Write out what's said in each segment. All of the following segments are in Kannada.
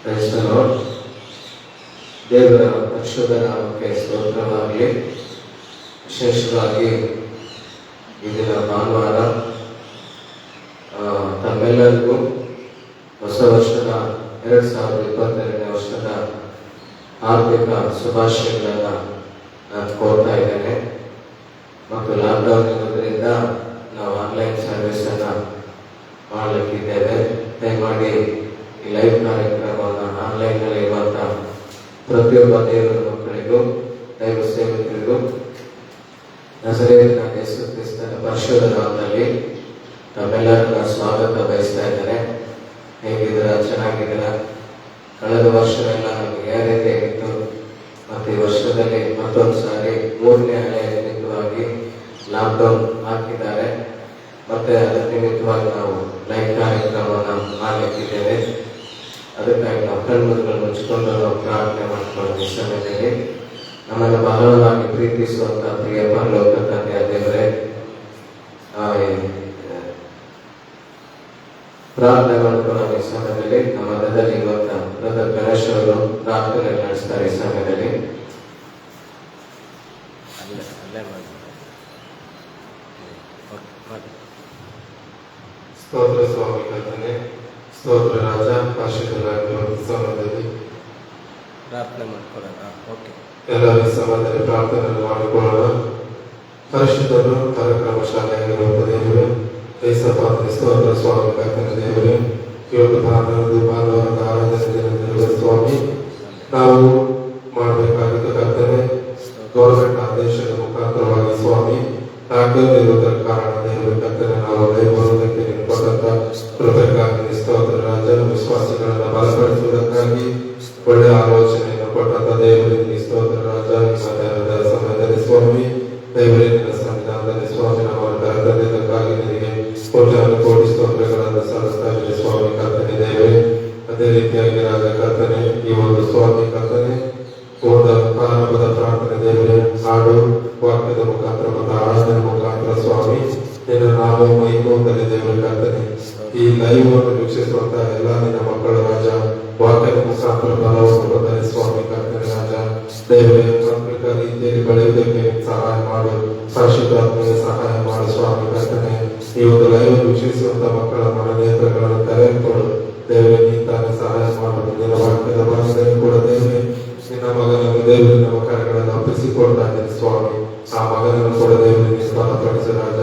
Price the Lord. ದೇವರ ಪರಿಶುದ್ಧ ನಾಮಕ್ಕೆ ಸ್ತೋತ್ರವಾಗಲಿ. ವಿಶೇಷವಾಗಿ ಈ ದಿನ ಭಾನುವಾರ ತಮ್ಮೆಲ್ಲರಿಗೂ ಹೊಸ ವರ್ಷದ 2022ನೇ ವರ್ಷದ ಹಾರ್ದಿಕ ಶುಭಾಶಯಗಳನ್ನು ನಾನು ಕೋರ್ತಾ ಇದ್ದೇನೆ. ಮತ್ತು ಲಾಕ್ಡೌನ್ ಇರೋದ್ರಿಂದ ನಾವು ಆನ್ಲೈನ್ ಸರ್ವಿಸನ್ನು ಮಾಡಲಿಕ್ಕಿದ್ದೇವೆ. ದಯಮಾಡಿ ಈ ಲೈವ್ ಕಾರ್ಯಕ್ರಮವನ್ನು ಆನ್ಲೈನ್ನಲ್ಲಿ ಇರುವಂಥ ಪ್ರತಿಯೊಬ್ಬ ದೇವರ ಮಕ್ಕಳಿಗೂ ದೈವ ಸೇವಕರಿಗೂ ನಜರೇತಿನ ಯೇಸು ಕ್ರಿಸ್ತನ ಪರಿಶುದ್ಧ ನಾಮದಲ್ಲಿ ತಮ್ಮೆಲ್ಲರನ್ನ ಸ್ವಾಗತ ಬಯಸ್ತಾ ಇದ್ದಾರೆ. ಹೇಗಿದ್ದೀರಾ? ಚೆನ್ನಾಗಿದ್ದೀರಾ? ಕಳೆದ ವರ್ಷವೆಲ್ಲ ನಮಗೆ ಯಾವ ರೀತಿಯಾಗಿತ್ತು ಮತ್ತು ಈ ವರ್ಷದಲ್ಲಿ ಮತ್ತೊಂದು ಸಾರಿ 3ನೇ ಅಲೆಯ ನಿಮಿತ್ತವಾಗಿ ಲಾಕ್ಡೌನ್ ಹಾಕಿದ್ದಾರೆ. ಮತ್ತೆ ಅದರ ನಿಮಿತ್ತವಾಗಿ ನಾವು ಲೈವ್ ಕಾರ್ಯಕ್ರಮವನ್ನು ಮಾಡಲಿಕ್ಕಿದ್ದೇವೆ. ಅದಕ್ಕಾಗಿ ನಾವು ಕಣ್ಮುರುಗಳು ಮುಚ್ಚಿಕೊಂಡು ನಾವು ಪ್ರಾರ್ಥನೆ ಮಾಡಿಕೊಳ್ಳೋದು. ಈ ಸಮಯದಲ್ಲಿ ನಮ್ಮನ್ನು ಬಹಳವಾಗಿ ಪ್ರೀತಿಸುವಂತ ಪ್ರಿಯ ಪರಲೋಕ ತಂದೆಯ ದೇವರೇ, ಪ್ರಾರ್ಥನೆ ಮಾಡಿಕೊಳ್ಳೋ ಈ ಸಮಯದಲ್ಲಿ ನಮ್ಮ ಮಧ್ಯದಲ್ಲಿ ಇರುವಂತ ಬ್ರದರ್ ಗಣೇಶ್ ಅವರು ಪ್ರಾರ್ಥನೆ ನಡೆಸ್ತಾರೆ. ಈ ಸಮಯದಲ್ಲಿ ಸ್ತೋತ್ರ ಸ್ವಾಮಿ ಕರ್ತನೆ, ಸ್ತೋತ್ರ ರಾಜ. ಪರಿಶುದ್ಧರಾಗಿರುವ ಸಮಯದಲ್ಲಿ ಪ್ರಾರ್ಥನೆ ಮಾಡಿಕೊಳ್ಳೋಣ. ಓಕೆ, ಎಲ್ಲರ ಸಮಯದಲ್ಲಿ ಪ್ರಾರ್ಥನೆ ಮಾಡಿಕೊಳ್ಳೋಣ. ಪರಿಶುದ್ಧರು ಕಾರ್ಯಕ್ರಮ ಶಾಲೆಯಾಗಿರುವ ದೇವರೇ, ಏಸಪಾತ್ರೆ ಸ್ತೋತ್ರ ಸ್ವಾಮಿ ಕರ್ತನೆ ದೇವರೇ, ಇವತ್ತು ಭಾನುವಾರದ ಆರಾಧನೆ ದಿನದಲ್ಲಿರುವ ಸ್ವಾಮಿ, ನಾವು ಮಾಡಬೇಕಾಗಿದ್ದ ಕರ್ತನೆ ಗೌರ್ಮೆಂಟ್ ಆದೇಶದ ಮುಖಾಂತರವಾಗಿ ಸ್ವಾಮಿ ಲಾಕ್ಡೌನ್ ಇರುವುದರ ಕಾರಣ ದೇವರ ಕರ್ತನೆ ನಾವು ಬರುವುದಕ್ಕೆ ಕೊಟ್ಟಂತ ಕೃಪೆಗಾಗಿ ಸ್ತೋತ್ರ ರಾಜ. ವಿಶ್ವಾಸಿಗಳನ್ನ ಬಲಪಡಿಸುವುದಕ್ಕಾಗಿ ಒಳ್ಳೆಯ ಆಲೋಚನೆಯನ್ನು ಕೊಟ್ಟಂತ ದೇವರಿಗೆ ಸ್ತೋತ್ರ ರಾಜ. ನಿಮ್ಮ ಸಮಯದಲ್ಲಿ ಸ್ವಾಮಿ ದೇವರಿನ ಸಂವಿಧಾನದಲ್ಲಿ ಸ್ವಾಮಿ ನಮ್ಮ ಕರ್ತವ್ಯದಕ್ಕಾಗಿ ನಿನಗೆ ಕೋಟಿ ಸ್ತೋತ್ರಗಳನ್ನು ಸಲ್ಲಿಸ್ತಾ ಇದ್ದೇವೆ ಸ್ವಾಮಿ ಕರ್ತನೆ ದೇವರೇ. ಅದೇ ರೀತಿಯಾಗಿ ರಾಜ ಕರ್ತನೆ ಈ ಒಂದು ಸ್ವಾಮಿ ಕರ್ತನೆ ಪ್ರಾರಂಭದ ಪ್ರಾರ್ಥನೆ ದೇವರೇ, ಹಾಡು ವಾಕ್ಯದ ಮುಖಾಂತರ ಮತ್ತು ಆರಾಧನೆ ಮುಖಾಂತರ ಸ್ವಾಮಿ ನಿನ್ನ ನಾಮ ಮಹಿಮೋದಲ್ಲಿ ದೇವರ ಕರ್ತನೆ ಈ ಲೈವ್ ಅನ್ನು ವೀಕ್ಷಿಸುವಂತ ಎಲ್ಲ ನಿನ್ನ ಮಕ್ಕಳ ರಾಜ ವಾಕ್ಯದ ಮುಖಾಂತರ ಬಲವನ್ನು ಬಂದರೆ ಸ್ವಾಮಿ ಕರ್ತನೆ ರಾಜ ದೇವರೇ, ತಾಂತ್ರಿಕ ರೀತಿಯಲ್ಲಿ ಬೆಳೆಯುವುದಕ್ಕೆ ಸಹಾಯ ಮಾಡು, ಪರಿಶುದ್ಧಾತ್ಮಕ್ಕೆ ಸಹಾಯ ಮಾಡು ಸ್ವಾಮಿ ಕರ್ತನೆ. ಈ ಒಂದು ಲೈವ್ ವೀಕ್ಷಿಸುವಂತ ಮಕ್ಕಳ ಮನನೇತ್ರಗಳನ್ನು ತೆರೆದುಕೊಡು ದೇವರೇ, ನೀ ತಾನೇ ಸಹಾಯ ಮಾಡುವುದು. ನಿನ್ನ ವಾಕ್ಯದ ಭಾಗದಲ್ಲಿ ಕೂಡ ದೇವರೇ ನಿನ್ನ ಮಗನನ್ನು ದೇವರು ನಮ್ಮ ಕಾರ್ಯಗಳನ್ನು ಅಪ್ಪಿಸಿಕೊಡ್ತಾ ಇದ್ದೇನೆ ಸ್ವಾಮಿ. ಆ ಮಗನನ್ನು ಕೂಡ ದೇವರಿಗೆ ಬಲಪಡಿಸ ರಾಜ.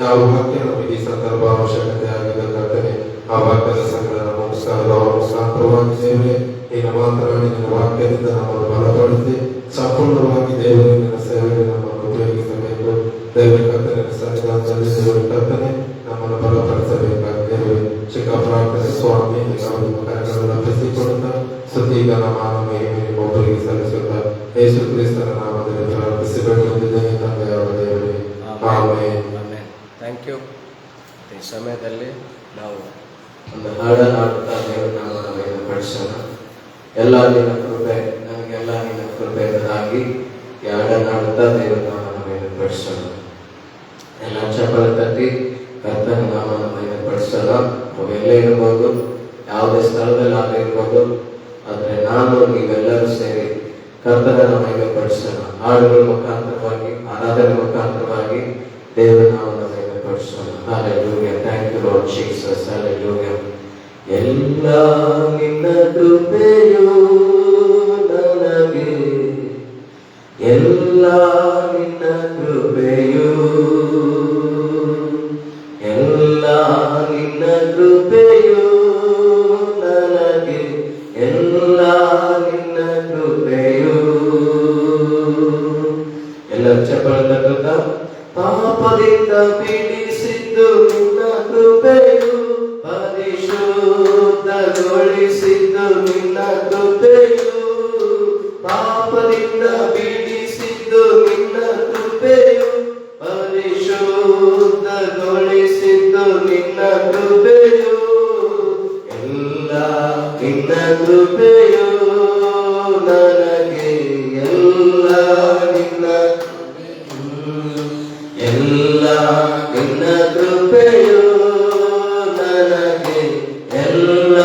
ಯಾವ ವಾಕ್ಯ ನಮಗೆ ಈ ಸಂದರ್ಭ ಅವಶ್ಯಕತೆ ಆಗಿದೆ ಕರ್ತನೆ, ಆ ವಾಕ್ಯದ ಸಂಗ್ರಹ ಮುಖಾಂತರವಾಗಿ ದೇವರೇ ನೀನು ಮಾತನಾಡಿ ನಿನ್ನ ವಾಕ್ಯದಿಂದ ನಮ್ಮನ್ನು ಬಲಪಡಿಸಿ ಸಂಪೂರ್ಣವಾಗಿ ದೇವರು ನಿನ್ನ ಸೇವೆಗೆ ನಮ್ಮನ್ನು ಉಪಯೋಗಿಸಬೇಕು. ದೇವರ ಕರ್ತನೆ ಸನ್ನಿಧಾನದಲ್ಲಿ ದೇವರ ಕರ್ತನೆ ನಮ್ಮನ್ನು ಬಲಪಡಿಸಬೇಕಾಗಿದೆ. ಚಿಕ್ಕ ಪ್ರಾರ್ಥನೆ ಸ್ವಾಮಿ ನಿಮ್ಮ ಕಾರ್ಯಗಳನ್ನು ಅಪ್ಪಿಸಿಕೊಡುತ್ತಾ ಸ್ತುತಿಗ ಮಾನ ಮಹಿಮೆ ಒಬ್ಬರಿಗೆ ಸಲ್ಲಿಸುತ್ತಾ ಯೇಸು ಕ್ರಿಸ್ತನ ನಾಮದಲ್ಲಿ ಪ್ರಾರ್ಥಿಸಿಕೊಂಡಿದ್ದೇನೆ ತಂದೆಯಾದ ದೇವರೇ, ಆಮೆನ್. Thank you. ಈ ಸಮಯದಲ್ಲಿ ನಾವು ಒಂದು ಹಾಡನ್ನು ಹಾಡುತ್ತಾ ದೇವರ ನಾಮವನ್ನು ಪಡಿಸೋಣ. ಎಲ್ಲ ನಿನ್ನ ಕೃಪೆ ನಮಗೆಲ್ಲ ನಿನ್ನ ಕೃಪೆಯಿಂದಾಗಿ ಈ ಹಾಡನ್ನು ಹಾಡುತ್ತಾ ದೇವರ ನಾಮವನ್ನು ಪಡಿಸೋಣ. ಎಲ್ಲ ಚಪ್ಪಲ ತಟ್ಟಿ ಕರ್ತನ ನಾಮವನ್ನು ಪಡಿಸೋಣ. ನಾವೆಲ್ಲೇ ಇರ್ಬೋದು, ಯಾವುದೇ ಸ್ಥಳದಲ್ಲಿ ಆಗಿರ್ಬೋದು, ಆದರೆ ನಾನು ನೀವೆಲ್ಲರೂ ಸೇರಿ ಕರ್ತನ ನಾಮವನ್ನು ಪಡಿಸೋಣ. ಹಾಡುಗಳ ಮುಖಾಂತರವಾಗಿ, ಆರಾಧನೆ ಮುಖಾಂತರವಾಗಿ ದೇವರ ನಾಮವನ್ನು ಪಡಿಸೋಣ. Hallelujah. Thank you Lord Jesus. Hallelujah. ಎಲ್ಲ ನಿನ್ನ ಕೃಪೆಯು ನನಗೆ, ಎಲ್ಲ ನಿನ್ನ ಕೃಪೆಯು, ಎಲ್ಲ ನಿನ್ನ ಕೃಪೆಯು ನನಗೆ, ಎಲ್ಲ ನಿನ್ನ ಕೃಪೆಯು. ಎಲ್ಲ ಚಪ್ಪಳ ತಟ್ಟುತ್ತಾ ಪಾಪದಿಂದ ಬಿಡಿಸಿದ್ದು ನಿನ್ನ ಕೃಪೆಯು, ಪರಿಶುದ್ಧಗೊಳಿಸಿದ್ದು ನಿನ್ನ ಕೃಪೆಯು, ಪಾಪದಿಂದ ಬಿಡಿಸಿದ್ದು ನಿನ್ನ ಕೃಪೆಯು, ಪರಿಶುದ್ಧಗೊಳಿಸಿದ್ದು ನಿನ್ನ ಕೃಪೆಯು. ಎಲ್ಲ ನಿನ್ನ ಕೃಪೆಯು ನನಗೆ, ಎಲ್ಲ ನಿನ್ನ, ಎಲ್ಲ ನಿನ್ನ ಕೃಪೆಯು ನನಗೆ, ಎಲ್ಲ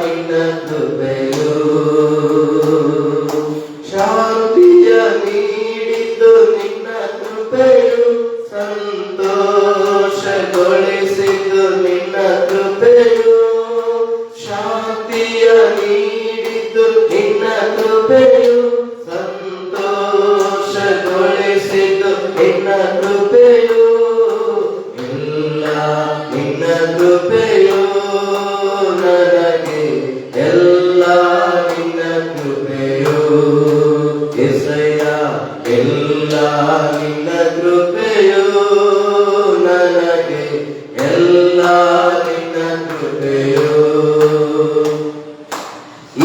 ನಿನ್ನ ಕೃಪೆಯು. ನೀಡಿದ್ದು ನಿನ್ನ ಕೃಪೆಯು, ಸಂತೋಷಗೊಳಿಸಿದ್ದು ನಿನ್ನ ಕೃಪೆಯು, ಎಲ್ಲ ನಿನ್ನ ಕೃಪೆಯು ನನಗೆ, ಎಲ್ಲ ನಿನ್ನ ಕೃಪೆಯು యేసయ్య, ಎಲ್ಲ ನಿನ್ನ ಕೃಪೆಯು ನನಗೆ, ಎಲ್ಲ ನಿನ್ನ ಕೃಪೆಯು.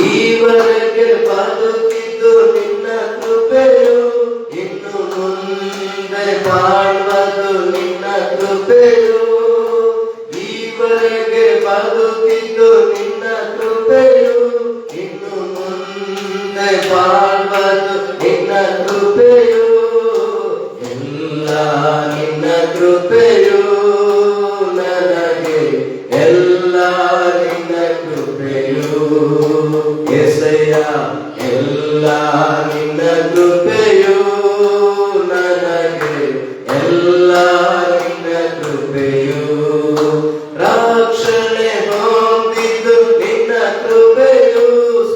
ಈವರೆಗೆ ಬದುಕಿದ್ದು ನಿನ್ನ ಕೃಪೆಯು, ಇನ್ನು ಮುಂದೆ ಬಾಳುವುದು ನಿನ್ನ ಕೃಪೆಯು. ಈವರೆಗೆ ಬದುಕಿದ್ದು ನಿನ್ನ ಕೃಪೆಯು, ಇನ್ನು ಮುಂದೆ ಬಾಳುವುದು ನಿನ್ನ ಕೃಪೆಯು, ಎಲ್ಲ ನಿನ್ನ ಕೃಪೆಯು ನನಗೆ, ಎಲ್ಲ ನಿನ್ನ ಕೃಪೆಯು యేసయ్య, ಎಲ್ಲ ನಿನ್ನ ಕೃಪೆಯು ನನಗೆ, ಎಲ್ಲ ನಿನ್ನ ಕೃಪೆಯು. ರಕ್ಷಣೆ ಹೊಂದಿದ್ದು ನಿನ್ನ ಕೃಪೆಯು,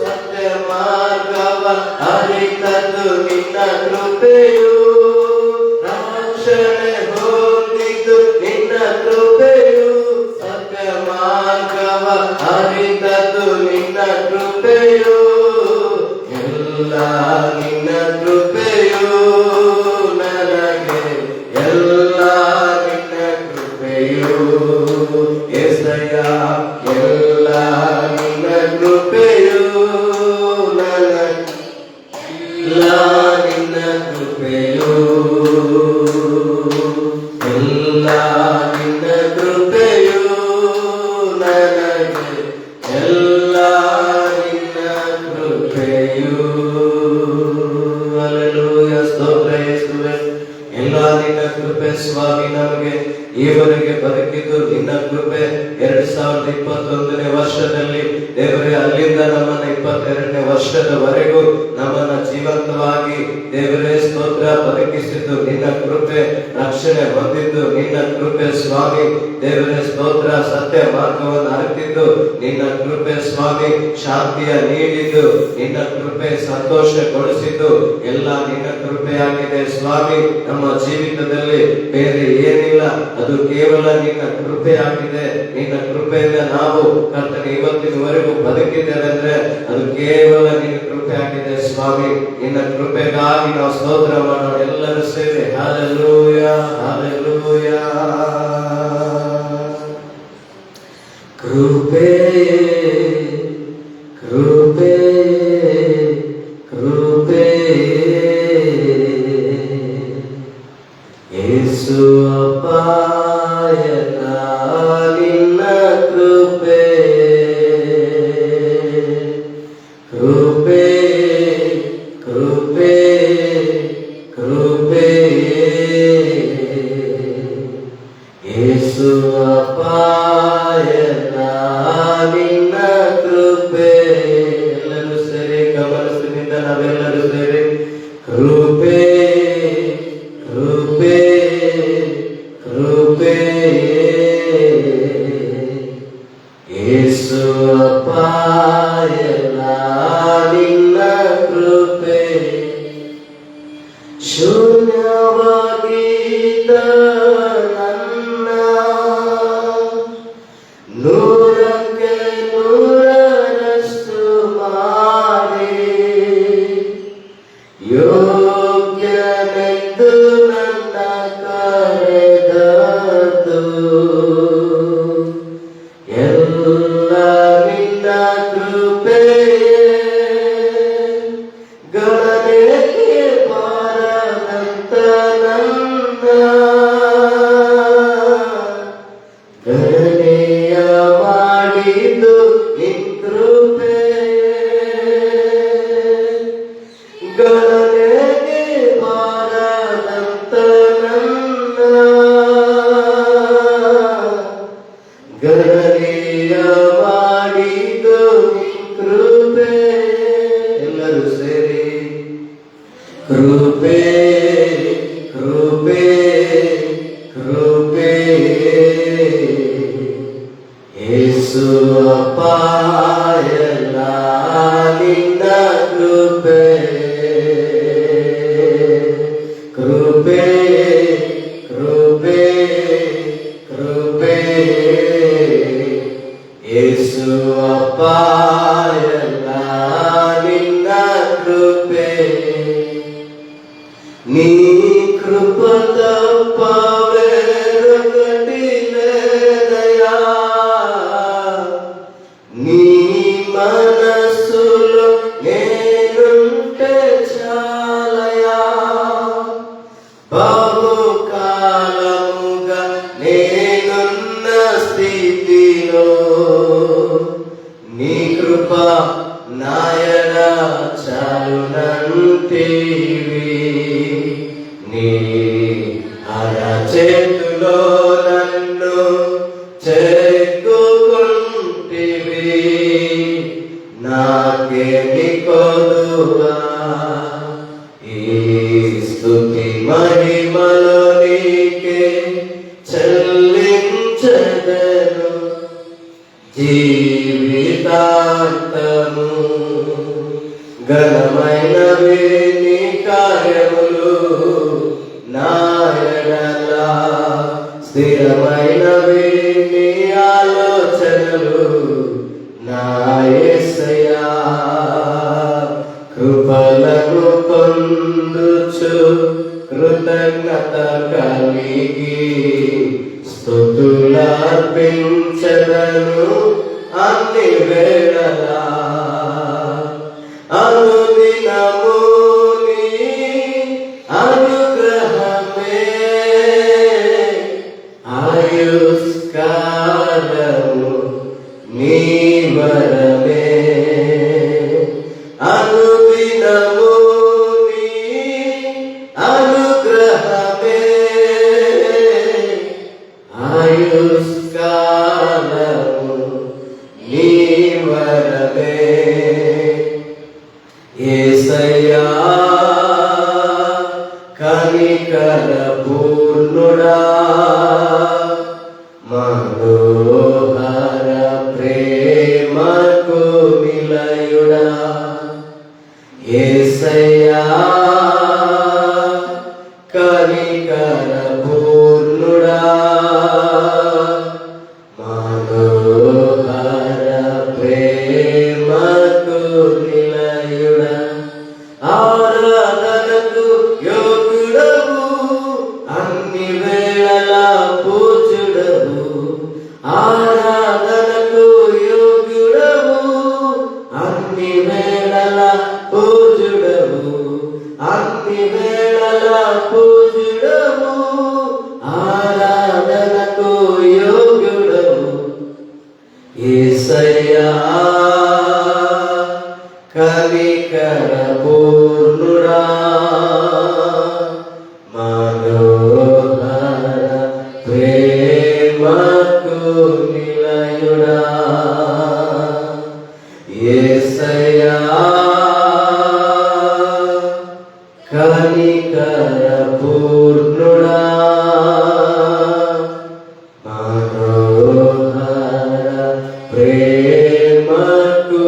ಸತ್ಯ ಮಾರ್ಗವ ಅರಿತದ್ದು ನಿನ್ನ ಕೃಪೆಯು. ರಕ್ಷಣೆ ಹೊಂದಿದ್ದು ನಿನ್ನ ಕೃಪೆಯು, ಸತ್ಯ ಮಾರ್ಗವ ಅರಿತದ್ದು ನಿನ್ನ ಕೃಪೆಯು, ಎಲ್ಲ ನಿನ್ನ ಕೃಪೆಯು ನನಗೆ, ಎಲ್ಲ ನಿನ್ನ ಕೃಪೆಯು యేసయ్య, ಎಲ್ಲ ನಿನ್ನ ಕೃಪೆಯು ನನಗೆ, ಎಲ್ಲ ನಿನ್ನ ಕೃಪೆಯು, ಎಲ್ಲ ನಿನ್ನ ಕೃಪೆಯು ನನಗೆ, ಎಲ್ಲ ನಿನ್ನ ಕೃಪೆಯು. ಹಲ್ಲೆಲೂಯಾ, ಸ್ತೋತ್ರ ಯೇಸುವೇ. ಎಲ್ಲ ನಿನ್ನ ಕೃಪೆ ಸ್ವಾಮಿ, ನಮಗೆ ಈವರೆಗೆ ಬದುಕಿದ್ದು ನಿನ್ನ ಕೃಪೆ. 2021ನೇ ವರ್ಷದಲ್ಲಿ ದೇವರೇ, ಅಲ್ಲಿಂದ ನಮ್ಮನ್ನ 22ನೇ ವರ್ಷದವರೆಗೂ ನಮ್ಮನ್ನ ಜೀವಂತವಾಗಿ ದೇವರೇ ಸ್ತೋತ್ರ ಬದುಕಿಸಿದ್ದು ನಿನ್ನ ಕೃಪೆ. ರಕ್ಷಣೆ ಹೊಂದಿದ್ದು ನಿನ್ನ ಕೃಪೆ ಸ್ವಾಮಿ, ದೇವರೇ ಸ್ತೋತ್ರ. ಸತ್ಯ ಮಾರ್ಗವನ್ನು ಅರಿತಿದ್ದು ನಿನ್ನ ಕೃಪೆ ಸ್ವಾಮಿ, ಶಾಂತಿಯ ನೀಡಿದ್ದು ನಿನ್ನ ಕೃಪೆ, ಸಂತೋಷಗೊಳಿಸಿದ್ದು ಎಲ್ಲ ನಿನ್ನ ಕೃಪೆಯಾಗಿದೆ ಸ್ವಾಮಿ. ನಮ್ಮ ಜೀವಿತದಲ್ಲಿ ಬೇರೆ ಏನಿಲ್ಲ, ಅದು ಕೇವಲ ನಿನ್ನ ಕೃಪೆಯಾಗಿದೆ. ನಿನ್ನ ಕೃಪೆಯಿಂದ ನಾವು ಕರ್ತನೆ ಇವತ್ತಿನವರೆಗೂ ಬದುಕಿದ್ದೇವೆ ಅಂದ್ರೆ ಅದು ಕೇವಲ ನಿನ್ನ ಕೃಪೆ ಆಗಿದೆ ಸ್ವಾಮಿ. ನಿನ್ನ ಕೃಪೆಗಾಗಿ ನಾವು ಸ್ತೋತ್ರ ಮಾಡೋಣ ಎಲ್ಲರೂ ಸೇರಿ. Hallelujah, hallelujah. ಕೃಪೆ ಕೃಪೆ ಕೃಪೆ ಯೇಸು ಅಪಾಯನ ನಿನ್ನ ಕೃಪೆ, ಕೃಪೆ ಕೃಪೆ ಕೃಪೆ ಯೇಸು ಅಪಾಯನ ನಿನ್ನ ಕೃಪೆ. ಎಲ್ಲರೂ ಸೇರಿ ಗಮನದಿಂದ ನಾವೆಲ್ಲರೂ ಸೇರಿ ಕೃಪೆ ಕೃಪೆ ಕೃಪೆ ಯೇಸು ಅಪಾಯನ ನಿನ್ನ ಕೃಪೆ. ಶೂನ್ಯವಾಗಿದ್ದ ನನ್ನ ನೂರಕ್ಕೆ ನೂರರಷ್ಟು ಮಾಡಿ ಯೋಗ್ಯನೆಂದು ನನ್ನ ಕರೆದದ್ದು ಎಲ್ಲ ನಿನ್ನ ಕೃಪೆಯೇ, ಗಣನೆಗೆ ಬಾರದಂತ ನನ್ನ ಗಣನೆಯ ಮಾಡಿದ್ದು ನಿನ್ ಕೃಪೆ, ಗಣನೆಗೆ ಬಾರದಂತ ನನ್ನ ಗಣನೆಯ ಮಾಡಿದ್ದು ನಿನ್ ಕೃಪೆ. ಎಲ್ಲರೂ ಸೇರಿ ಕೃಪೆ ಕೃಪೆ ಕೃಪೆ ಯೇಸು ಅಪಾಯನ ಎಲ್ಲ ನಿನ್ನ ಕೃಪೆ నీ కృప తప్ప వేరొకటి లేదయా నీ మనసులో నేనుంటే చాలయా బహుకాలముగా నేనున్న స్థితిలో నీ కృప నాయన చాలునంటివి నీ అరచేతులో నన్ను చెక్కుకుంటివి నాకేమి కొదువా ఈ స్తుతి మహిమలో నీకే చెల్లించెదను జీవితాంతము ఘనమైనవి నీ కార్యములు నా ఎడల స్థిరమైనవి నీ ఆలోచనలు నా యేసయ్యా కృపలను పొందుచు కృతజ్ఞత కలిగి స్తుతులర్పించెదను అన్ని వేళలా అనుదినము నీ అనుగ్రహమే ఆయుష్కాలము నీ వరమే అనుదినము నీ అనుగ్రహమే ఆయుష్కాలము నీ వరమే యేసయ్యా కనికర పూర్ణుడా మనోహర ప్రేమకు నిలయుడా యేసయ్యా కనికర పూర్ణుడా మనోహర ప్రేమకు నిలయుడా ఆరాధనకు యోగ్యుడవు అన్ని వేళలా పూజుడవు ఆరాధనకు యోగ్యుడవు అన్ని వేళలా పూజుడవు అన్ని వేళలా పూజుడవు ఆరాధనకు యోగ్యుడవు యేసయ్యా కనికర పూర్ణుడా మనోహర ప్రేమకు నిలయుడా యేసయ్యా కనికర పూర్ణుడా మనోహర ప్రేమకు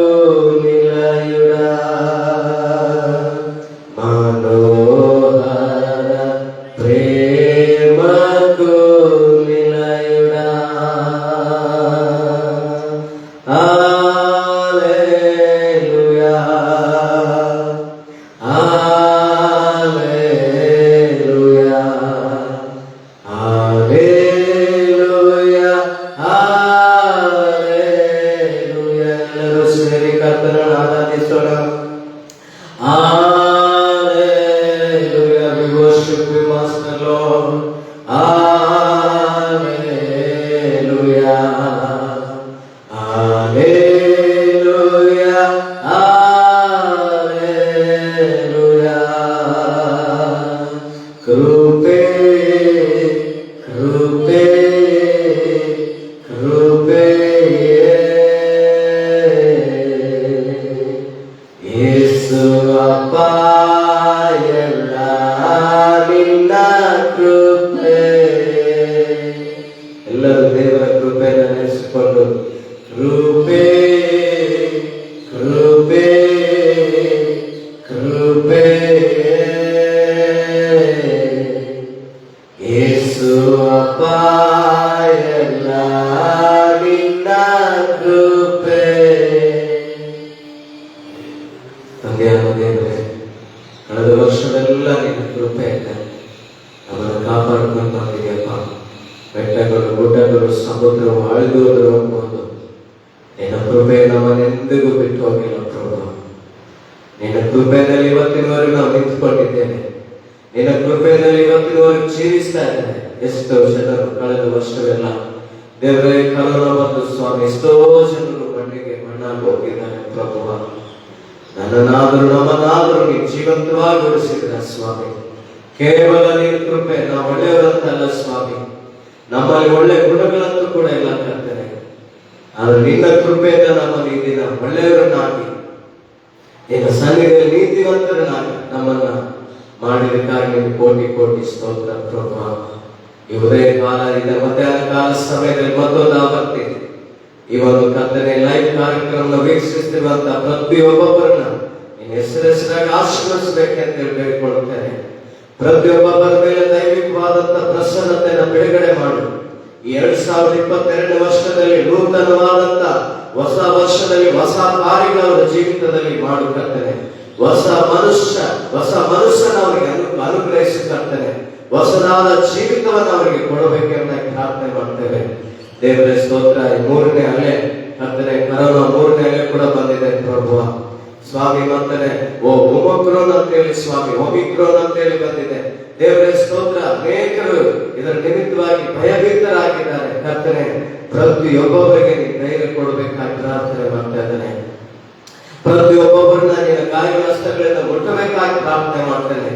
నిలయుడా మనోహర ప్రేమకు నిలయుడా హల్లెలూయా హల్లెలూయా హల్లెలూయా హల్లెలూయా ಎಲ್ಲರೂ ಸೇರಿ ಕರ್ತನನ್ನು ಆರಾಧಿಸೋಣ Hallelujah, we worship you, Master Lord. Hallelujah, Hallelujah, Hallelujah. Krupe, Krupe, Krupe, Yesu apa ಬಿಟ್ಟು ಹೋಗಿಲ್ಲ ಪ್ರಭು. ನಿನ್ನ ಕೃಪೆಯಲ್ಲಿ ಇವತ್ತಿನವರೆಗೂ ನಾವು ನಿಂತುಕೊಂಡಿದ್ದೇವೆ. ನಿನ್ನ ಕೃಪೆಯಲ್ಲಿ ಇವತ್ತಿನವರೆಗೂ ಜೀವಿಸ್ತಾ ಇದ್ದೇವೆ. ಎಷ್ಟೋ ಜನರು ಕಳೆದ ವರ್ಷವೆಲ್ಲ ದೇವರೇ ಕರೋನಾ ಬಂದು ಸ್ವಾಮಿ ಎಷ್ಟೋ ಜನರು ಮಣ್ಣಿಗೆ ಮಣ್ಣಾಗಿ ಹೋಗಿದ್ದಾರೆ ಪ್ರಭುವ. ನನ್ನನ್ನಾದರೂ ನಮ್ಮನ್ನಾದರೂ ನೀವು ಜೀವಂತವಾಗಿ ಉಳಿಸಿದ್ರ ಸ್ವಾಮಿ. ಕೇವಲ ನಿನ್ನ ಕೃಪೆ. ನಾವು ಒಳ್ಳೆಯವರಂತಲ್ಲ ಸ್ವಾಮಿ, ನಮ್ಮಲ್ಲಿ ಒಳ್ಳೆ ಗುಣಗಳಂತೂ ಕೂಡ ಇಲ್ಲ ಕರ್ತನೆ. ಆದ್ರೆ ನಿನ್ನ ಕೃಪೆಯಿಂದ ನಮ್ಮಲ್ಲಿ ಈ ದಿನ ಒಳ್ಳೆಯವರನ್ನಾಗಿ, ನಿನ್ನ ಸನ್ನಿಧಿಯಲ್ಲಿ ನೀತಿವಂತರನ್ನಾಗಿ ನಮ್ಮನ್ನ ಮಾಡಿದಕ್ಕಾಗಿ ನಿನ್ನ ಕೋಟಿ ಕೋಟಿ ಸ್ತೋತ್ರ ಪ್ರಭು. ಈ ಉದಯ ಕಾಲ ಇದೆ, ಮಧ್ಯಾಹ್ನ ಕಾಲ ಸಮಯದಲ್ಲಿ ಮತ್ತೊಂದು ಆವರ್ತಿ ಈ ಒಂದು ಕರ್ತನೆ ಲೈವ್ ಕಾರ್ಯಕ್ರಮ ವೀಕ್ಷಿಸ್ತಿರುವಂತ ಪ್ರತಿಯೊಬ್ಬೊಬ್ಬರನ್ನ ನಿನ್ನ ಹೆಸರಾಗಿ ಆಶೀರ್ವದಿಸಬೇಕಂತ ಹೇಳಿ ಬೇಡಿಕೊಳ್ಳುತ್ತೇನೆ. ಪ್ರತಿಯೊಬ್ಬೊಬ್ಬರ ಮೇಲೆ ದೈವಿಕವಾದಂತ ಪ್ರಸನ್ನತೆಯನ್ನು ಬಿಡುಗಡೆ ಮಾಡು. ಈ 2022 ವರ್ಷದಲ್ಲಿ ನೂತನವಾದಂತ ಹೊಸ ವರ್ಷದಲ್ಲಿ ಹೊಸ ಕಾರ್ಯಗಳು ಅವರ ಜೀವಿತದಲ್ಲಿ ಮಾಡುತ್ತೇನೆ. ಹೊಸ ಮನುಷ್ಯನ ಅವರಿಗೆ ಅನುಗ್ರಹಿಸುತ್ತೇನೆ. ಹೊಸದಾದ ಜೀವಿತವನ್ನು ಅವರಿಗೆ ಕೊಡಬೇಕೆಂಬ ಪ್ರಾರ್ಥನೆ ಮಾಡ್ತೇವೆ. ದೇವರೇ ಸ್ತೋತ್ರ. 3ನೇ ಅಲೆ ಕರ್ತನೆ, ಕರೋನಾ 3ನೇ ಅಲೆ ಕೂಡ ಬಂದಿದೆ ಪ್ರಭು ಸ್ವಾಮಿ. ಮತ್ತೆ ಒಮಿಕ್ರೋನ್ ಅಂತ ಹೇಳಿ ಸ್ವಾಮಿ, ಒಮಿಕ್ರೋನ್ ಅಂತ ಹೇಳಿ ಬಂದಿದೆ. ದೇವರೇ ಸ್ತೋತ್ರ. ಅನೇಕರು ಇದರ ನಿಮಿತ್ತವಾಗಿ ಭಯಭೀತರಾಗಿದ್ದಾರೆ ಕರ್ತನೆ. ಪ್ರತಿಯೊಬ್ಬೊಬ್ಬರಿಗೆ ನೀನು ಧೈರ್ಯ ಕೊಡಬೇಕಾಗಿ ಪ್ರಾರ್ಥನೆ ಮಾಡ್ತಾ ಇದ್ದೇನೆ. ಪ್ರತಿಯೊಬ್ಬೊಬ್ಬರನ್ನ ನಿನ್ನ ಕಾರ್ಯಹಸ್ತಗಳಿಂದ ಮುಟ್ಟಬೇಕಾಗಿ ಪ್ರಾರ್ಥನೆ ಮಾಡ್ತೇನೆ.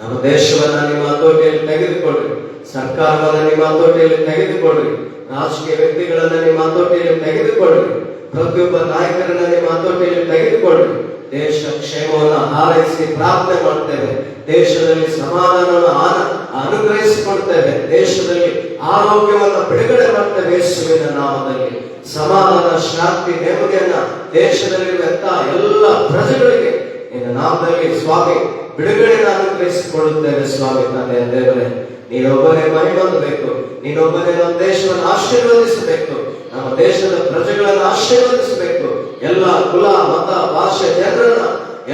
ನಮ್ಮ ದೇಶವನ್ನ ನಿಮ್ಮ ಹತೋಟಿಯಲ್ಲಿ ತೆಗೆದುಕೊಳ್ಳ್ರಿ. ಸರ್ಕಾರವನ್ನ ನಿಮ್ಮ ಹತೋಟಿಯಲ್ಲಿ ತೆಗೆದುಕೊಳ್ಳ್ರಿ. ರಾಜಕೀಯ ವ್ಯಕ್ತಿಗಳನ್ನ ನಿಮ್ಮ ಹತೋಟಿಯಲ್ಲಿ ತೆಗೆದುಕೊಳ್ಳ್ರಿ. ಪ್ರತಿಯೊಬ್ಬ ನಾಯಕರನ್ನ ನಿಮ್ಮ ಹತೋಟಿಯಲ್ಲಿ ತೆಗೆದುಕೊಳ್ಳ್ರಿ. ದೇಶ ಕ್ಷೇಮವನ್ನು ಹಾರೈಸಿ ಪ್ರಾರ್ಥನೆ ಮಾಡ್ತೇವೆ. ದೇಶದಲ್ಲಿ ಸಮಾಧಾನವನ್ನು ಅನುಗ್ರಹಿಸಿಕೊಡ್ತೇವೆ. ದೇಶದಲ್ಲಿ ಆರೋಗ್ಯವನ್ನು ಬಿಡುಗಡೆ ಮಾಡ್ತೇವೆ. ಯೇಸುವಿನ ನಾಮದಲ್ಲಿ ಸಮಾಧಾನ, ಶಾಂತಿ, ನೆಮ್ಮದಿಯನ್ನ ದೇಶದಲ್ಲಿರುವಂತ ಎಲ್ಲ ಪ್ರಜೆಗಳಿಗೆ ನಿನ್ನ ನಾಮದಲ್ಲಿ ಸ್ವಾಮಿ ಬಿಡುಗಡೆಯನ್ನು ಅನುಗ್ರಹಿಸಿಕೊಳ್ಳುತ್ತೇವೆ ಸ್ವಾಮಿ. ತಂದೆ ದೇವರೇ, ನೀನೊಬ್ಬನೇ ಮಹಿಮೆ ಹೊಂದಬೇಕು. ನೀನೊಬ್ಬನೇ ನಮ್ಮ ದೇಶವನ್ನು ಆಶೀರ್ವದಿಸಬೇಕು. ನಮ್ಮ ದೇಶದ ಪ್ರಜೆಗಳನ್ನು ಆಶೀರ್ವದಿಸಬೇಕು. ಎಲ್ಲ ಕುಲ, ಮತ, ಭಾಷೆ ಜನರನ್ನ,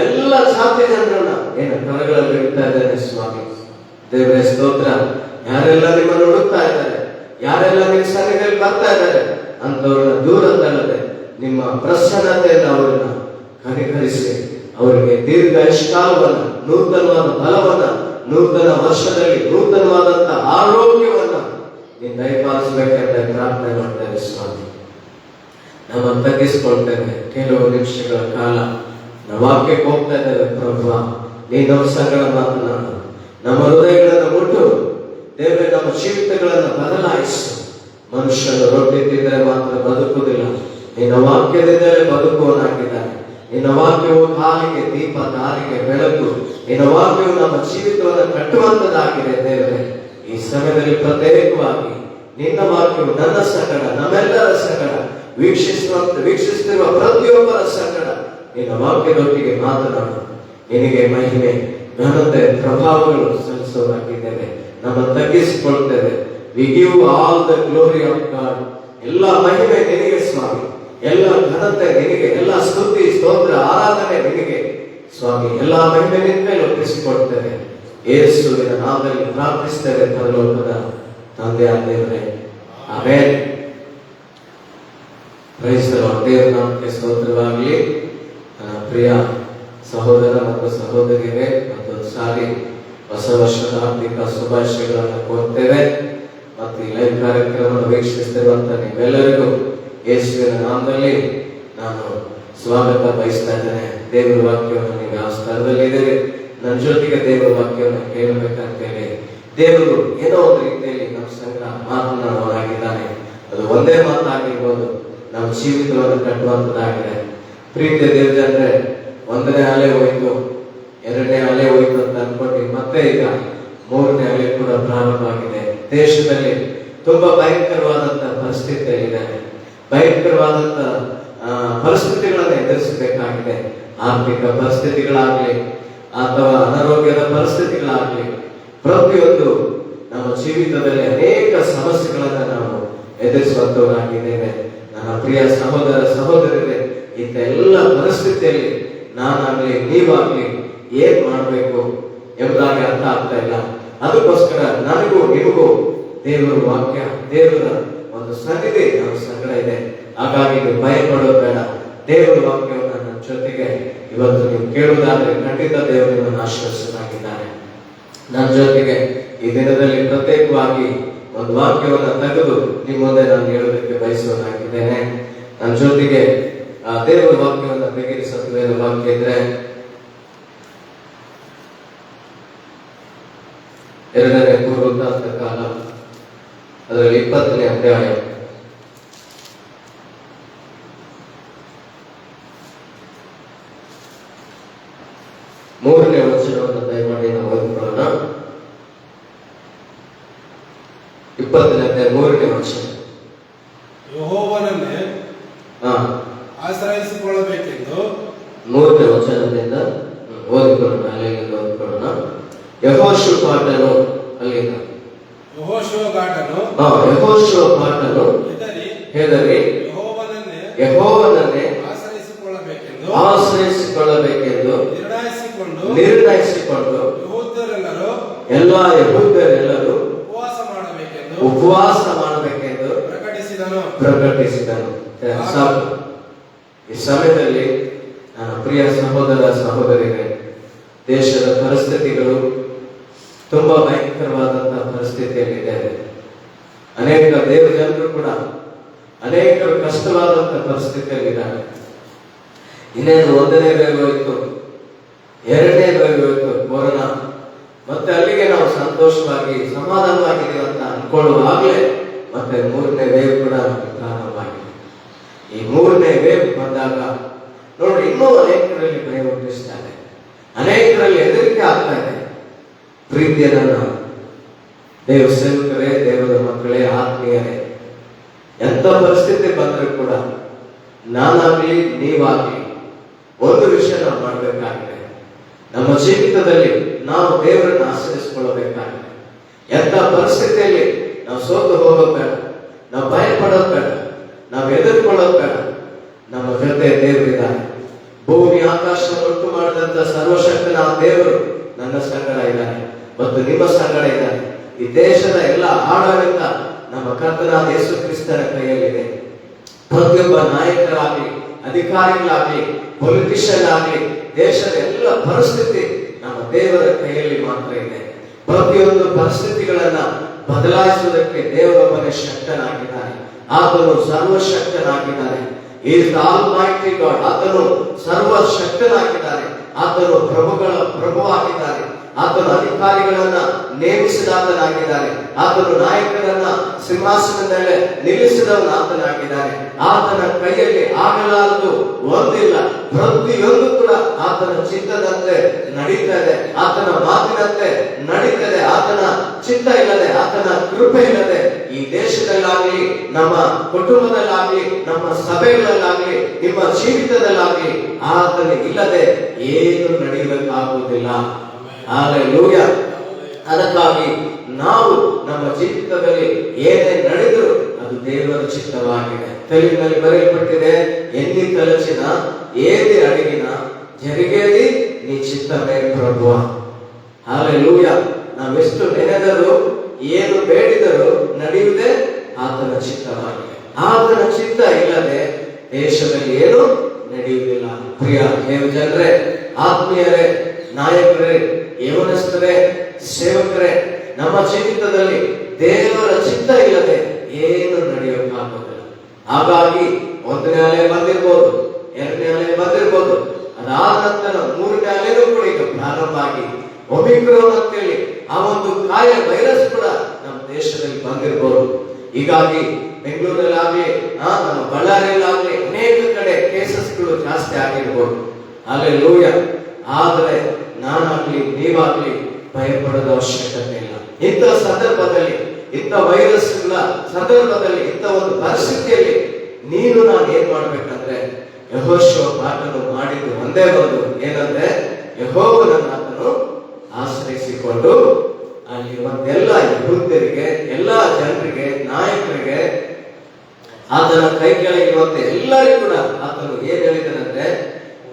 ಎಲ್ಲ ಜಾತಿ ಜನರನ್ನ ನಿನ್ನ ಕರಗಳಲ್ಲಿ ಇಡ್ತಾ ಇದ್ದೇನೆ ಸ್ವಾಮಿ. ದೇವರೇ ಸ್ತೋತ್ರ. ಯಾರೆಲ್ಲ ನಿಮ್ಮನ್ನು ಹುಡುಕ್ತಾ ಇದ್ದಾರೆ, ಯಾರೆಲ್ಲ ನಿಮ್ಮ ಸನ್ನಿಧಿಯಲ್ಲಿ ಬರ್ತಾ ಇದ್ದಾರೆ, ಅಂತವ್ರನ್ನ ದೂರ ತಳ್ಳದೆ ನಿಮ್ಮ ಪ್ರಸನ್ನತೆಯಿಂದ ಅವರನ್ನ ಕನಿಕರಿಸಿ ಅವರಿಗೆ ದೀರ್ಘ ಆಯುಷ್ಕಾಲವನ್ನ, ನೂತನವಾದ ಬಲವನ್ನ, ನೂತನ ವರ್ಷದಲ್ಲಿ ನೂತನವಾದಂತ ಆರೋಗ್ಯವನ್ನ ನೀನು ದಯಪಾಲಿಸಬೇಕಂತ ಪ್ರಾರ್ಥನೆ ಮಾಡ್ತೇವೆ ಸ್ವಾಮಿ. ನಮ್ಮನ್ನು ತಗ್ಗಿಸಿಕೊಳ್ತೇವೆ. ಕೆಲವು ನಿಮಿಷಗಳ ಕಾಲ ನಾವು ವಾಕ್ಯಕ್ಕೆ ಹೋಗ್ತಾ ಇದ್ದೇವೆ ಪ್ರಭು. ನೀನು ನಮ್ಮ ಸಂಗಡ ಮಾತನಾಡು, ನಮ್ಮ ಹೃದಯಗಳನ್ನು ಮುಟ್ಟು ದೇವರೇ, ನಮ್ಮ ಜೀವಿತಗಳನ್ನು ಬದಲಾಯಿಸು. ಮನುಷ್ಯನು ರೊಟ್ಟಿ ತಿಂದರೆ ಮಾತ್ರ ಬದುಕುವುದಿಲ್ಲ, ನಿನ್ನ ವಾಕ್ಯದಿಂದಲೇ ಬದುಕುವನಾಗಿದ್ದಾನೆ. ನಿನ್ನ ವಾಕ್ಯವು ಕಾಲಿಗೆ ದೀಪ, ದಾರಿಗೆ ಬೆಳಕು. ನಿನ್ನ ವಾಕ್ಯವು ನಮ್ಮ ಜೀವಿತವನ್ನು ಕಟ್ಟುವಂತದಾಗಿದೆ ದೇವರೇ. ಈ ಸಮಯದಲ್ಲಿ ಪ್ರತ್ಯೇಕವಾಗಿ ನಿನ್ನ ವಾಕ್ಯವು ನನ್ನ ಸಂಗಡ, ನಮ್ಮೆಲ್ಲರ ಸಂಗಡ, ವೀಕ್ಷಿಸುತ್ತಿರುವ ಪ್ರತಿಯೊಬ್ಬರ ಸಂಗಡ ನಿನ್ನ ವಾಕ್ಯದೊಟ್ಟಿಗೆ ಮಾತನಾಡು. ನಿನಗೆ ಮಹಿಮೆ, ಘನತೆ, ಪ್ರಭಾವಗಳು ಸಲ್ಲಿಸೋರಾಗಿದ್ದೇವೆ. ನಮ್ಮ ತಗ್ಗಿಸಿಕೊಳ್ತೇವೆ. We give all the glory of God. ಎಲ್ಲ ಮಹಿಮೆ ನಿನಗೆ ಸ್ವಾಮಿ, ಎಲ್ಲ ಘನತೆ ನಿನಗೆ, ಎಲ್ಲ ಸ್ತುತಿ, ಸ್ತೋತ್ರ, ಆರಾಧನೆ ನಿನಗೆ ಸ್ವಾಮಿ. ಎಲ್ಲ ಮಹಿಮೆ ನಿನ್ನ ಮೇಲೆ ಒಪ್ಪಿಸಿಕೊಡ್ತೇವೆ. ಯೇಸುವಿನ ನಾಮದಲ್ಲಿ ಪ್ರಾರ್ಥಿಸ್ತೇವೆ ಪರಲೋಕದ ತಂದೆ ದೇವರೇ, ಆಮೆನ್. Price the Lord. ದೇವರ ನಾಮಕ್ಕೆ ಸ್ತೋತ್ರವಾಗಲಿ. ಪ್ರಿಯ ಸಹೋದರ ಮತ್ತು ಸಹೋದರಿಯರೇ, ಮತ್ತೊಂದು ಸಾರಿ ಹೊಸ ವರ್ಷದ ಹಾರ್ದಿಕ ಶುಭಾಶಯಗಳನ್ನು ಕೋರ್ತೇವೆ. ಮತ್ತು ಈ ಲೈವ್ ಕಾರ್ಯಕ್ರಮವನ್ನು ವೀಕ್ಷಿಸುತ್ತಿರುವಂತ ನೀವೆಲ್ಲರಿಗೂ ಯೇಸುವಿನ ನಾಮದಲ್ಲಿ ನಾನು ಸ್ವಾಗತ ಬಯಸ್ತಾ ಇದ್ದೇನೆ. ದೇವರ ವಾಕ್ಯವನ್ನು ನೀವು ಯಾವ ಸ್ಥಳದಲ್ಲಿದ್ದೀರಿ, ನನ್ನ ಜೊತೆಗೆ ದೇವರ ವಾಕ್ಯವನ್ನು ಕೇಳಬೇಕಂತೇಳಿ ದೇವರು ಏನೋ ಒಂದು ರೀತಿಯಲ್ಲಿ ನಮ್ಮ ಸಂಘ ಮಾತನಾಡುವನಾಗಿದ್ದಾನೆ. ಅದು ಒಂದೇ ಮಾತಾಗಿರ್ಬೋದು, ನಮ್ಮ ಜೀವಿತವನ್ನು ಕಟ್ಟುವಂತದ್ದಾಗಿದೆ. ಪ್ರೀತಿಯ ದೇವಜನರೇ, 1ನೇ ಅಲೆ ಹೋಯ್ತು, 2ನೇ ಅಲೆ ಹೋಯ್ತು ಅಂತ ಅನ್ಕೊಂಡು ಮತ್ತೆ ಈಗ 3ನೇ ಅಲೆ ಕೂಡ ಪ್ರಾರಂಭ ಆಗಿದೆ. ದೇಶದಲ್ಲಿ ತುಂಬಾ ಭಯಂಕರವಾದಂತ ಪರಿಸ್ಥಿತಿಯಲ್ಲಿದ್ದಾರೆ. ಭಯಂಕರವಾದಂತ ಪರಿಸ್ಥಿತಿಗಳನ್ನು ಎದುರಿಸಬೇಕಾಗಿದೆ. ಆರ್ಥಿಕ ಪರಿಸ್ಥಿತಿಗಳಾಗ್ಲಿ ಅಥವಾ ಅನಾರೋಗ್ಯದ ಪರಿಸ್ಥಿತಿಗಳಾಗ್ಲಿ, ಪ್ರತಿಯೊಂದು ನಮ್ಮ ಜೀವಿತದಲ್ಲಿ ಅನೇಕ ಸಮಸ್ಯೆಗಳನ್ನ ನಾವು ಎದುರಿಸುವಂತವರಾಗಿದ್ದೇವೆ. ನನ್ನ ಪ್ರಿಯ ಸಹೋದರ ಸಹೋದರರೇ, ಇಂತೆಲ್ಲ ಪರಿಸ್ಥಿತಿಯಲ್ಲಿ ನಾನಾಗ್ಲಿ ನೀವಾಗ್ಲಿ ಏನ್ ಮಾಡಬೇಕು ಎಂಬುದಾಗಿ ಅರ್ಥ ಆಗ್ತಾ ಇಲ್ಲ. ಅದಕ್ಕೋಸ್ಕರ ನನಗೂ ನಿಮಗೂ ದೇವರ ವಾಕ್ಯ, ದೇವರ ಒಂದು ಸನ್ನಿಧಿ ನಮ್ಮ ಸಂಗಡ ಇದೆ. ಹಾಗಾಗಿ ನೀವು ಭಯ ಪಡೋದು ಬೇಡ. ದೇವರ ವಾಕ್ಯವನ್ನು ನನ್ನ ಜೊತೆಗೆ ಇವತ್ತು ನೀವು ಕೇಳುವುದಾದ್ರೆ ಖಂಡಿತ ದೇವರು ನಿಮ್ಮನ್ನು ಆಶೀರ್ವದಿಸುತ್ತಾಗಿದ್ದಾನೆ. ನನ್ನ ಜೊತೆಗೆ ಈ ದಿನದಲ್ಲಿ ಪ್ರತ್ಯೇಕವಾಗಿ ಒಂದು ವಾಕ್ಯವನ್ನು ತೆಗೆದು ನಿಮ್ಮ ಮುಂದೆ ನಾನು ಹೇಳೋದಕ್ಕೆ ಬಯಸುವುದಾಗಿದ್ದೇನೆ. ನನ್ನ ಜೊತೆಗೆ ಆ ದೇವರ ವಾಕ್ಯವನ್ನು ತೆಗೆದಿಸುವ ವಾಕ್ಯ ಇದ್ರೆ 2ನೇ ಪೂರ್ವವೃತ್ತಾಂತ ಕಾಲ ಅದರಲ್ಲಿ 20ನೇ ಅಧ್ಯಾಯ 3ನೇ ವಚನವನ್ನು ದಯಮಾಡಿ ನಾವು ಓದಿಕೊಳ್ಳೋಣ. 20ನೇ ಅಧ್ಯಾಯ 3ನೇ ವಚನ. ಯೆಹೋವನನ್ನೇ ಆಶ್ರಯಿಸಿಕೊಳ್ಳಬೇಕೆಂದು 3ನೇ ವಚನದಿಂದ ಓದಿಕೊಳ್ಳೋಣ. ಅಲ್ಲಿಂದ ಓದಿಕೊಳ್ಳೋಣ. ಯೆಹೋಷಾಫಾಟನು ಅಲ್ಲಿಂದ ಯೆಹೋಷಾಫಾಟನು ಹೆದರಿ ಯೆಹೋವನನ್ನೇ ಆಶ್ರಯಿಸಿಕೊಳ್ಳಬೇಕೆಂದು ನಿರ್ಣಯಿಸಿಕೊಂಡು ಎಲ್ಲ ಯೆಹೂದ್ಯರೆಲ್ಲರೂ ಉಪವಾಸ ಮಾಡಬೇಕೆಂದು ಪ್ರಕಟಿಸಿದನು. ಸಾಕು. ಈ ಸಮಯದಲ್ಲಿ ನನ್ನ ಪ್ರಿಯ ಸಹೋದರ ಸಹೋದರಿಯರೇ, ದೇಶದ ಪರಿಸ್ಥಿತಿಗಳು ತುಂಬಾ ಭಯಂಕರವಾದಂತಹ ಪರಿಸ್ಥಿತಿಯಲ್ಲಿದ್ದಾರೆ. ಅನೇಕ ದೇವ ಜನರು ಕೂಡ ಅನೇಕರು ಕಷ್ಟವಾದಂತಹ ಪರಿಸ್ಥಿತಿಯಲ್ಲಿದ್ದಾರೆ. ಇನ್ನೇನು 1ನೇ ವೇವ್ ಹೋಯ್ತು, 2ನೇ ವೇವ್ ಹೋಯ್ತು ಕೊರೋನಾ, ಮತ್ತೆ ಅಲ್ಲಿಗೆ ನಾವು ಸಂತೋಷವಾಗಿ ಸಮಾಧಾನವಾಗಿದ್ದೀವಿ ಅಂತ ಅನ್ಕೊಳ್ಳುವಾಗಲೇ ಮತ್ತೆ 3ನೇ ವೇವ್ ಕೂಡ ಪ್ರಾರಂಭವಾಗಿದೆ. ಈ 3ನೇ ವೇವ್ ಬಂದಾಗ ನೋಡಿ, ಇನ್ನೂ ಅನೇಕರಲ್ಲಿ ಭಯ ಹುಟ್ಟಿಸ್ತಾರೆ, ಅನೇಕರಲ್ಲಿ ಹೆದರಿಕೆ ಆಗ್ತಾ ಇದೆ. ಪ್ರೀತಿಯ ನನ್ನ ದೇವ ಸೇವಕರೇ, ದೇವರ ಮಕ್ಕಳೇ, ಆತ್ಮೀಯರೇ, ಎಂತ ಪರಿಸ್ಥಿತಿ ಬಂದರೂ ಕೂಡ ನಾನಾಗ್ಲಿ ನೀವಾಗ್ಲಿ ಒಂದು ವಿಷಯ ನಾವು ಮಾಡಬೇಕಾಗಿದೆ. ನಮ್ಮ ಜೀವಿತದಲ್ಲಿ ನಾವು ದೇವರನ್ನು ಆಶ್ರಯಿಸಿಕೊಳ್ಳಬೇಕಾಗಿದೆ. ಎಂತ ಪರಿಸ್ಥಿತಿಯಲ್ಲಿ ನಾವು ಸೋತು ಹೋಗೋದು ಬೇಡ, ನಾವು ಭಯ ಪಡೋದು ಬೇಡ, ನಾವು ಹೆದರ್ಕೊಳ್ಳೋದು ಬೇಡ. ನಮ್ಮ ಜೊತೆ ದೇವರಿದ್ದಾನೆ. ಭೂಮಿ ಆಕಾಶ ಉಂಟು ಮಾಡಿದಂತ ಸರ್ವಶಕ್ತನ ದೇವರು ನನ್ನ ಸಂಗಡ ಇದ್ದಾನೆ ಮತ್ತು ನಿಮ್ಮ ಸಂಗಡ ಇದ್ದಾನೆ. ಈ ದೇಶದ ಎಲ್ಲ ಆಡಳಿತ ನಮ್ಮ ಕರ್ತನಾದ ಯೇಸು ಕ್ರಿಸ್ತನ ಕೈಯಲ್ಲಿದೆ. ಪ್ರತಿಯೊಬ್ಬ ನಾಯಕರಾಗ್ಲಿ, ಅಧಿಕಾರಿಗಳಾಗ್ಲಿ, ಪೊಲಿಟಿಷಿಯನ್ ಆಗ್ಲಿ, ದೇಶದ ಎಲ್ಲ ಪರಿಸ್ಥಿತಿ ನಮ್ಮ ದೇವರ ಕೈಯಲ್ಲಿ ಮಾತ್ರ ಇದೆ. ಪ್ರತಿಯೊಂದು ಪರಿಸ್ಥಿತಿಗಳನ್ನ ಬದಲಾಯಿಸುವುದಕ್ಕೆ ದೇವರೊಬ್ಬನೇ ಶಕ್ತನಾಗಿದ್ದಾನೆ. ಆತನು ಸರ್ವಶಕ್ತನಾಗಿದ್ದಾನೆ. Is the almighty God. ಆತನು ಸರ್ವಶಕ್ತನಾಗಿದ್ದಾನೆ. ಆತನು ಪ್ರಭುಗಳ ಪ್ರಭುವಾಗಿದ್ದಾನೆ. ಆತನು ಅಧಿಕಾರಿಗಳನ್ನ ನೇಮಿಸಿದಾತನಾಗಿದ್ದಾನೆ. ಆತನು ನಾಯಕರನ್ನ ಸಿಂಹಾಸನದ ಮೇಲೆ ನಿಲ್ಲಿಸಿದವನು ಆತನಾಗಿದ್ದಾನೆ. ಆತನ ಕೈಯಲ್ಲಿ ಆಗಲಾರದು ಒಂದಿಲ್ಲ. ಪ್ರತಿಯೊಂದು ಕೂಡ ಆತನ ಚಿತ್ತದಂತೆ ನಡೀತದೆ, ಆತನ ಮಾತಿನಂತೆ ನಡೀತದೆ. ಆತನ ಚಿತ್ತ ಇಲ್ಲದೆ, ಆತನ ಕೃಪೆ ಇಲ್ಲದೆ ಈ ದೇಶದಲ್ಲಾಗ್ಲಿ, ನಮ್ಮ ಕುಟುಂಬದಲ್ಲಾಗ್ಲಿ, ನಮ್ಮ ಸಭೆಗಳಲ್ಲಾಗ್ಲಿ, ನಿಮ್ಮ ಜೀವಿತದಲ್ಲಾಗ್ಲಿ ಆತನ ಇಲ್ಲದೆ ಏನು ನಡೆಯಬೇಕಾಗುವುದಿಲ್ಲ. ಹಲ್ಲೆಲೂಯಾ. ಅದಕ್ಕಾಗಿ ನಾವು ನಮ್ಮ ಜೀವಿತದಲ್ಲಿ ಏನೇ ನಡೆದರೂ ಅದು ದೇವರ ಚಿತ್ತವಾಗಿದೆ. ತೆಲುಗಿನಲ್ಲಿ ಬರೆಯಲ್ಪಟ್ಟಿದೆ, ಎನ್ನಿ ತಲಚಿನ ಏದಿ ಅಡಗಿನ ಜರಿಗೇದಿ ನೀ ಚಿತ್ತವೇ ಪ್ರಭು. ಹಲ್ಲೆಲೂಯಾ. ನಾವೆಷ್ಟು ನೆನೆದರೂ ಏನು ಬೇಡಿದರೂ ನಡೆಯುವುದೇ ಆತನ ಚಿತ್ತವಾಗಿದೆ. ಆತನ ಚಿತ್ತ ಇಲ್ಲದೆ ದೇಶದಲ್ಲಿ ಏನು ನಡೆಯುವುದಿಲ್ಲ. ಪ್ರಿಯ ದೇವ ಜನರೇ, ಆತ್ಮೀಯರೇ, ನಾಯಕರೇ, ಯೌವನಸ್ಥರೇ, ಸೇವಕರೇ, ನಮ್ಮ ಜೀವಿತದಲ್ಲಿ ದೇವರ ಚಿತ್ತ ಇಲ್ಲದೆ ಏನು ನಡೆಯೋಕ್ಕಾಗೋದಿಲ್ಲ. ಹಾಗಾಗಿ 1ನೇ ಅಲೆ ಬಂದಿರ್ಬೋದು, 2ನೇ ಅಲೆ ಬಂದಿರ್ಬೋದು, ಅದಾದ ನಂತರ 3ನೇ ಅಲೆನೂ ಕೂಡ ಈಗ ಪ್ರಾರಂಭ ಆಗಿ ಒಮಿಕ್ರಾನ್ ಅಂತೇಳಿ ಆ ಒಂದು ಕಾಯಿಲೆ ವೈರಸ್ ಕೂಡ ನಮ್ಮ ದೇಶದಲ್ಲಿ ಬಂದಿರ್ಬೋದು. ಹೀಗಾಗಿ ಬೆಂಗಳೂರಲ್ಲಾಗ್ಲಿ, ನಮ್ಮ ಬಳ್ಳಾರಿಯಲ್ಲಾಗ್ಲಿ ಅನೇಕ ಕಡೆ ಕೇಸಸ್ಗಳು ಜಾಸ್ತಿ ಆಗಿರ್ಬೋದು. ಹಲ್ಲೆಲೂಯಾ. ಆದರೆ ನಾನಾಗ್ಲಿ ನೀವಾಗ್ಲಿ ಭಯಪಡೋದ ಅವಶ್ಯಕತೆ ಇಲ್ಲ. ಇಂಥ ಸಂದರ್ಭದಲ್ಲಿ, ಇಂಥ ವೈರಸ್ಗಳ ಸಂದರ್ಭದಲ್ಲಿ, ಇಂಥ ಒಂದು ಪರಿಸ್ಥಿತಿಯಲ್ಲಿ ನೀನು ನಾನು ಏನ್ ಮಾಡ್ಬೇಕಂದ್ರೆ, ಯೆಹೋಷಾಫಾಟನು ಮಾಡಿದ್ದು ಒಂದೇ ಒಂದು, ಏನಂದ್ರೆ ಯೆಹೋವನನ್ನು ಆತನು ಆಶ್ರಯಿಸಿಕೊಂಡು ಅಲ್ಲಿರುವಂತೆಲ್ಲ ಯೆಹೂದ್ಯರಿಗೆ, ಎಲ್ಲಾ ಜನರಿಗೆ, ನಾಯಕರಿಗೆ, ಆತನ ಕೈ ಕೆಳಗಿರುವಂತೆ ಎಲ್ಲರಿಗೂ ಕೂಡ ಆತನು ಏನ್ ಹೇಳಿದನಂದ್ರೆ,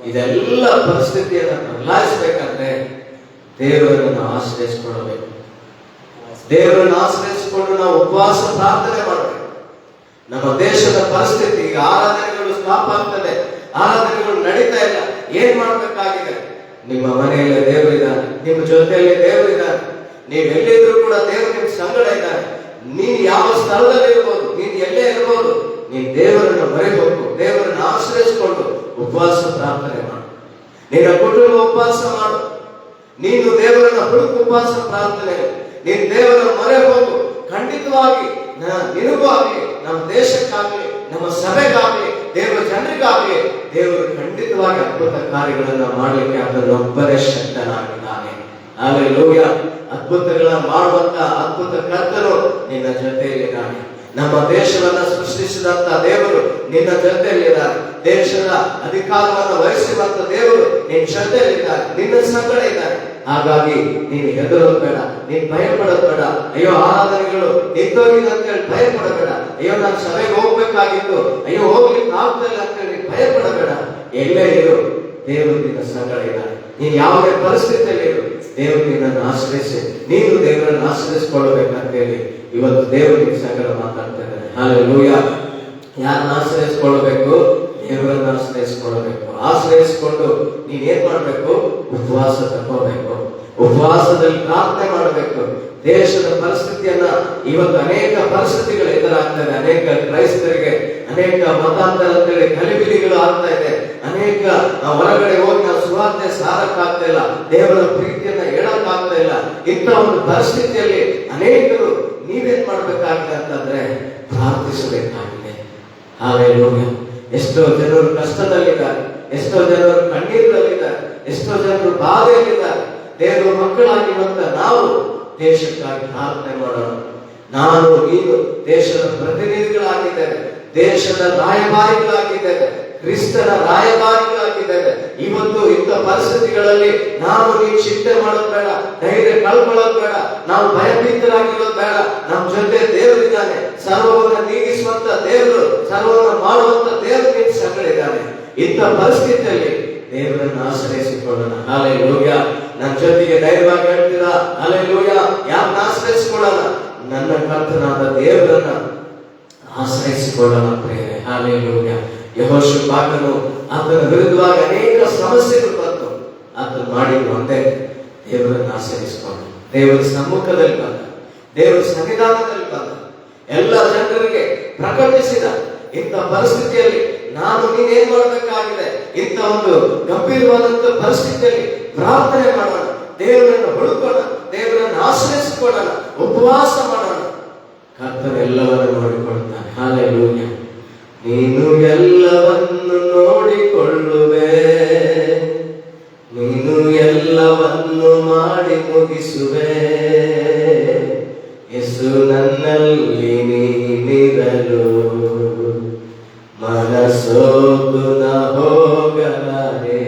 ಇದೆಲ್ಲ ಪರಿಸ್ಥಿತಿಯನ್ನು ಬದಲಾಯಿಸಬೇಕಂದ್ರೆ ದೇವರನ್ನು ನಾವು ಆಶ್ರಯಿಸಿಕೊಳ್ಳಬೇಕು. ದೇವರನ್ನು ಆಶ್ರಯಿಸಿಕೊಂಡು ನಾವು ಉಪವಾಸ ಪ್ರಾರ್ಥನೆ ಮಾಡಬೇಕು. ನಮ್ಮ ದೇಶದ ಪರಿಸ್ಥಿತಿ, ಈಗ ಆರಾಧನೆಗಳು ಸ್ಟಾಪ್ ಆಗ್ತದೆ, ಆರಾಧನೆಗಳು ನಡೀತಾ ಇಲ್ಲ. ಏನ್ ಮಾಡ್ಬೇಕಾಗಿದೆ? ನಿಮ್ಮ ಮನೆಯಲ್ಲಿ ದೇವರಿದ್ದಾನೆ, ನಿಮ್ಮ ಜೊತೆಯಲ್ಲಿ ದೇವರಿದ್ದಾನೆ. ನೀವೆಲ್ಲಿದ್ರು ಕೂಡ ದೇವರು ನಿಮ್ ಸಂಗಡ ಇದ್ದಾನೆ. ನೀನ್ ಯಾವ ಸ್ಥಳದಲ್ಲಿ ಇರ್ಬೋದು, ನೀನ್ ಎಲ್ಲೇ ಇರ್ಬೋದು, ನೀನ್ ದೇವರನ್ನು ಮರೆಯಬೇಕು. ದೇವರನ್ನು ಆಶ್ರಯಿಸಿಕೊಂಡು ಉಪವಾಸ ಪ್ರಾರ್ಥನೆ ಮಾಡು. ನಿನ್ನ ಕುಟುಂಬ ಉಪವಾಸ ಮಾಡು. ನೀನು ದೇವರನ್ನ ಹುಡುಕು ಉಪವಾಸ ಪ್ರಾರ್ಥನೆ. ನೀನು ದೇವರನ್ನು ಮರೆಯಬಹುದು. ಖಂಡಿತವಾಗಿ ನಿನಗೂ ಆಗಲಿ, ನಮ್ಮ ದೇಶಕ್ಕಾಗಲಿ, ನಮ್ಮ ಸಭೆಗಾಗಲಿ, ದೇವರ ಜನರಿಗಾಗಲಿ ದೇವರು ಖಂಡಿತವಾಗಿ ಅದ್ಭುತ ಕಾರ್ಯಗಳನ್ನ ಮಾಡಲಿಕ್ಕೆ ಅದನ್ನೊಬ್ಬರೇ ಶಕ್ತನಾಗಿದ್ದಾನೆ. ಹಲ್ಲೆಲೂಯಾ. ಅದ್ಭುತಗಳನ್ನ ಮಾಡುವಂತ ಅದ್ಭುತ ಕರ್ತನು ನಿನ್ನ ಜೊತೆಯಲ್ಲಿದ್ದಾನೆ. ನಮ್ಮ ದೇಶವನ್ನ ಸೃಷ್ಟಿಸಿದಂತ ದೇವರು ನಿನ್ನ ಜೊತೆಯಲ್ಲಿದ್ದಾನೆ. ದೇಶದ ಅಧಿಕಾರವನ್ನು ವಹಿಸುವಂತ ದೇವರು ನಿನ್ನ ಜೊತೆಯಲ್ಲಿದ್ದಾನೆ, ನಿನ್ನ ಸಂಗಡ ಇದ್ದಾನೆ. ಹಾಗಾಗಿ ನೀನು ಹೆದರೋದು ಬೇಡ, ನೀನ್ ಭಯ ಪಡೋದು ಬೇಡ. ಅಯ್ಯೋ ಆರಾಧನೆಗಳು ನಿಂತೋಗಿದೆ ಅಂತ ಹೇಳಿ ಭಯ ಪಡಬೇಡ. ಅಯ್ಯೋ ನಾನು ಸಭೆಗೆ ಹೋಗ್ಬೇಕಾಗಿತ್ತು, ಅಯ್ಯೋ ಹೋಗ್ಲಿಕ್ಕೆ ಆಗ್ತಿಲ್ಲ ಅಂತ ಹೇಳಿ ಭಯ ಪಡಬೇಡ. ಎಲ್ಲೇ ಇರು, ದೇವರು ನಿನ್ನ ಸಂಗಡ ಇದ್ದಾನೆ. ನೀನು ಯಾವುದೇ ಪರಿಸ್ಥಿತಿಯಲ್ಲಿ ಇರು, ದೇವರು ನಿನ್ನನ್ನು ಆಶ್ರಯಿಸಿ, ನೀನು ದೇವರನ್ನು ಆಶ್ರಯಿಸಿಕೊಳ್ಳಬೇಕಂತ ಹೇಳಿ ಇವತ್ತು ದೇವರು ನಿನ್ನ ಸಂಗಡ ಮಾತಾಡ್ತಾ ಇದ್ದಾನೆ. ಹಲ್ಲೆಲೂಯಾ. ಯಾರನ್ನ ಆಶ್ರಯಿಸಿಕೊಳ್ಳಬೇಕು? ದೇವರನ್ನು ಆಶ್ರಯಿಸಿಕೊಳ್ಳಬೇಕು. ಆಶ್ರಯಿಸಿಕೊಂಡು ನೀನೇನ್ ಮಾಡ್ಬೇಕು? ಉಪವಾಸ ತಗೋಬೇಕು. ಉಪವಾಸದಲ್ಲಿ ಪ್ರಾರ್ಥನೆ ಮಾಡಬೇಕು. ದೇಶದ ಪರಿಸ್ಥಿತಿಯನ್ನ ಇವತ್ತು ಅನೇಕ ಪರಿಸ್ಥಿತಿಗಳು ಎದುರಾಗ್ತದೆ. ಅನೇಕ ಕ್ರೈಸ್ತರಿಗೆ ಅನೇಕ ಮತಾಂತರ ಅಂತೇಳಿ ಗಲಿಬಿಲಿಗಳು ಆಗ್ತಾ ಇದೆ. ಅನೇಕ ಹೊರಗಡೆ ಹೋಗಿ ನಾವು ಸುವಾರ್ತೆ ಸಾರಕ್ಕಾಗ್ತಾ ಇಲ್ಲ, ದೇವರ ಪ್ರೀತಿಯನ್ನ ಹೇಳಕ್ಕಾಗ್ತಾ ಇಲ್ಲ. ಇಂಥ ಒಂದು ಪರಿಸ್ಥಿತಿಯಲ್ಲಿ ಅನೇಕರು ನೀವೇನ್ ಮಾಡ್ಬೇಕಾಗಿದೆ ಅಂತಂದ್ರೆ ಪ್ರಾರ್ಥಿಸಬೇಕಾಗಿದೆ. ಹಲ್ಲೆಲೂಯಾ. ಎಷ್ಟೋ ಜನರು ಕಷ್ಟದಲ್ಲಿದ್ದಾರೆ, ಎಷ್ಟೋ ಜನರು ಕಣ್ಣೀರಿನಲ್ಲಿದ್ದಾರೆ, ಎಷ್ಟೋ ಜನರು ಬಾಧೆಯಲ್ಲಿದ್ದಾರೆ. ದೇವರ ಮಕ್ಕಳಾಗಿರುವಂತ ನಾವು ದೇಶಕ್ಕಾಗಿ ಪ್ರಾರ್ಥನೆ ಮಾಡೋಣ. ನಾನು ನೀನು ದೇಶದ ಪ್ರತಿನಿಧಿಗಳಾಗಿದ್ದೇವೆ, ದೇಶದ ರಾಯಭಾರಿಗಳಾಗಿದ್ದೇವೆ, ಕ್ರಿಸ್ತನ ರಾಯಭಾರಿಗಳಾಗಿದ್ದೇವೆ. ಇವತ್ತು ಇಂಥ ಪರಿಸ್ಥಿತಿಗಳಲ್ಲಿ ನಾವು ನೀನು ಚಿಂತೆ ಮಾಡೋದು ಬೇಡ, ಧೈರ್ಯ ಕಳ್ಕೊಳ್ಳೋದು ಬೇಡ, ನಾವು ಭಯಭೀತರಾಗಿರೋದು ಬೇಡ. ನಮ್ಮ ಜೊತೆ ದೇವರಿದ್ದಾನೆ. ಸರ್ವವನ್ನು ನೀಗಿಸುವಂತ ದೇವರು, ಸರ್ವವನ್ನು ಮಾಡುವಂತ ದೇವರು ನಿನ್ನ ಸಂಗಡಿದ್ದಾನೆ. ಇಂಥ ಪರಿಸ್ಥಿತಿಯಲ್ಲಿ ದೇವರನ್ನು ಆಶ್ರಯಿಸಿಕೊಳ್ಳೋಣ. ಹಲ್ಲೆಲೂಯಾ. ನನ್ನ ಜೊತೆಗೆ ಧೈರ್ಯವಾಗಿ ಹೇಳ್ತೀರಾ? ಹಲ್ಲೆಲೂಯಾ. ಯಾರನ್ನ ಆಶ್ರಯಿಸಿಕೊಳ್ಳೋಣ? ನನ್ನ ಕರ್ತನಾದ ದೇವರನ್ನ ಆಶ್ರಯಿಸಿಕೊಳ್ಳೋಣ ಪ್ರಿಯರೇ. ಹಲ್ಲೆಲೂಯಾ. ಯೆಹೋಷಾಫಾಟನು ಆತನ ವಿರುದ್ಧವಾಗಿ ಅನೇಕ ಸಮಸ್ಯೆಗಳು ಬಂತು. ಆತನು ಮಾಡಿದ್ದು ಒಂದೇ, ದೇವರನ್ನು ಆಶ್ರಯಿಸಿಕೊಂಡ, ದೇವರ ಸಮ್ಮುಖದಲ್ಲಿ ಬಂದ, ದೇವರ ಸನ್ನಿಧಾನದಲ್ಲಿ ಬಂದ, ಎಲ್ಲ ಜನರಿಗೆ ಪ್ರಕಟಿಸಿದ. ಇಂಥ ಪರಿಸ್ಥಿತಿಯಲ್ಲಿ ನಾನು ನೀನೇನ್ ಮಾಡಬೇಕಾಗಿದೆ? ಇಂಥ ಒಂದು ಗಂಭೀರವಾದಂತ ಪರಿಸ್ಥಿತಿಯಲ್ಲಿ ಪ್ರಾರ್ಥನೆ ಮಾಡೋಣ, ದೇವರನ್ನು ಹುಡುಕೋಣ, ದೇವರನ್ನು ಆಶ್ರಯಿಸಿಕೊಳ್ಳೋಣ, ಉಪವಾಸ ಮಾಡೋಣ. ಕರ್ತನು ಎಲ್ಲವನ್ನು ನೋಡಿಕೊಳ್ಳುತ್ತಾನೆ. ಹಲ್ಲೆಲೂಯಾ. ನೀನು ಎಲ್ಲವನ್ನು ನೋಡಿಕೊಳ್ಳುವೆ, ನೀನು ಎಲ್ಲವನ್ನು ಮಾಡಿ ಮುಗಿಸುವೆ. ಯೇಸು ನನ್ನಲ್ಲಿ ನೀನಿರಲು ಮನಸೋತು ನ ಹೋಗಲಾರೆ.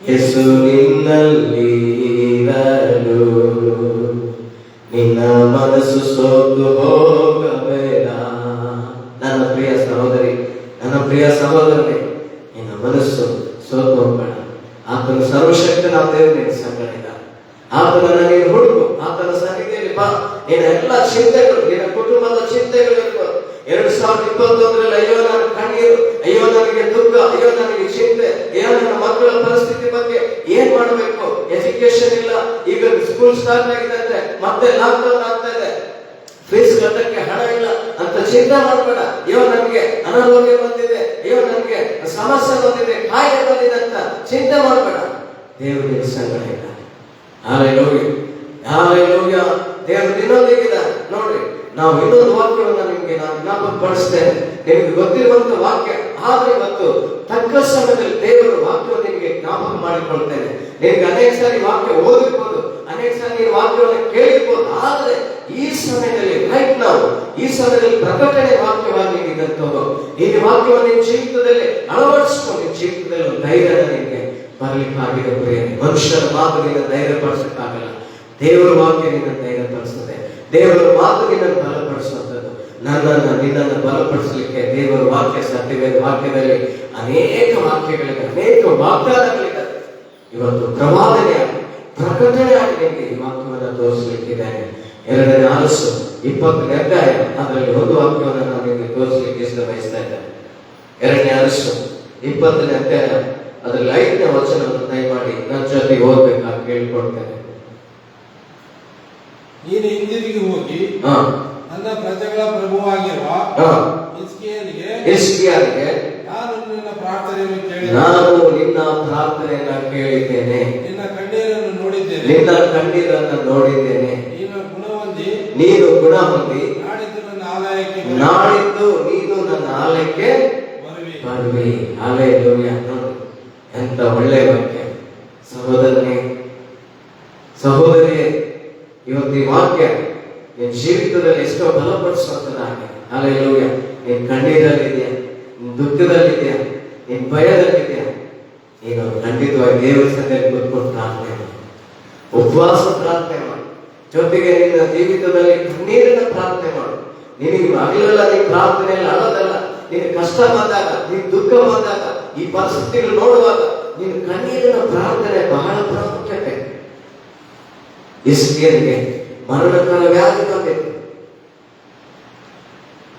ಯೇಸು ನಿನ್ನಲ್ಲಿ ಇರಲು ನಿನ್ನ ಮನಸ್ಸು ಸೋತು ಹೋಗಬೇಡ. ನನ್ನ ಪ್ರಿಯ ಸಹೋದರಿ, ನನ್ನ ಪ್ರಿಯ ಸಹೋದರನೇ, ನಿನ್ನ ಮನಸ್ಸು ಸೋತು ಹೋಗಬೇಡ. ಆತನ ಸರ್ವಶಕ್ತನ ದೇವರು ನಿನ್ನ ಸಂಗಡ ಇದ್ದಾನೆ. ಆತನನ್ನ ನೀನು ಹುಡುಕು, ಆತನ ಸನ್ನಿಧಿಯಲ್ಲಿ ಬಾ. ನಿನ್ನ ಎಲ್ಲ ಚಿಂತೆಗಳು, ನಿನ್ನ ಕುಟುಂಬದ ಚಿಂತೆಗಳು ಇರ್ಬೋದು. 2021 ಅಯ್ಯೋ ನನ್ನ ಕಣ್ಣೀರು, ಅಯ್ಯೋ ನನಗೆ ದುಃಖ, ಅಯ್ಯೋ ನನಗೆ ಚಿಂತೆ, ಅಯ್ಯೋ ನನ್ನ ಮಕ್ಕಳ ಪರಿಸ್ಥಿತಿ ಬಗ್ಗೆ ಏನ್ ಮಾಡಬೇಕು? ಎಜುಕೇಶನ್ ಇಲ್ಲ, ಈಗ ಸ್ಕೂಲ್ ಸ್ಟಾರ್ಟ್ ಆಗಿದೆ ಅಂದ್ರೆ ಮತ್ತೆ ಲಾಕ್ಡೌನ್ ಆಗ್ತಾ ಇದೆ, ಫೀಸ್ ಕಟ್ಟಕ್ಕೆ ಹಣ ಇಲ್ಲ ಅಂತ ಚಿಂತೆ ಮಾಡಬೇಡ. ಅಯ್ಯೋ ನನಗೆ ಅನಾರೋಗ್ಯ ಬಂದಿದೆ, ಅಯ್ಯೋ ನನಗೆ ಸಮಸ್ಯೆ ಬಂದಿದೆ, ಕಾಯಿಲೆ ಬಂದಿದೆ ಅಂತ ಚಿಂತೆ ಮಾಡಬೇಡ. ದೇವರು ನಿನ್ನ ಸಂಗಡ ಇದ್ದಾನೆ. ಹಲ್ಲೆಲೂಯಾ. ಹಲ್ಲೆಲೂಯಾ. ದೇವರು ನಿನ್ನೊಂದಿಗಿದ್ದಾನೆ. ನೋಡ್ರಿ, ನಾವು ಇನ್ನೊಂದು ವಾಕ್ಯವನ್ನು ನಿಮ್ಗೆ ನಾನು ಜ್ಞಾಪಕಪಡಿಸ್ತೇನೆ. ನಿಮಗೆ ಗೊತ್ತಿರುವಂತ ವಾಕ್ಯ, ಆದ್ರೆ ಇವತ್ತು ತಕ್ಕ ಸಮಯದಲ್ಲಿ ದೇವರ ವಾಕ್ಯವನ್ನು ನಿಮಗೆ ಜ್ಞಾಪಕ ಮಾಡಿಕೊಳ್ತೇನೆ. ನಿಮ್ಗೆ ಅನೇಕ ಸಾರಿ ವಾಕ್ಯ ಓದಿರ್ಬೋದು, ಅನೇಕ ಸಾರಿ ನೀವು ವಾಕ್ಯವನ್ನು ಕೇಳಿರ್ಬೋದು. ಆದ್ರೆ ಈ ಸಮಯದಲ್ಲಿ ರೈಟ್ ನಾವು ಈ ಸಮಯದಲ್ಲಿ ಪ್ರಕಟಣೆ ವಾಕ್ಯವಾಗಿ ನೀಡಿದಂಥದ್ದು, ಈ ವಾಕ್ಯವನ್ನು ನಿನ್ನ ಜೀವಿತದಲ್ಲಿ ಅಳವಡಿಸಿಕೊಂಡು ನಿನ್ನ ಜೀವಿತದಲ್ಲಿ ಒಂದು ಧೈರ್ಯನ ನಿಮಗೆ ಬರಲಿಕ್ಕಾಗಿದೆ ಪ್ರಿಯರೇ. ಮನುಷ್ಯರ ಮಾತು ನಿನ್ನ ಧೈರ್ಯ ಪಡಿಸಕ್ಕಾಗಲ್ಲ, ದೇವರ ವಾಕ್ಯ ನಿನ್ನ ಧೈರ್ಯ ಪಡಿಸ್ತದೆ. ದೇವರ ಮಾತು ನಿನ್ನನ್ನು ಬಲಪಡಿಸುವಂಥದ್ದು. ನಿನ್ನನ್ನು ಬಲಪಡಿಸಲಿಕ್ಕೆ ದೇವರ ವಾಕ್ಯ ಸತ್ಯವೇದ ವಾಕ್ಯದಲ್ಲಿ ಅನೇಕ ವಾಕ್ಯಗಳಿವೆ, ಅನೇಕ ವಾಗ್ದಾನಗಳಿವೆ. ಇವತ್ತು ಪ್ರವಾದನೆ ಪ್ರಕಟಣೆ ಆಗಿ ನಿಮಗೆ ಈ ವಾಕ್ಯವನ್ನು ತೋರಿಸಲಿಕ್ಕಿದ್ದೇನೆ. 2ನೇ ಆಲಸ್ಸು 20ನೇ ಅಧ್ಯಾಯ, ಅದರಲ್ಲಿ ಒಂದು ವಾಕ್ಯವನ್ನು ನಾನು ನಿಮಗೆ ತೋರಿಸಲಿಕ್ಕೆ ಇಷ್ಟ ಬಯಸ್ತಾ ಇದ್ದೇನೆ. 2ನೇ ಆಲಸ್ಸು 20ನೇ ಅಧ್ಯಾಯ ಅದರಲ್ಲಿ 5ನೇ ವಚನವನ್ನು ದಯಮಾಡಿ ನನ್ನ ಜೊತೆ ಓದ್ಬೇಕಾಗಿ ಕೇಳ್ಕೊಳ್ತೇನೆ. ನೀನು ಹಿಂದಿರುಗಿ ಹೋಗಿ ನನ್ನ ಪ್ರಜೆಗಳ ಪ್ರಭುವಾಗಿರುವ ಹಿಜ್ಕೀಯನಿಗೆ ನಾನು ನಿನ್ನ ಪ್ರಾರ್ಥನೆಯನ್ನು ಕೇಳಿದ್ದೇನೆ, ನಾನು ನಿನ್ನ ಪ್ರಾರ್ಥನೆಯನ್ನು ಕೇಳಿದ್ದೇನೆ, ನಿನ್ನ ಕಣ್ಣೀರನ್ನು ನೋಡಿದ್ದೇನೆ, ನಿನ್ನ ಕಣ್ಣೀರನ್ನು ನೋಡಿದ್ದೇನೆ, ನೀನು ಗುಣ ಹೊಂದಿ ನಾಳಿದ್ದು ನೀನು ನನ್ನ ಆಲಯಕ್ಕೆ ಬರುವಿ. ಹಲ್ಲೆಲೂಯಾ. ನೋಡಿ ಎಂತ ಒಳ್ಳೆ ವಾಕ್ಯ. ಸಹೋದರನೇ, ಸಹೋದರಿಯೇ, ಇವತ್ತು ಈ ವಾಕ್ಯ ನಿನ್ನ ಜೀವಿತದಲ್ಲಿ ಎಷ್ಟೋ ಬಲಪಡಿಸುವಂತದಾಗಿದೆ. ಹಲ್ಲೆಲೂಯಾ. ನೀನ್ ಕಣ್ಣೀರಲ್ಲಿದೆಯಾ, ನಿನ್ ದುಃಖದಲ್ಲಿದೆಯಾ, ನಿನ್ ಭಯದಲ್ಲಿದೆಯಾ, ನೀನು ಖಂಡಿತವಾಗಿ ದೇವರ ಸನ್ನಿಧಿಯಲ್ಲಿ ಕೂತ್ಕೊಂಡು ಪ್ರಾರ್ಥನೆ ಮಾಡು, ಉಪವಾಸ ಪ್ರಾರ್ಥನೆ ಮಾಡು, ಜೊತೆಗೆ ನಿನ್ನ ಜೀವಿತದಲ್ಲಿ ಕಣ್ಣೀರಿನ ಪ್ರಾರ್ಥನೆ ಮಾಡು. ನಿನಗೆ ಹಗಲೆಲ್ಲ ನೀನು ಪ್ರಾರ್ಥನೆಯಲ್ಲಿ ಅಳೋದಲ್ಲ, ನಿನ್ ಕಷ್ಟ ಬಂದಾಗ, ನಿನ್ ದುಃಖ ಬಂದಾಗ, ಈ ಪರಿಸ್ಥಿತಿಗಳು ನೋಡುವಾಗ ನಿನ್ನ ಕಣ್ಣೀರಿನ ಪ್ರಾರ್ಥನೆ ಬಹಳ ಪ್ರಾಮುಖ್ಯತೆ. ಹಿಜ್ಕೀಯನಿಗೆ ಮರಣಕರ ವ್ಯಾಧಿ ಬಂದಿತ್ತು.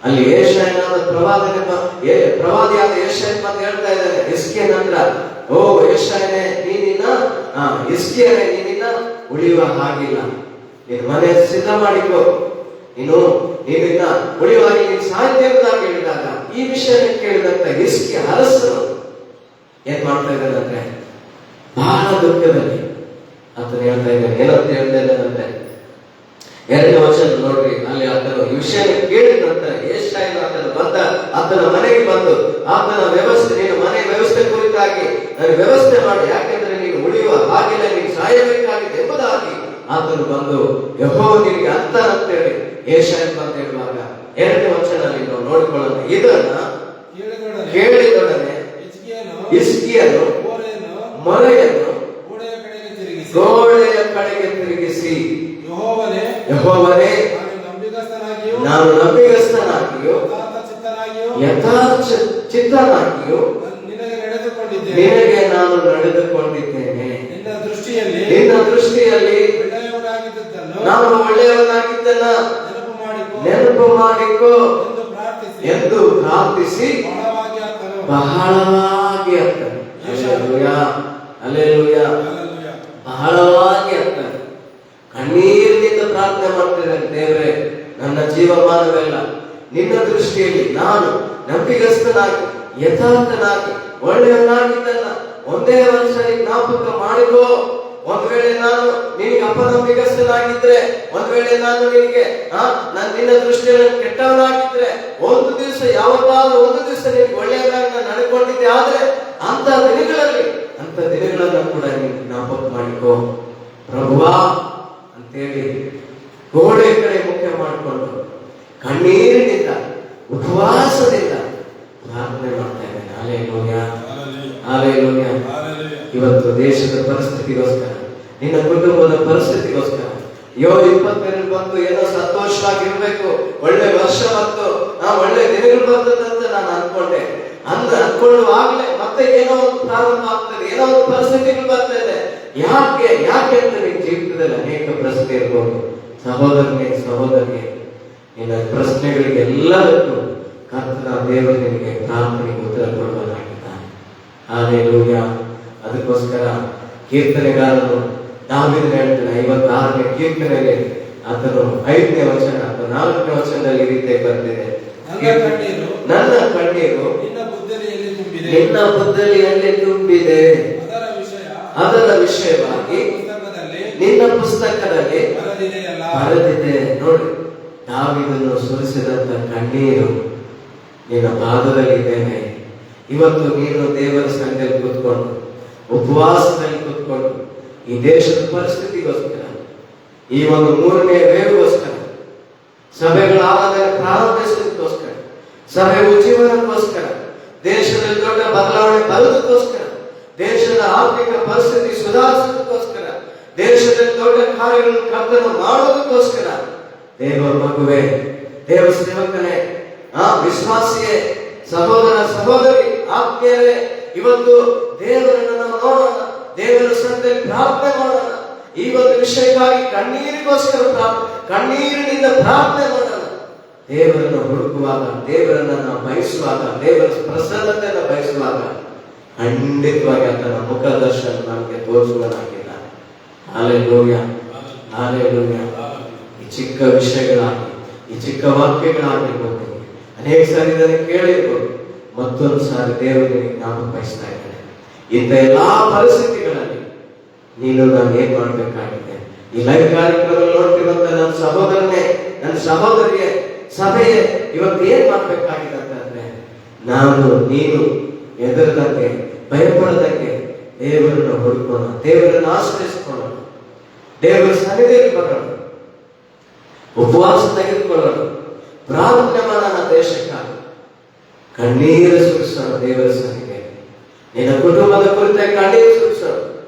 ಅಲ್ಲಿ ಯೆಶಾಯನ ಪ್ರವಾದಿಯಾದ ಯೆಶಾಯ ಬಂದು ಹೇಳ್ತಾ ಇದ್ದಾನೆ ಹಿಜ್ಕೀಯನ ಹತ್ರ, ಓ ಯೆಶಾಯನೇ, ಹಿಜ್ಕೀಯನೇ, ನೀನಿನ್ನ ಉಳಿಯುವ ಹಾಗಿಲ್ಲ, ನಿನ್ನ ಮನೆ ಸಿದ್ಧ ಮಾಡಿಕೋ, ನೀನಿನ್ನ ಉಳಿಯುವಾಗಿ ನೀನು ಸಾಧ್ಯ ಎಂಬುದಾಗಿ ಹೇಳಿದಾಗ ಈ ವಿಷಯ ಕೇಳಿದಂತ ಹಿಜ್ಕೀಯ ಅರಸನು ಏನ್ ಮಾಡ್ತಾ ಇದ್ದಾನಂದ್ರೆ ಬಹಳ ದುಃಖದಲ್ಲಿ ಆತನ ಹೇಳ್ತಾ ಇದ್ದಾನೆ. ಏನಂತ ಹೇಳ್ತಾ ಇದ್ದಾನಂದ್ರೆ 2ನೇ ವಚನ ನೋಡ್ರಿ. ಅಲ್ಲಿ ಆತನು ಈ ವಿಷಯ ಕೇಳಿದ ನಂತರ ಯೆಶಾಯನು ಆತನ ಮನೆಗೆ ಬಂದು ಆತನ ವ್ಯವಸ್ಥೆ, ನೀನು ಮನೆ ವ್ಯವಸ್ಥೆ ಕುರಿತಾಗಿ ನನಗೆ ವ್ಯವಸ್ಥೆ ಮಾಡಿ, ಯಾಕೆಂದ್ರೆ ನೀನು ಉಳಿಯುವ ಹಾಗಿಲ್ಲ, ನೀನು ಸಾಯಬೇಕಾಗಿದೆ ಎಂಬುದಾಗಿ ಆತನು ಬಂದು ಯೆಹೋವ ನಿನಗೆ ಅಂತೇಳಿ ಯೆಶಾಯನು ಅಂತ ಹೇಳುವಾಗ 2ನೇ ವಚನದಲ್ಲಿ ನಾವು ನೋಡಿಕೊಳ್ಳೋಣ. ಇದನ್ನ ಕೇಳಿದೊಡನೆ ಹಿಜ್ಕೀಯನು ಮೊರೆಯನ್ನು ಗೋಡೆಯ ಕಡೆಗೆ ತಿರುಗಿಸಿ, ಯೆಹೋವನೇ, ನಾನು ನಂಬಿಗಸ್ತನಾಗಿಯೂ ಯಥಾರ್ಥ ಚಿತ್ತನಾಗಿಯೂ ನಿನಗೆ ನಾನು ನಡೆದುಕೊಂಡಿದ್ದೇನೆ. ನಿನ್ನ ದೃಷ್ಟಿಯಲ್ಲಿ ನಾನು ಒಳ್ಳೆಯವನಾಗಿದ್ದನ್ನ ನೆನಪು ಮಾಡಿಕೋ ಎಂದು ಪ್ರಾರ್ಥಿಸಿ ಬಹಳವಾಗಿ ಆಗ್ತಾನೆ. ಹಲ್ಲೆಲೂಯಾ. ಬಹಳವಾಗಿ ಆಗ್ತಾನೆ. ಕಣ್ಣೀರಿನಿಂದ ಪ್ರಾರ್ಥನೆ ಮಾಡ್ತಿದ್ದಾನೆ, ದೇವರೇ, ನನ್ನ ಜೀವಮಾನವೆಲ್ಲ ನಿನ್ನ ದೃಷ್ಟಿಯಲ್ಲಿ ನಾನು ನಂಬಿಗಸ್ತನಾಗಿ ಯಥಾರ್ಥನಾಗಿ ಒಳ್ಳೆಯವನಾಗಿದ್ದನ್ನ ಒಂದೇ ವರ್ಷ ಜ್ಞಾಪಕ ಮಾಡಿಕೋ. ಒಂದ್ ವೇಳೆ ನಾನು ನಿನಗೆ ಅಪನಂಬಿಗಸ್ತನಾಗಿದ್ರೆ, ಒಂದ್ ವೇಳೆ ನಾನು ನಿನಗೆ ನಿನ್ನ ದೃಷ್ಟಿಯಲ್ಲಿ ಕೆಟ್ಟವನಾಗಿದ್ರೆ, ಒಂದು ದಿವಸ ಯಾವತ್ತಾದ್ರೂ ಒಂದು ದಿವಸ ನಿನಗೆ ಒಳ್ಳೆಯದಾಗಿ ನಾನು ನಡ್ಕೊಂಡಿದ್ದೆ ಆದ್ರೆ ಅಂತ ದಿನಗಳನ್ನ ಕೂಡ ನೀನು ಜ್ಞಾಪಕ ಮಾಡಿಕೋ ಪ್ರಭುವಾ ಅಂತೇಳಿ ಗೋಡೆ ಕಡೆ ಮುಖ್ಯ ಮಾಡಿಕೊಂಡು ಕಣ್ಣೀರಿನಿಂದ ಉಪವಾಸದಿಂದ ಪ್ರಾರ್ಥನೆ ಮಾಡ್ತಾ ಇದ್ದೇನೆ. Hallelujah, hallelujah. ಇವತ್ತು ದೇಶದ ಪರಿಸ್ಥಿತಿಗೋಸ್ಕರ, ನಿನ್ನ ಕುಟುಂಬದ ಪರಿಸ್ಥಿತಿಗೋಸ್ಕರ 22 ಬಂತು, ಏನೋ ಸಂತೋಷವಾಗಿರ್ಬೇಕು, ಒಳ್ಳೆ ವರ್ಷ ಬಂತು, ಒಳ್ಳೆ ದಿನಗಳು ಬರ್ತದಂತ ನಾನು ಅನ್ಕೊಂಡೆ. ಅನ್ಕೊಳ್ಳುವಾಗ್ಲೇ ಮತ್ತೆ ಏನೋ ಒಂದು ಪ್ರಾರಂಭ ಆಗ್ತದೆ, ಏನೋ ಒಂದು ಪರಿಸ್ಥಿತಿಗಳು ಬರ್ತದೆ. ಯಾಕೆ ಅಂತ ನಿನ್ನ ಜೀವಿತದಲ್ಲಿ ಅನೇಕ ಪ್ರಶ್ನೆ ಇರ್ಬೋದು. ಸಹೋದರನಿಗೆ ನಿನ್ನ ಪ್ರಶ್ನೆಗಳಿಗೆ ಎಲ್ಲದಕ್ಕೂ ಕರ್ತನ ದೇವರು ನಿನಗೆ ಪ್ರಾರ್ಥನೆಗೆ ಉತ್ತರ ಕೊಡುವನಾಗಿದ್ದಾನೆ. ಹಲ್ಲೆಲೂಯಾ. ಅದಕ್ಕೋಸ್ಕರ ಕೀರ್ತನೆಗಾರನು ದಾವೀದನು ಹೇಳ್ತಾನೆ 56ನೇ ಕೀರ್ತನೆಯಲ್ಲಿ ಆತನು 5ನೇ ವಚನ ಅಥವಾ 4ನೇ ವಚನದಲ್ಲಿ ಈ ರೀತಿ ಬರ್ತಿದೆ, ನನ್ನ ಕಣ್ಣೀರು ನಿನ್ನ ಬುದ್ಧಿಯಲ್ಲಿ ತುಂಬಿದೆ, ಅದರ ವಿಷಯವಾಗಿ ನಿನ್ನ ಪುಸ್ತಕದಲ್ಲಿ ಬರೆದಿದೆ. ನೋಡಿ, ದಾವೀದನು ಸುರಿಸಿದಂತ ಕಣ್ಣೀರು ನಿನ್ನ ಪಾದದಲ್ಲಿ ಇದ್ದೇನೆ. ಇವತ್ತು ನೀನು ದೇವರ ಸನ್ನಿಧಿಯಲ್ಲಿ ಕೂತ್ಕೊಂಡು ಉಪವಾಸದಲ್ಲಿ ಕೂತ್ಕೊಂಡು ಈ ದೇಶದ ಪರಿಸ್ಥಿತಿಗೋಸ್ಕರ, ಈ ಒಂದು 3ನೇ ವೇವ್ಗೋಸ್ಕರ, ಸಭೆಗಳ ಆರಾಧನೆ ಪ್ರಾರಂಭಿಸೋದಕ್ಕೋಸ್ಕರ, ಸಭೆ ಉಜ್ಜೀವನಕ್ಕೋಸ್ಕರ, ದೇಶದಲ್ಲಿ ದೊಡ್ಡ ಬದಲಾವಣೆ ಬರೋದಕ್ಕೋಸ್ಕರ, ದೇಶದ ಆರ್ಥಿಕ ಪರಿಸ್ಥಿತಿ ಸುಧಾರಿಸೋದಕ್ಕೋಸ್ಕರ, ದೇಶದಲ್ಲಿ ದೊಡ್ಡ ಕಾರ್ಯಗಳನ್ನು ಕರ್ತನು ಮಾಡೋದಕ್ಕೋಸ್ಕರ, ದೇವರ ಮಗುವೆ, ದೇವ ಸೇವಕನೇ, ವಿಶ್ವಾಸಿಯೇ, ಸಹೋದರ ಸಹೋದರಿ, ಆತ್ಮೀಯರೇ, ಇವತ್ತು ದೇವರನ್ನು ನಾವು ನೋಡೋಣ, ದೇವರ ಸನ್ನಿಧಿಯಲ್ಲಿ ಪ್ರಾರ್ಥನೆ ಮಾಡೋಣ. ಈ ಒಂದು ವಿಷಯಕ್ಕಾಗಿ ಕಣ್ಣೀರಿನಿಂದ ಪ್ರಾರ್ಥನೆ ಮಾಡೋಣ. ದೇವರನ್ನು ಹುಡುಕುವಾಗ, ದೇವರನ್ನ ನಾವು ಬಯಸುವಾಗ, ದೇವರ ಪ್ರಸನ್ನತೆಯನ್ನು ಬಯಸುವಾಗ ಖಂಡಿತವಾಗಿ ಆತನ ಮುಖ ದರ್ಶನ ನಮಗೆ ತೋರಿಸುವನಾಗಿದ್ದಾನೆ. Hallelujah, hallelujah. ಈ ಚಿಕ್ಕ ವಿಷಯಗಳಾಗಿ, ಈ ಚಿಕ್ಕ ವಾಕ್ಯಗಳಾಗಿರ್ಬೋದು, ಅನೇಕ ಸಾರಿ ಇದನ್ನು ಕೇಳಿರ್ಬೋದು, ಮತ್ತೊಂದು ಸಾರಿ ದೇವರಿಗೆ ಜ್ಞಾಪಕಿಸ್ತಾ ಇದ್ದಾನೆ. ಇಂಥ ಎಲ್ಲಾ ಪರಿಸ್ಥಿತಿಗಳಲ್ಲಿ ನೀನು ನಾನು ಏನ್ ಮಾಡ್ಬೇಕಾಗಿದೆ? ಈ ಲೈವ್ ಕಾರ್ಯಕ್ರಮ ನೋಡ್ತಿರುವಂತ ನನ್ನ ಸಹೋದರನೇ, ನನ್ನ ಸಹೋದರಿಯೇ, ಸಭೆಯೇ, ಇವತ್ತು ಏನ್ ಮಾಡ್ಬೇಕಾಗಿದೆ ಅಂತಂದ್ರೆ, ನಾನು ನೀನು ಹೆದರದಂಗೆ, ಭಯಪಡದಂಗೆ ದೇವರನ್ನು ಹುಡುಕೋಣ, ದೇವರನ್ನು ಆಶ್ರಯಿಸ್ಕೊಳ್ಳೋಣ, ದೇವರ ಸನ್ನಿಧಿಯಲ್ಲಿ ಬರೋಣ, ಉಪವಾಸ ತೆಗೆದುಕೊಳ್ಳೋಣ, ಪ್ರಾರ್ಥನೆ ಮಾಡೋಣ, ದೇಶಕ್ಕಾಗಿ ಕಣ್ಣೀರು ಸುರಿಸೋಣ ದೇವರ ಸನ್ನಿಧಿಯಲ್ಲಿ. ನಿನ್ನ ಕುಟುಂಬದ ಕುರಿತಾಗಿ ಕಣ್ಣೀರು ಸುರಿಸೋಣ,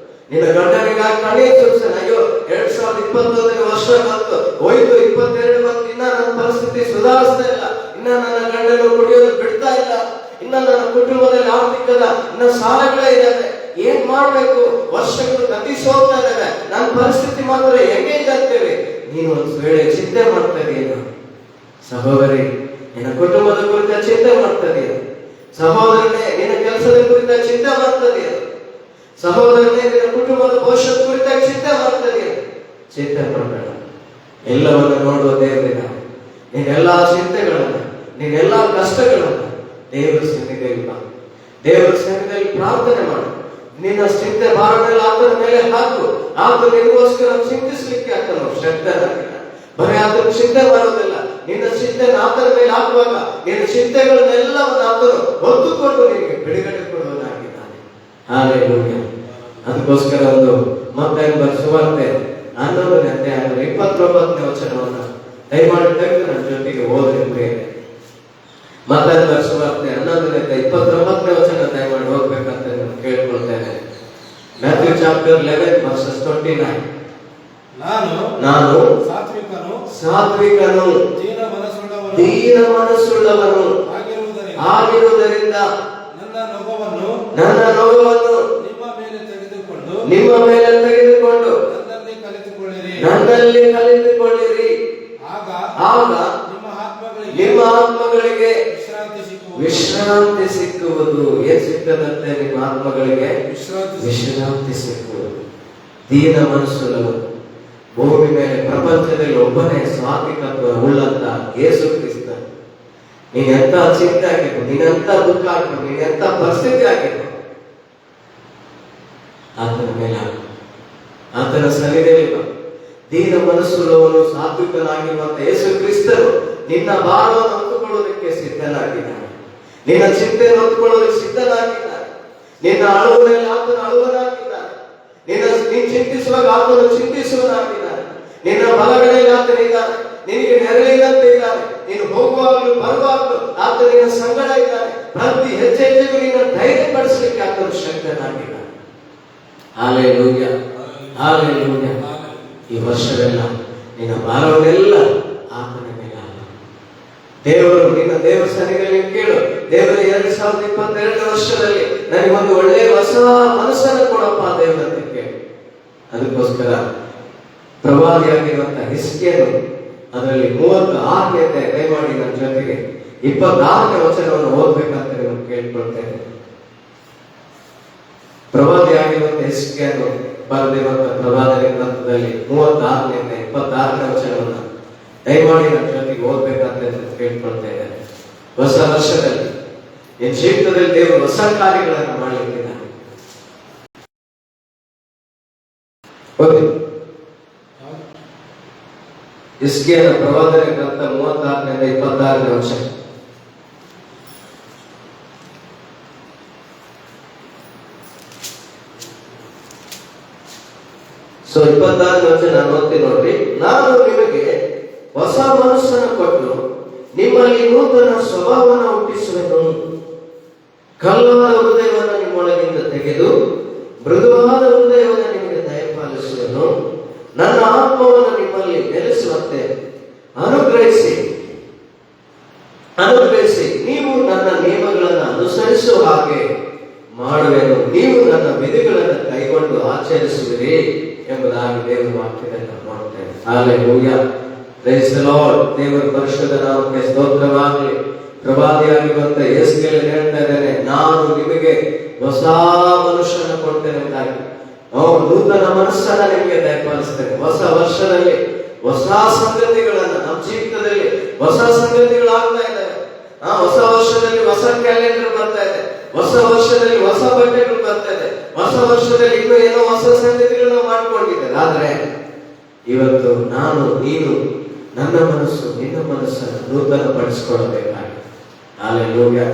ನಿನ್ನ ಗಂಡನಿಗಾಗಿ ಕಣ್ಣೀರು ಸುರಿಸೋಣ. ಅಯ್ಯೋ, 2021 ವರ್ಷ ಬಂತು, ಹೋಯ್ತು, 22 ಬಂತು, ಇನ್ನ ನನ್ನ ಪರಿಸ್ಥಿತಿ ಸುಧಾರಿಸ್ತಾ ಇಲ್ಲ, ಇನ್ನ ನನ್ನ ಗಂಡನು ಕುಡಿಯೋದು ಬಿಡ್ತಾ ಇಲ್ಲ, ಇನ್ನ ನನ್ನ ಕುಟುಂಬದಲ್ಲಿ ಆರ್ಥಿಕದ ಇನ್ನ ಸಾಲಗಳೇ ಇದ್ದಾವೆ, ಏನ್ ಮಾಡ್ಬೇಕು? ವರ್ಷಗಳು ಗತಿಸಿ ಹೋಗ್ತಾ ಇದ್ದಾವೆ, ನನ್ನ ಪರಿಸ್ಥಿತಿ ಮಾತ್ರ ಹೆಂಗೆ ಇದೆ ಅಂತೇಳಿ ನೀನು ಒಂದು ವೇಳೆ ಚಿಂತೆ ಮಾಡ್ತಾ ಇದೀಯ. ಸಹೋದರಿ, ನಿನ್ನ ಕುಟುಂಬದ ಕುರಿತ ಚಿಂತೆ ಮಾಡ್ತಾ ಇದೀಯ. ಸಹೋದರನೇ, ನಿನ್ನ ಕೆಲಸದ ಕುರಿತ ಚಿಂತೆ ಮಾಡ್ತಾ ಇದೀಯ. ಸಹೋದರನೇ, ನಿನ್ನ ಕುಟುಂಬದ ಭವಿಷ್ಯದ ಕುರಿತಾಗಿ ಚಿಂತೆ ಮಾಡ್ತಾ ಇದೀಯ. ಚಿಂತೆ ಮಾಡಬೇಡ, ಎಲ್ಲವನ್ನ ನೋಡುವ ದೇವರಿನ ನಿನ್ನೆಲ್ಲಾ ಚಿಂತೆಗಳನ್ನ, ನಿನ್ನೆಲ್ಲಾ ಕಷ್ಟಗಳನ್ನ ದೇವರ ಸನ್ನಿಧಿಯಲ್ಲಿ ಬಾ, ದೇವರ ಸನ್ನಿಧಿಯಲ್ಲಿ ಪ್ರಾರ್ಥನೆ ಮಾಡು. ನಿನ್ನ ಚಿಂತೆ ಭಾರನೆಲ್ಲ ಆತನ ಮೇಲೆ ಹಾಕು. ಆತ ನಿನಗೋಸ್ಕರ ಚಿಂತಿಸ್ಲಿಕ್ಕೆ ಆತನು ಶಕ್ತನಾಗಿಲ್ಲ. ಬರೀ ಆತನ ಚಿಂತೆ ಬರೋದಿಲ್ಲ, ನಿನ್ನ ಚಿಂತೆ ಆತನ ಮೇಲೆ ಹಾಕುವಾಗ ನಿನ್ನ ಚಿಂತೆಗಳನ್ನೆಲ್ಲವನ್ನು ಆತನು ಹೊತ್ತುಕೊಂಡು ನಿನಗೆ ಬಿಡುಗಡೆ ಕೊಡುವನಾಗಿದ್ದಾನೆ. ಹಾಲೆಲೂಯ. ಅದಕ್ಕೋಸ್ಕರ ಒಂದು ಮತ್ತಾಯನ ಸುವಾರ್ತೆ 11ನೇ ಅಧ್ಯಾಯ 29ನೇ ವಚನವನ್ನ ದಯಮಾಡಿ ತೆಗೆದು ನನ್ನ ಜೊತೆಗೆ ಓದ್ರಿ ಪ್ರಿಯರೇ. ಮತ್ತಾಯನ ಸುವಾರ್ತೆ 11ನೇ ಅಧ್ಯಾಯ 29ನೇ ವಚನ ದಯಮಾಡಿ ಓದ್ಬೇಕಂತ ನಾನು ಕೇಳ್ಕೊಳ್ತೇನೆ. Matthew chapter 11 versus 29. ನಾನು ಸಾತ್ವಿಕನು ದೀನ ಮನಸ್ಸುಳ್ಳವನು ಆಗಿರುವುದರಿಂದ ನನ್ನ ನೋವನ್ನು ನಿಮ್ಮ ಮೇಲೆ ತೆಗೆದುಕೊಂಡು ನನ್ನಲ್ಲಿ ಕಲಿತುಕೊಳ್ಳಿರಿ, ಆಗ ನಿಮ್ಮ ಆತ್ಮಗಳಿಗೆ ವಿಶ್ರಾಂತಿ ಸಿಕ್ಕುವುದು. ಏನ್ ಸಿಕ್ಕದಂತೆ? ನಿಮ್ಮ ಆತ್ಮಗಳಿಗೆ ವಿಶ್ರಾಂತಿ ಸಿಕ್ಕುವುದು. ದೀನ ಮನಸ್ಸುಳ್ಳವನು, ಭೂಮಿ ಮೇಲೆ ಪ್ರಪಂಚದಲ್ಲಿ ಒಬ್ಬನೇ ಸಾತ್ವಿಕತ್ವ ಉಳ್ಳಂತ ಯೇಸು ಕ್ರಿಸ್ತ. ನೀನ್ ಎಂತ ಚಿಂತೆ ಆಗಿರ್ಬೋದು, ನೀನೆಂತ ದುಃಖ ಆಗಿರ್ಬೋದು, ನೀನೆಂತ ಪರಿಸ್ಥಿತಿ ಆಗಿರ್ಬೋದು, ಆತನ ಮೇಲೆ ಆತನ ಸನ್ನಿಧಿಯಲ್ಲಿ ದೀನ ಮನಸ್ಸುಳ್ಳವನು ಸಾತ್ವಿಕನಾಗಿರುವಂತ ಯೇಸು ಕ್ರಿಸ್ತನು ನಿನ್ನ ಭಾರವನ್ನು ಹೊತ್ತುಕೊಳ್ಳೋದಕ್ಕೆ ಸಿದ್ಧನಾಗಿದ್ದಾನೆ, ನಿನ್ನ ಚಿಂತೆಯನ್ನು ಹೊತ್ತುಕೊಳ್ಳೋದಕ್ಕೆ ಸಿದ್ಧನಾಗಿದ್ದಾನೆ. ನಿನ್ನ ಅಳುವಲ್ಲಿ ಆತನ ಅಳುವನಾಗಿದ್ದಾನೆ, ನೀನು ಚಿಂತಿಸುವಾಗ ಆತನು ಚಿಂತಿಸುವನಾಗಿದ್ದಾನೆ. ನಿನ್ನ ಬಲಗಡೆಯಲ್ಲಿ ಆತನಿದ್ದಾನೆ, ನಿನಗೆ ನೆರಳಿನಂತೆ ಇದ್ದಾನೆ. ನೀನು ಹೋಗುವಾಗಲೂ ಬರುವಾಗಲೂ ಆತ ನಿನ್ನ ಸಂಗಡ ಇದ್ದಾನೆ. ಪ್ರತಿ ಹೆಜ್ಜೆ ಹೆಜ್ಜೆಗೂ ನಿನ್ನ ಧೈರ್ಯ ಪಡಿಸಲಿಕ್ಕೆ ಆತನು ಶಕ್ತನಾಗಿದ್ದಾನೆ. Hallelujah, hallelujah. ಈ ವರ್ಷವೆಲ್ಲ ನಿನ್ನ ಭಾರವನ್ನೆಲ್ಲ ಆತನ ಮೇಲೆ ಅಲ್ಲ. ದೇವರು ನಿನ್ನ ದೇವರ ಸನ್ನಿಧಿಯಲ್ಲಿ ಕೇಳು, ದೇವರ 2022 ವರ್ಷದಲ್ಲಿ ನನಗೆ ಒಂದು ಒಳ್ಳೆಯ ಹೊಸ ಮನಸ್ಸನ್ನು ಕೊಡಪ್ಪ ದೇವರಂತ ಕೇಳು. ಅದಕ್ಕೋಸ್ಕರ ಪ್ರವಾದಿಯಾಗಿರುವಂತಹ ಹಿಸ್ಕೀಯನು ಅದರಲ್ಲಿ 36ನೇ ಅಧ್ಯಾಯ ದಯಮಾಡಿ ನನ್ನ ಜೊತೆಗೆ 26ನೇ ವಚನವನ್ನು ಓದ್ಬೇಕಂತ ನಾನು ಕೇಳ್ಕೊಳ್ತೇನೆ. ಪ್ರವಾದಿಯಾಗಿರುವಂತಹ ಹಿಸ್ಕೀಯನು ಬರೆದಿರುವಂತಹ ಪ್ರವಾದನೆ ಗ್ರಂಥದಲ್ಲಿ 36ನೇ ಅಧ್ಯಾಯ 26ನೇ ವಚನವನ್ನು ದಯಮಾಡಿ ನನ್ನ ಜೊತೆಗೆ ಓದ್ಬೇಕಂತ ಕೇಳ್ಕೊಳ್ತೇನೆ. ಹೊಸ ವರ್ಷದಲ್ಲಿ ನಿನ್ನ ಜೀವಿತದಲ್ಲಿ ದೇವರು ಹೊಸ ಕಾರ್ಯಗಳನ್ನು ಮಾಡಲಿಕ್ಕಿದ್ದಾನೆ. ಹಿಸ್ಕೀಯನ ಪ್ರವಾದನೆ ಗ್ರಂಥ 36ನೇ 26ನೇ ವಚನ. ಸೊ 26ನೇ ವಚನ ಓದ್ತೀನಿ ನೋಡ್ರಿ. ನಾನು ನಿಮಗೆ ಹೊಸ ಮನಸ್ಸನ್ನು ಕೊಟ್ಟು ನಿಮ್ಮಲ್ಲಿ ನೂತನ ಸ್ವಭಾವವನ್ನು ಹುಟ್ಟಿಸುವೆನು. ಕಲ್ಲಾದ ಹೃದಯವನ್ನು ನಿಮ್ಮೊಳಗಿಂದ ತೆಗೆದು ಮೃದುವಾದ ಹೃದಯವನ್ನು ನಿಮಗೆ ದಯಪಾಲಿಸುವೆನು. ನನ್ನ ಆತ್ಮವನ್ನು ನಿಮ್ಮಲ್ಲಿ ನೆಲೆಸುವಂತೆ ಅನುಗ್ರಹಿಸಿ ನೀವು ನನ್ನ ನಿಯಮಗಳನ್ನು ಅನುಸರಿಸುವ ಹಾಗೆ ಮಾಡುವೆನು. ನೀವು ನನ್ನ ವಿಧಿಗಳನ್ನು ಕೈಗೊಂಡು ಆಚರಿಸುವಿರಿ ಎಂಬುದಾಗಿ ದೇವರ ವಾಕ್ಯದಲ್ಲಿ ನಾವು ನೋಡ್ತೇವೆ. Hallelujah, praise the Lord. ದೇವರ ಪರಿಶುದ್ಧ ನಾಮಕ್ಕೆ ಸ್ತೋತ್ರವಾಗಲಿ. ಪ್ರವಾದಿಯಾಗಿರುವಂತ ಯೆಸ್ಕೇಲ್ ಹೇಳ್ತಾ ಇದ್ದಾನೆ, ನಾನು ನಿಮಗೆ ಹೊಸ ಮನುಷ್ಯನ ಕೊಡ್ತೇನೆ ಅಂತಾಗಿ, ನೂತನ ಮನಸ್ಸನ್ನ ನಿಮಗೆ ದಯಪಾಲಿಸ್ತೇನೆ. ಹೊಸ ವರ್ಷದಲ್ಲಿ ಹೊಸ ಸಂಗತಿಗಳನ್ನ ನಮ್ಮ ಜೀವಿತದಲ್ಲಿ ಹೊಸ ಸಂಗತಿಗಳಾಗ್ತಾ ಇದ್ದಾವೆ. ಹೊಸ ವರ್ಷದಲ್ಲಿ ಹೊಸ ಕ್ಯಾಲೆಂಡರ್ ಬರ್ತಾ ಇದೆ, ಹೊಸ ವರ್ಷದಲ್ಲಿ ಹೊಸ ಬಟ್ಟೆಗಳು ಬರ್ತಾ ಇದೆ, ಹೊಸ ವರ್ಷದಲ್ಲಿ ಇನ್ನೂ ಏನೋ ಹೊಸ ಸಂಗತಿಗಳನ್ನ ಮಾಡ್ಕೊಂಡಿದ್ದಾರೆ. ಆದ್ರೆ ಇವತ್ತು ನಾನು ನೀನು ನನ್ನ ಮನಸ್ಸು ನಿನ್ನ ಮನಸ್ಸನ್ನು ನೂತನ ಪಡಿಸಿಕೊಳ್ಳಬೇಕಾಗಿದೆ. ಹಲ್ಲೆಲೂಯಾ.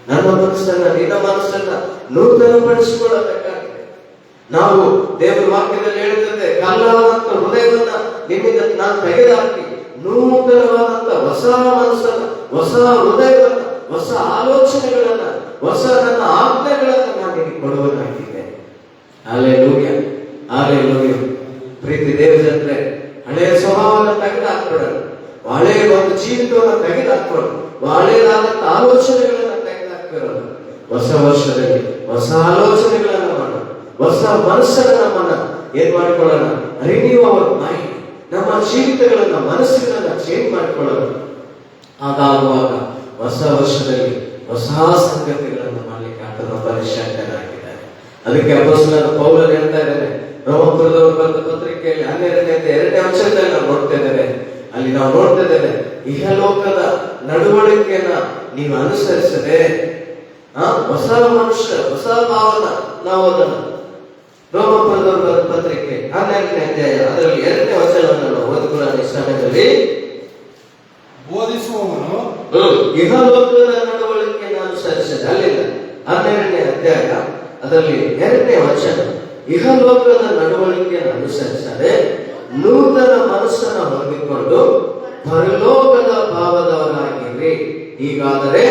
ನನ್ನ ಮನಸ್ಸನ್ನ ನಿನ್ನ ಮನಸ್ಸನ್ನ ನೂತನ ಪಡಿಸಿಕೊಳ್ಳಬೇಕಾಗಿದೆ. ನಾವು ದೇವರ ವಾಕ್ಯದಲ್ಲಿ ಹೇಳುತ್ತದೆ, ಕಲ್ಲಾದಂತ ಹೃದಯವನ್ನ ನಿಮ್ಮಿಂದ ನಾನು ತೆಗೆದುಹಾಕಿ ನೂತನವಾದಂತ ಹೊಸ ಮನಸ್ಸನ್ನ, ಹೊಸ ಹೃದಯವನ್ನ, ಹೊಸ ಆಲೋಚನೆಗಳನ್ನ, ಹೊಸ ನನ್ನ ಆಜ್ಞೆಗಳನ್ನ ನಾನು ನಿಮಗೆ ಕೊಡುವನಾಗಿದ್ದೇನೆ. Hallelujah, hallelujah. ಪ್ರೀತಿ ದೇವಜನರೇ, ಹಳೆಯ ಸ್ವಭಾವವನ್ನು ತೆಗೆದುಹಾಕ್ಬಿಡೋಣ, ಹಳೆಯ ಒಂದು ಜೀವಿತವನ್ನು ತೆಗೆದುಹಾಕ್ಬಿಡೋಣ, ಹಳೆಯದಾದಂತ ಆಲೋಚನೆಗಳನ್ನ ತೆಗೆದುಹಾಕ್ಬಿಡೋಣ. ಹೊಸ ವರ್ಷದಲ್ಲಿ ಹೊಸ ಆಲೋಚನೆಗಳನ್ನ ಮಾಡೋಣ, ಹೊಸ ಮನಸ್ಸನ್ನ ನಮ್ಮನ್ನ ಏನ್ ಮಾಡ್ಕೊಳ್ಳೋಣ, ರಿನ್ಯೂ ಅವರ್ ಮೈಂಡ್, ನಮ್ಮ ಜೀವಿತಗಳನ್ನ ಮನಸ್ಸುಗಳನ್ನ ಚೇಂಜ್ ಮಾಡ್ಕೊಳ್ಳೋಣ. ಹಾಗಾಗುವಾಗ ಹೊಸ ವರ್ಷದಲ್ಲಿ ಹೊಸ ಸಂಗತಿಗಳನ್ನು ಮಾಡ್ಲಿಕ್ಕೆ ಆತನ ಪರಿಶಕ್ತನಾಗಿದ್ದಾರೆ. ಅದಕ್ಕೆ ಅಪೊಸ್ತಲನಾದ ಪೌಲನು ಹೇಳ್ತಾ ಇದ್ದಾನೆ, ರೋಮಪುರದವರು ಬರೆದ ಪತ್ರಿಕೆಯಲ್ಲಿ 12ನೇ ಅಧ್ಯಾಯ 2ನೇ ವಚನದಲ್ಲಿ ನಾವು ನೋಡ್ತಾ ಇದ್ದೇವೆ. ಅಲ್ಲಿ ನಾವು ನೋಡ್ತಾ ಇದ್ದೇವೆ, ಇಹಲೋಕದ ನಡವಳಿಕೆಯನ್ನ ನೀವು ಅನುಸರಿಸದೆ ಹೊಸ ಮನುಷ್ಯ, ಹೊಸ ಭಾವನ ನಾವು ಅದನ್ನು ರೋಮಪುರದವರು ಬರೆದ ಪತ್ರಿಕೆ 12ನೇ ಅಧ್ಯಾಯ ಅದರಲ್ಲಿ 2ನೇ ವಚನವನ್ನು ನಾವು ಓದಿಕೊಳ್ಳೋಣ ಈ ಸಮಯದಲ್ಲಿ. ಬೋಧಿಸುವವನು ಇಹಲೋಕದ ನಡವಳಿಕೆಯನ್ನು ಅನುಸರಿಸದೆ, ಅಲ್ಲಿಂದ 12ನೇ ಅಧ್ಯಾಯ ಅದರಲ್ಲಿ 2ನೇ ವಚನ, ಇಹಲೋಕದ ನಡವಳಿಕೆಯನ್ನು ಅನುಸರಿಸದೆ ನೂತನ ಮನಸ್ಸನ್ನು ಹೊಂದಿಕೊಂಡು ಪರಲೋಕದ ಭಾವದವರಾಗಿರಿ. ಹೀಗಾದರೆ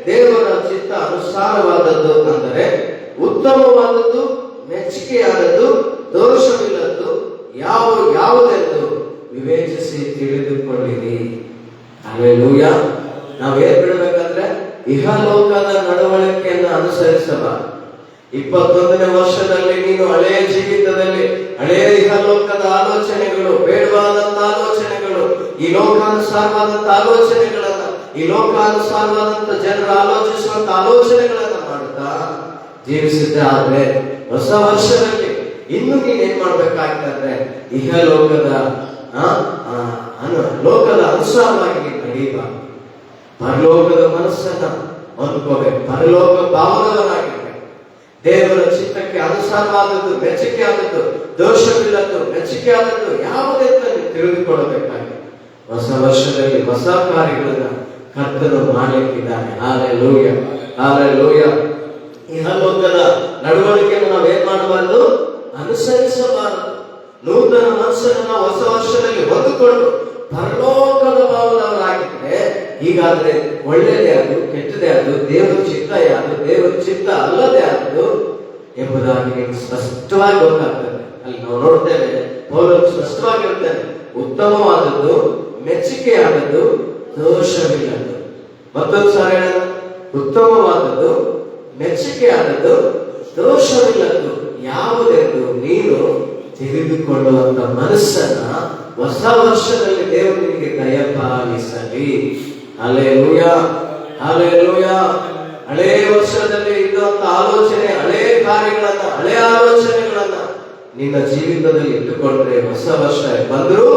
ದೇವರ ಚಿತ್ತ ಅನುಸಾರವಾದದ್ದು, ಅಂದರೆ ಉತ್ತಮವಾದದ್ದು, ಮೆಚ್ಚುಗೆಯಾದದ್ದು, ದೋಷವಿಲ್ಲದ್ದು ಯಾವುದೆಂದು ವಿವೇಚಿಸಿ ತಿಳಿದುಕೊಳ್ಳಿರಿ. ಹಲ್ಲೆಲೂಯಾ. ನಾವೇನ್ ಬಿಡಬೇಕಂದ್ರೆ ಇಹಲೋಕದ ನಡವಳಿಕೆಯನ್ನು ಅನುಸರಿಸಬಾರದು. 21ನೇ ವರ್ಷದಲ್ಲಿ ನೀನು ಹಳೆಯ ಜೀವಿತದಲ್ಲಿ ಹಳೆಯ ಇಹಲೋಕದ ಆಲೋಚನೆಗಳು, ಬೇಡವಾದಂತ ಆಲೋಚನೆಗಳು, ಈ ಲೋಕಾನುಸಾರವಾದಂತ ಆಲೋಚನೆಗಳನ್ನ, ಈ ಲೋಕಾನುಸಾರವಾದಂತ ಜನರು ಆಲೋಚಿಸುವಂತ ಆಲೋಚನೆಗಳನ್ನ ಮಾಡುತ್ತಾ ಜೀವಿಸಿದ್ದೆ. ಆದ್ರೆ ಹೊಸ ವರ್ಷದಲ್ಲಿ ಇನ್ನು ನೀನ್ ಏನ್ ಮಾಡ್ಬೇಕಾಗ್ತಂದ್ರೆ ಇಹಲೋಕದ ಲೋಕದ ಅನುಸಾರವಾಗಿ ನೀನು ನಡೀಬಾರ್ದು. ಪರಲೋಕದ ಮನಸ್ಸನ್ನ ಹೊಂದ್ಕೋಬೇಕು, ಪರಲೋಕ ಭಾವದವರಾಗಿರ್ಬೇಕು. ದೇವರ ಚಿತ್ತಕ್ಕೆ ಅನುಸಾರವಾದದ್ದು, ಮೆಚ್ಚುಗೆ ಆದದ್ದು, ದೋಷವಿಲ್ಲದ್ದು, ಮೆಚ್ಚುಗೆ ಆದದ್ದು ಯಾವುದೆಂತ ನೀವು ತಿಳಿದುಕೊಳ್ಳಬೇಕಾಗಿದೆ. ಹೊಸ ವರ್ಷದಲ್ಲಿ ಹೊಸ ಕಾರ್ಯಗಳನ್ನ ಕರ್ತನು ಮಾಡಲಿಕ್ಕಿದ್ದಾನೆ. Hallelujah, hallelujah. ಇಹಲೋಕದ ನಡವಳಿಕೆಯನ್ನು ನಾವು ಏನ್ ಮಾಡಬಾರದು, ಅನುಸರಿಸಬಾರದು. ನೂತನ ಮನಸ್ಸನ್ನು ನಾವು ಹೊಸ ವರ್ಷದಲ್ಲಿ ಹೊಂದಿಕೊಂಡು ಪರಲೋಕದ ಭಾವದವರಾಗಿದ್ರೆ, ಹೀಗಾದ್ರೆ ಒಳ್ಳೆಯದೇ ಅದು, ಕೆಟ್ಟದೇ ಅದು, ದೇವರ ಚಿತ್ತ ಯಾವುದು, ದೇವರ ಚಿತ್ತ ಅಲ್ಲದೆ ಆದ್ದು ಎಂಬುದಾಗಿ ನಿಮಗೆ ಸ್ಪಷ್ಟವಾಗಿ ಗೊತ್ತಾಗ್ತದೆ. ಅಲ್ಲಿ ನಾವು ನೋಡ್ತೇವೆ, ಪೌಲನು ಸ್ಪಷ್ಟವಾಗಿ ಹೇಳ್ತಾನೆ, ಉತ್ತಮವಾದದ್ದು, ಮೆಚ್ಚುಗೆಯಾದದ್ದು, ದೋಷವಿಲ್ಲದ್ದು. ಮತ್ತೊಂದು ಸಾರಿ ಹೇಳ, ಉತ್ತಮವಾದದ್ದು, ಮೆಚ್ಚುಗೆಯಾದದ್ದು, ದೋಷವಿಲ್ಲದ್ದು ಯಾವುದೆಂದು ನೀನು ತಿಳಿದುಕೊಳ್ಳುವಂತ ಮನಸ್ಸನ್ನ ಹೊಸ ವರ್ಷದಲ್ಲಿ ದೇವರು ನಿಮಗೆ ದಯಪಾಲಿಸಲಿ. Hallelujah, hallelujah. ಹಳೆಯ ವರ್ಷದಲ್ಲಿ ಇದ್ದಂತ ಆಲೋಚನೆ, ಹಳೆಯ ಕಾರ್ಯಗಳನ್ನ, ಹಳೆಯ ಆಲೋಚನೆಗಳನ್ನ ನಿನ್ನ ಜೀವಿತದಲ್ಲಿ ಇಟ್ಟುಕೊಂಡ್ರೆ ಹೊಸ ವರ್ಷ ಬಂದರೂ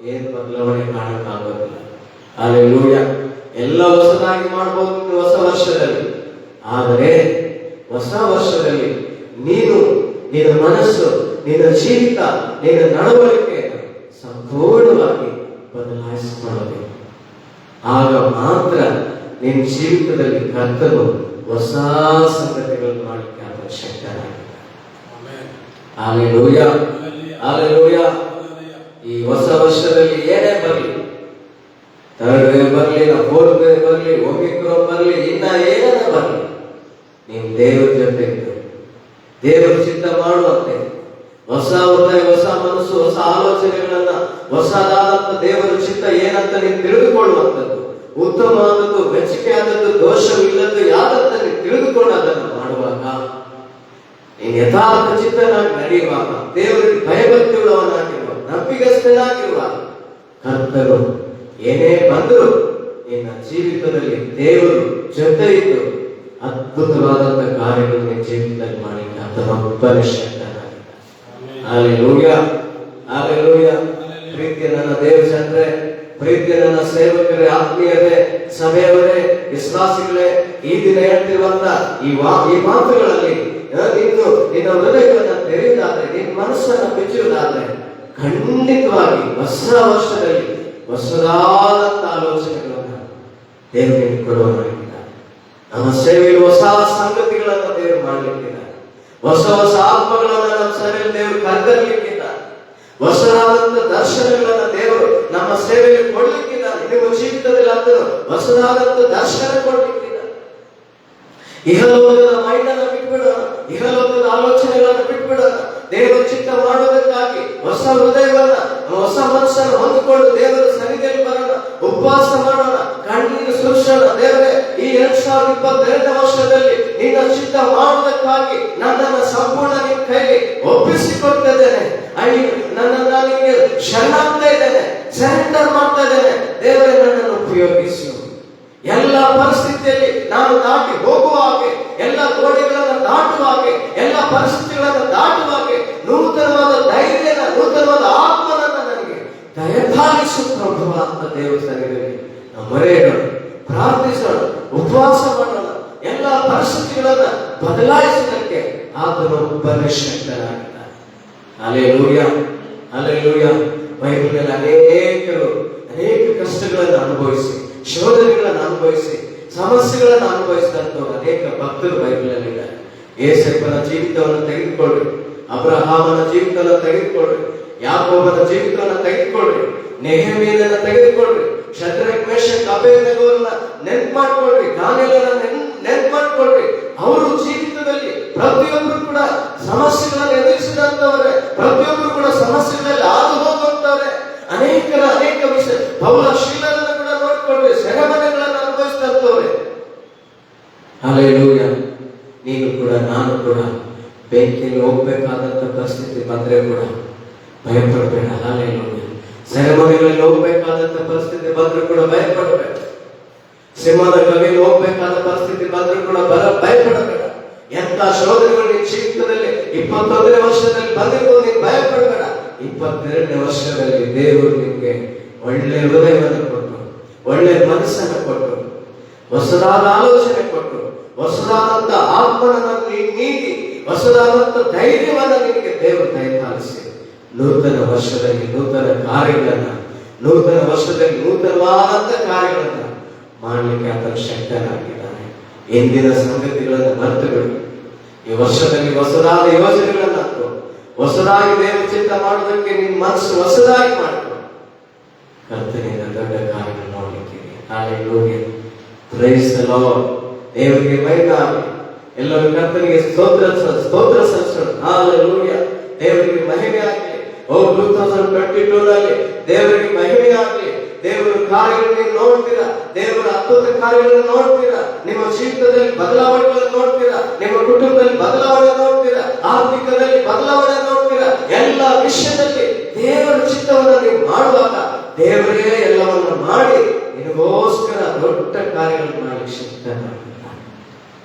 ಏನು ಬದಲಾವಣೆ ಕಾಣಕ್ಕಾಗೋದಿಲ್ಲ. ಹಲ್ಲೆಲೂಯಾ. ಎಲ್ಲ ಹೊಸದಾಗಿ ಮಾಡಬಹುದು ಹೊಸ ವರ್ಷದಲ್ಲಿ, ಆದರೆ ಹೊಸ ವರ್ಷದಲ್ಲಿ ನೀನು ನಿನ್ನ ಮನಸ್ಸು, ನಿನ್ನ ಜೀವಿತ, ನಿನ್ನ ನಡವಳಿಕೆಯನ್ನು ಸಂಪೂರ್ಣವಾಗಿ ಬದಲಾಯಿಸಿಕೊಳ್ಳಬೇಕು. ಆಗ ಮಾತ್ರ ನಿನ್ನ ಜೀವಿತದಲ್ಲಿ ಕರ್ತನು ಹೊಸ ಸಂಗತಿಗಳನ್ನು ಮಾಡಲಿಕ್ಕೆ ಅವಶ್ಯಕನಾಗಿದ್ದಾನೆ. Hallelujah, hallelujah. ಈ ಹೊಸ ವರ್ಷದಲ್ಲಿ ಏನೇ ಬರಲಿ, ಥರ್ಡ್ ವೇವ್ ಬರಲಿ, ಫೋರ್ತ್ ವೇವ್ ಬರಲಿ, ಒಮಿಕ್ರಾನ್ ಬರಲಿ, ಇನ್ನ ಏನೇ ಬರಲಿ, ನೀನು ದೇವರ ಜೊತೆ ಇದ್ದು ದೇವರ ಚಿತ್ತ ಮಾಡುವಂತೆ ಹೊಸ ಹೃದಯ, ಹೊಸ ಮನಸ್ಸು, ಹೊಸ ಆಲೋಚನೆಗಳನ್ನ, ಹೊಸದಾದಂತ ದೇವರ ಚಿತ್ತ ಏನಂತ ನೀನು ತಿಳಿದುಕೊಳ್ಳುವಂಥದ್ದು, ಉತ್ತಮವಾದದ್ದು, ಮೆಚ್ಚುಗೆಯಾದದ್ದು, ದೋಷವಿಲ್ಲದ್ದು ಯಾದಂತ ನೀನು ತಿಳಿದುಕೊಂಡು ಅದನ್ನು ಮಾಡುವಾಗ, ನೀನು ಯಥಾರ್ಥ ಚಿತ್ತನಾಗಿ ನಡೆಯುವಾಗ, ದೇವರಿಗೆ ಭಯಭಕ್ತಿಯುಳ್ಳವನಾಗಿರುವಾಗ, ನಂಬಿಗಸ್ತನಾಗಿರುವಾಗ, ಕರ್ತನು ಏನೇ ಬಂದರೂ ನಿನ್ನ ಜೀವಿತದಲ್ಲಿ ದೇವರು ಜೊತೆ ಇದ್ದು ಅದ್ಭುತವಾದಂತಹ ಕಾರ್ಯಗಳು ನಿನ್ನ ಜೀವಿತದಲ್ಲಿ ಮಾಡಲಿಕ್ಕೆ ಆತನೊಬ್ಬನೇ ಶಕ್ತನಾಗಿದ್ದಾನೆ. Hallelujah, hallelujah. ಪ್ರೀತಿಯ ನನ್ನ ದೇವ ಜನರೇ, ಪ್ರೀತಿಯ ನನ್ನ ಸೇವಕರೇ, ಆತ್ಮೀಯರೇ, ಸಭೆಯವರೇ, ವಿಶ್ವಾಸಿಗಳೇ, ಈ ದಿನ ಹೇಳ್ತಿರುವಂತ ಈ ಮಾತುಗಳಲ್ಲಿ ನಿನ್ನ ಹೃದಯಗಳನ್ನ ತೆರೆಯುವುದಾದ್ರೆ, ನಿನ್ನ ಮನಸ್ಸನ್ನ ಬಿಚ್ಚುವುದಾದ್ರೆ, ಖಂಡಿತವಾಗಿ ಹೊಸ ವರ್ಷದಲ್ಲಿ ಹೊಸದಾದಂತ ಆಲೋಚನೆಗಳನ್ನ ದೇವರಿಗೆ ಕೊಡುವವನಾಗಿದ್ದಾನೆ. ನಮ್ಮ ಸೇವೆಯಲ್ಲಿ ಹೊಸ ಸಂಗತಿಗಳನ್ನ ದೇವರು ಮಾಡಲಿಕ್ಕಿದ್ದಾರೆ. ಹೊಸ ಹೊಸ ಆತ್ಮಗಳನ್ನ ನಮ್ಮ ಸಭೆಯಲ್ಲಿ ದೇವರು ಕರೆತರಲಿಕ್ಕಿದ್ದಾರೆ. ಹೊಸದಾದಂತ ದರ್ಶನಗಳನ್ನ ದೇವರು ನಮ್ಮ ಸೇವೆಯಲ್ಲಿ ಕೊಡ್ಲಿಕ್ಕಿದ್ದಾರೆ. ನಿಮ್ಮ ಜೀವಿತದಲ್ಲಿ ಅದನ್ನು ಹೊಸದಾದಂತ ದರ್ಶನ ಕೊಡ್ಲಿಕ್ಕಿದ್ದಾರೆ. ಇಹಲೋಕದ ಮೈಂಡನ್ನ ಬಿಟ್ಬಿಡೋಣ, ಇಹಲೋಕದ ಆಲೋಚನೆಗಳನ್ನ ಬಿಟ್ಬಿಡೋಣ. ದೇವರ ಚಿತ್ತ ಮಾಡುವುದಕ್ಕಾಗಿ ಹೊಸ ಹೃದಯವನ್ನ, ಹೊಸ ಮನಸ್ಸನ್ನು ಹೊಂದಿಕೊಂಡು ದೇವರ ಸನ್ನಿಧಿಯಲ್ಲಿ ಬರೋಣ, ಉಪವಾಸ ಮಾಡೋಣ, ಕಣ್ಣೀರು ಸುರಿಸೋಣ. ದೇವರೇ, ಈ 2022 ವರ್ಷದಲ್ಲಿ ನಿನ್ನ ಚಿತ್ತ ಮಾಡುವುದಕ್ಕಾಗಿ ನನ್ನನ್ನು ಸಂಪೂರ್ಣ ನಿನ್ನ ಕೈಗೆ ಒಪ್ಪಿಸಿಕೊಡ್ತಿದ್ದೇನೆ. ನನ್ನನ್ನು ನಿನಗೆ ಶರಣಾಗ್ತಾ ಇದ್ದೇನೆ, ಸರೆಂಡರ್ ಮಾಡ್ತಾ ಇದ್ದೇನೆ. ದೇವರೇ, ನನ್ನನ್ನು ಉಪಯೋಗಿಸು. ಎಲ್ಲ ಪರಿಸ್ಥಿತಿಯಲ್ಲಿ ನಾನು ದಾಟಿ ಹೋಗುವ ಹಾಗೆ, ಎಲ್ಲ ಗೋಡೆಗಳನ್ನು ದಾಟುವ ಹಾಗೆ, ಎಲ್ಲ ಪರಿಸ್ಥಿತಿಗಳನ್ನು ದಾಟುವ ಹಾಗೆ ನೂತನವಾದ ಧೈರ್ಯನ, ನೂತನವಾದ ಆತ್ಮನನ್ನ ನನಗೆ ದಯಪಾಲಿಸು ಪ್ರಭು ಅಂತ ದೇವರ ಸನ್ನಿಧಿಯಲ್ಲಿ ನಾವು ಮರೆಯೋಣ, ಪ್ರಾರ್ಥಿಸೋಣ, ಉಪವಾಸ ಮಾಡೋಣ. ಎಲ್ಲ ಪರಿಸ್ಥಿತಿಗಳನ್ನ ಬದಲಾಯಿಸಲಿಕ್ಕೆ ಆತನೊಬ್ಬನೇ ಶಕ್ತನಾಗಿದ್ದಾನೆ. Hallelujah, hallelujah. ಬೈಬಲ್ನಲ್ಲಿ ಅನೇಕ ಕಷ್ಟಗಳನ್ನು ಅನುಭವಿಸಿ, ಶೋಧನೆಗಳನ್ನು ಅನುಭವಿಸಿ, ಸಮಸ್ಯೆಗಳನ್ನು ಅನುಭವಿಸಿದಂತವರು ಅನೇಕ ಭಕ್ತರು ಬೈಬಲ್ನಲ್ಲಿ ಇದ್ದಾರೆ. ಯೇಸಪ್ಪನ ಜೀವಿತವನ್ನು ತೆಗೆದುಕೊಳ್ಳಿ, ಅಬ್ರಹಾಮನ ಜೀವಿತವನ್ನು ತೆಗೆದುಕೊಳ್ಳಿ, ಯಾಕೋಬನ ಜೀವಿತವನ್ನು ತೆಗೆದುಕೊಳ್ಳಿ, ನೆಹೆಮೀಯನನ್ನ ತೆಗೆದುಕೊಳ್ಳಿ, ಶದ್ರಕ್ ಮೇಷಕ್ ಅಬೇದ್ನೆಗೋರನ್ನ ನೆನ್ಪು ಮಾಡ್ಕೊಳ್ರಿ, ದಾನಿಯೇಲನನ್ನ ನೆನ್ಪು ಮಾಡ್ಕೊಳ್ರಿ. ಅವರು ಜೀವಿತದಲ್ಲಿ ಪ್ರತಿಯೊಬ್ಬರು ಕೂಡ ಸಮಸ್ಯೆಗಳನ್ನು ಎದುರಿಸಿದಂತವರೇ, ಪ್ರತಿಯೊಬ್ಬರು ಕೂಡ ಸಮಸ್ಯೆಗಳಲ್ಲಿ ಹಾದು ಹೋಗುವಂತವ್ರೆ. ಅನೇಕ ವಿಷಯ ಪೌಲ ಶೀಲರನ್ನು ಕೂಡ ನೋಡ್ಕೊಳ್ರಿ, ಸೆರೆಮನೆಗಳನ್ನು ಅನುಭವಿಸಿದಂತವ್ರೆ. ಹಲ್ಲೆಲೂಯಾ. ನೀನು ಕೂಡ, ನಾನು ಕೂಡ ಬೆಂಕಿಯಲ್ಲಿ ಹೋಗ್ಬೇಕಾದಂತ ಪರಿಸ್ಥಿತಿ ಬಂದ್ರೆ ಕೂಡ ಭಯಪಡಬೇಡ. ಹಲ್ಲೆಲೂಯಾ. ಸೆರೆಮನೆಗಳಲ್ಲಿ ಹೋಗ್ಬೇಕಾದಂತ ಪರಿಸ್ಥಿತಿ ಬಂದ್ರೆ ಕೂಡ ಭಯಪಡಬೇಡ. ಸಿಂಹದ ಗವಿಯಲ್ಲಿ ಹೋಗ್ಬೇಕಾದ ಪರಿಸ್ಥಿತಿ ಬಂದ್ರೆ ಕೂಡ ಭಯಪಡಬೇಡ. ಎಂತ ಶೋಧನೆಗಳು ನಿನ್ನ ಜೀವಿತದಲ್ಲಿ 21ನೇ ವರ್ಷದಲ್ಲಿ ಬಂದಿರ್ಬೋದು, ನೀನು ಭಯಪಡಬೇಡ. 22ನೇ ವರ್ಷದಲ್ಲಿ ದೇವರು ನಿಮಗೆ ಒಳ್ಳೆ ಹೃದಯವನ್ನು ಕೊಟ್ಟು, ಒಳ್ಳೆ ಮನಸ್ಸನ್ನು ಕೊಟ್ಟು, ಹೊಸದಾದ ಆಲೋಚನೆ ಕೊಟ್ಟು, ಹೊಸದಾದಂತ ಆತ್ಮನನ್ನು ನೀಡಿ, ಹೊಸದಾದಂತ ಧೈರ್ಯವನ್ನ ನಿನಗೆ ದೇವರು ದಯಪಾಲಿಸಿ ನೂತನ ವರ್ಷದಲ್ಲಿ ನೂತನ ಕಾರ್ಯಗಳನ್ನ, ನೂತನ ವರ್ಷದಲ್ಲಿ ನೂತನವಾದಂತ ಕಾರ್ಯಗಳನ್ನ ಮಾಡಲಿಕ್ಕೆ ಆತನ ಶಕ್ತನಾಗಿದ್ದಾನೆ. ಎಂದಿನ ಸಂಗತಿಗಳನ್ನು ಮರೆತುಬಿಡು. ಈ ವರ್ಷದಲ್ಲಿ ಹೊಸದಾದ ಯೋಜನೆಗಳನ್ನ ಹಾಕು, ಹೊಸದಾಗಿ ದೇವರ ಚಿತ್ತ ಮಾಡೋದಕ್ಕೆ ನಿನ್ನ ಮನಸ್ಸು ಹೊಸದಾಗಿ ಮಾಡ್ಕೊ. ಕರ್ತನಿಂದ ದೊಡ್ಡ ಕಾರ್ಯಗಳು ನೋಡ್ಲಿಕ್ಕೆ. Hallelujah, praise the Lord. ದೇವರಿಗೆ ಮಹಿಮೆ ಆಗಲಿ. ಎಲ್ಲರೂ ಕರ್ತನಿಗೆ ಸ್ತೋತ್ರ ಸಲ್ಲಿಸೋಣ. ಹಲ್ಲೆಲೂಯಾ, ದೇವರಿಗೆ ಮಹಿಮೆ ಆಗಲಿ. 2022 ದೇವರಿಗೆ ಮಹಿಮೆ ಆಗಲಿ. ದೇವರ ಕಾರ್ಯಗಳನ್ನು ನೀವು ನೋಡ್ತೀರಾ, ದೇವರ ಅದ್ಭುತ ಕಾರ್ಯಗಳನ್ನು ನೋಡ್ತೀರಾ, ನಿಮ್ಮ ಜೀವಿತದಲ್ಲಿ ಬದಲಾವಣೆಗಳನ್ನು ನೋಡ್ತೀರಾ, ನಿಮ್ಮ ಕುಟುಂಬದಲ್ಲಿ ಬದಲಾವಣೆ ನೋಡ್ತೀರಾ, ಆರ್ಥಿಕದಲ್ಲಿ ಬದಲಾವಣೆ ನೋಡ್ತೀರಾ. ಎಲ್ಲ ವಿಷಯದಲ್ಲಿ ದೇವರ ಚಿತ್ತವನ್ನು ನೀವು ಮಾಡುವಾಗ ದೇವರೇ ಎಲ್ಲವನ್ನು ಮಾಡಿ ನಿಮಗೋಸ್ಕರ ದೊಡ್ಡ ಕಾರ್ಯಗಳನ್ನು ಮಾಡಲಿಕ್ಕೆ ಶಕ್ತನಾಗಿದ್ದಾನೆ.